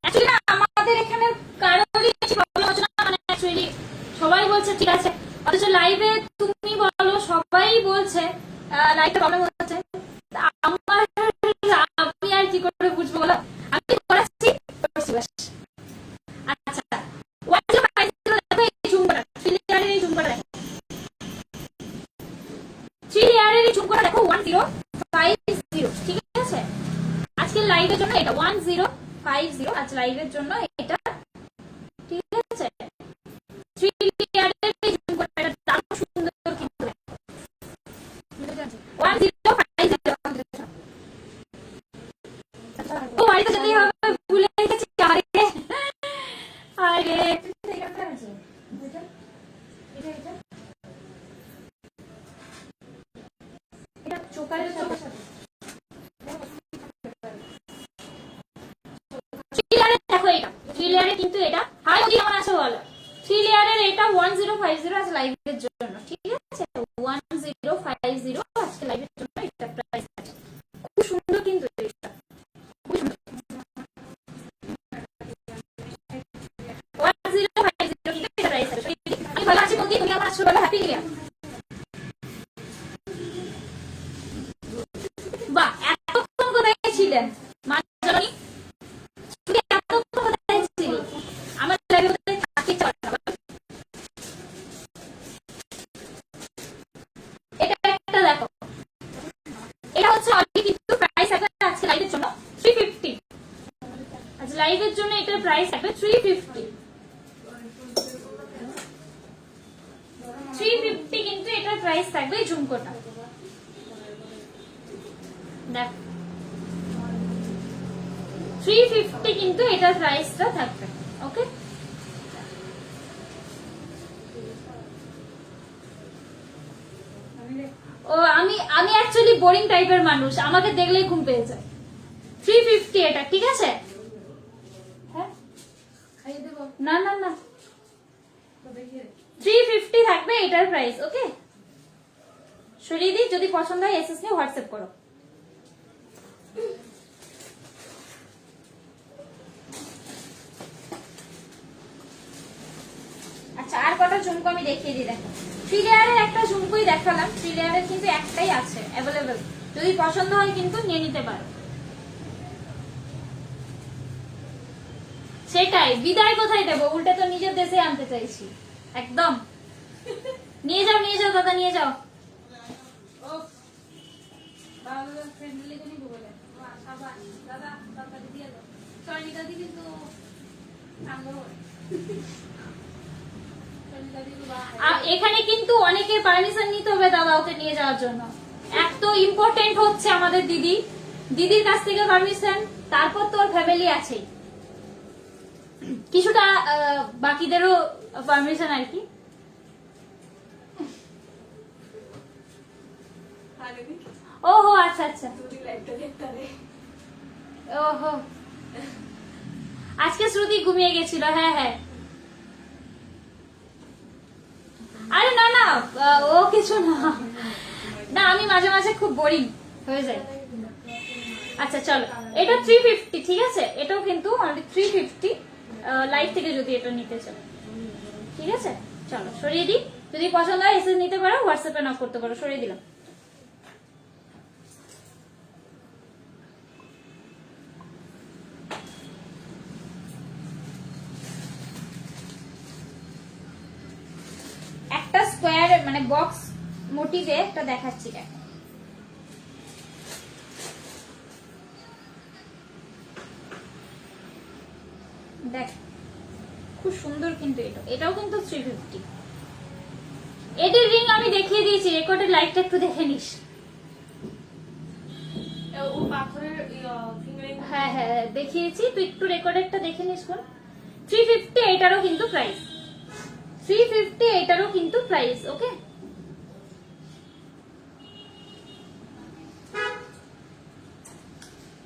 Speaker 1: Actually না, আমাদের এখানে কারোরই প্রবলেম হচ্ছে না, মানে অ্যাকচুয়ালি সবাই বলছে ঠিক আছে, অথচ লাইভে তুমি বলো সবাই বলছে লাইভে প্রবলেম হচ্ছে, তা আমার আমি আর কি করে বুঝবো বলো, আমি করেছি বাস। আচ্ছা 1050 দেখো এই ঝুমকোটা, 3 লেয়ারের এই ঝুমকোটা দেখো, 3 লেয়ারের এই ঝুমকোটা দেখো 1050, ঠিক আছে? আজকে লাইভের জন্য এটা 1050, আজ লাইভের জন্য এটা, ঠিক আছে? 3 লেয়ারের এই ঝুমকোটা দারুণ সুন্দর কিন্তু 1050। ও বাড়িতে যেতেই হবে, ভুলে গেছি, আরে আরে এটা চোকারের সাথে দেখো, এটা 3 লেয়ারে কিন্তু এটা, হাই বুঝি কেমন আছো বলো, 3 লেয়ারের এটা 1050 আজ লাইভের জন্য, ঠিক আছে? 1050 আজকে লাইভের জন্য এটা প্রাইস আছে, খুব সুন্দর কিন্তু এটা, খুব সুন্দর। 1050 কিন্তু এটা প্রাইস আছে। আমি ভালো আছি বলতে, তুমি কেমন আছো বলো, হ্যাপি নিউ ইয়ার। বাহ এতক্ষণ কোথায় ছিলেন মা জননী, তুমি এতক্ষণ কোথায় ছিলি, আমার লাইভে কোথায় থাকি চল। এটা একটা দেখো, এটা হচ্ছে অলরেডি কিন্তু প্রাইস আছে আজকে লাইভের জন্য 350, আজ লাইভের জন্য এটার প্রাইস থাকবে 350 কিন্তু এটার প্রাইস থাকবে এই ঝুমকোটা দেখ, 350 কিন্তু এটার প্রাইসটা থাকবে, ওকে? ও আমি অ্যাকচুয়ালি বোরিং টাইপের মানুষ, আমাকে দেখলেই ঘুম পেয়ে যায়। 350 এটা, ঠিক আছে? হ্যাঁ
Speaker 2: খাইয়ে দেবো
Speaker 1: না না না,
Speaker 2: তো দেখিয়ে
Speaker 1: 350 থাকবে এটার প্রাইস, ওকে? সরিয়ে দিই, যদি পছন্দ হয় এসএস নিয়ে হোয়াটসঅ্যাপ করো। আচ্ছা আর কটা ঝুমকো আমি দেখিয়ে দিই, দেখো 3 লেয়ারের একটা ঝুমকোই দেখালাম, 3 লেয়ারের কিন্তু একটাই আছে অ্যাভেলেবেল, যদি পছন্দ হয় কিন্তু নিয়ে নিতে পারো। সেটাই, বিদায় কোথায় দেবো, উল্টে তো নিজের দেশে আনতে চাইছি একদম। নিয়ে যাও দাদা, নিয়ে যাও।
Speaker 2: ও বাবা ফ্রেন্ডলি কোনি বলে বাবা দাদা দাদা দিয়ে দাও, সরি দাদি কিন্তু সাঙ্গ
Speaker 1: এখানে কিন্তু অনেকের পারমিশন নিতে হবে দাদা ওকে নিয়ে যাওয়ার জন্য, এক তো ইম্পর্টেন্ট হচ্ছে আমাদের দিদির কাছ থেকে পারমিশন, তারপর তো ওর ফ্যামিলি আছেই, কিছুটা বাকিদেরও পারমিশন আর কি। ওহো আচ্ছা আচ্ছা, ওহো আজকে শ্রুতি ঘুমিয়ে গেছিল, হ্যাঁ হ্যাঁ। আরে না না ও কিছু না, না আমি মাঝে মাঝে খুব বোরিং হয়ে যায়। আচ্ছা চলো, এটা 350, ঠিক আছে? এটাও কিন্তু অনলি 350, লাইভ থেকে যদি এটা নিতে চাও। ঠিক আছে, চলো সরিয়ে দিই। যদি পছন্দ হয় এসে নিতে পারো, হোয়াটসঅ্যাপে নক করতে পারো। সরিয়ে দিলাম। একটা স্কোয়ার মানে বক্স মোটিভে একটা দেখাচ্ছি, দেখ। দেখ খুব সুন্দর কিন্তু এটাও কিন্তু 350। এদের রিং আমি দেখিয়ে দিয়েছি, রেকর্ডের লাইটটা একটু দেখে নিস।
Speaker 4: ও পাথরের ফিঙ্গারিং।
Speaker 1: হ্যাঁ হ্যাঁ দেখিয়েছি, তুই একটু রেকর্ডেরটা দেখে নিস। 350 এটারও কিন্তু প্রাইস, 350 এটারও কিন্তু প্রাইস। ওকে,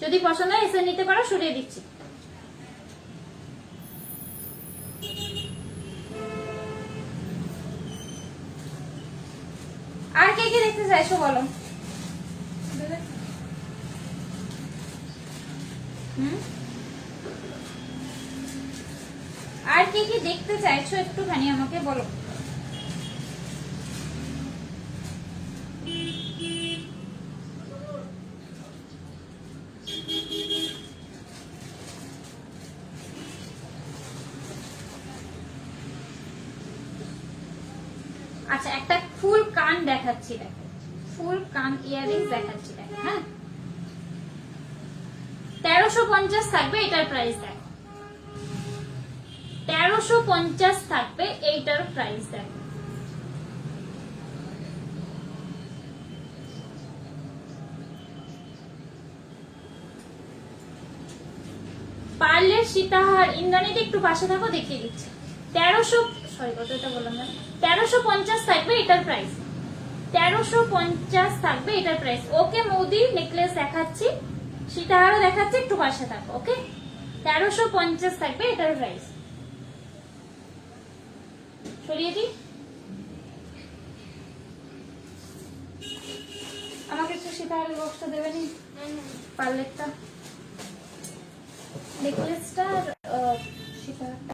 Speaker 1: যদি পছন্দ হয় এসে নিতে পারো। সরিয়ে দিচ্ছি। আর কে কে দেখতে চাইছো বলো? আর কে কে দেখতে চাইছো একটুখানি আমাকে বলো। আচ্ছা, একটা ফুল কান দেখাচ্ছি, দেখো ফুল কান ইয়ারিংস দেখাচ্ছি, দেখো। হ্যাঁ 1350 থাকবে এটার প্রাইস। দেখো 1350 থাকবে এইটার প্রাইস। দেখো পার্লের সীতাহার। ইন্দ্রাণীতে একটু পাশে থাকো, দেখিয়ে দিচ্ছি। 1350 থাকবে এটার প্রাইস। 1350 থাকবে এটার প্রাইস। ওকে মোদি নেকলেস দেখাচ্ছি, সীতাহারও দেখাচ্ছি, একটু পাশে থাকো। ওকে 1350 থাকবে এটার প্রাইস। সরিয়ে দিই। আমাকে একটু সীতাহারের বক্সটা দেবেনি, পার্লেরটা নেকলেসটা আর সীতাহারটা।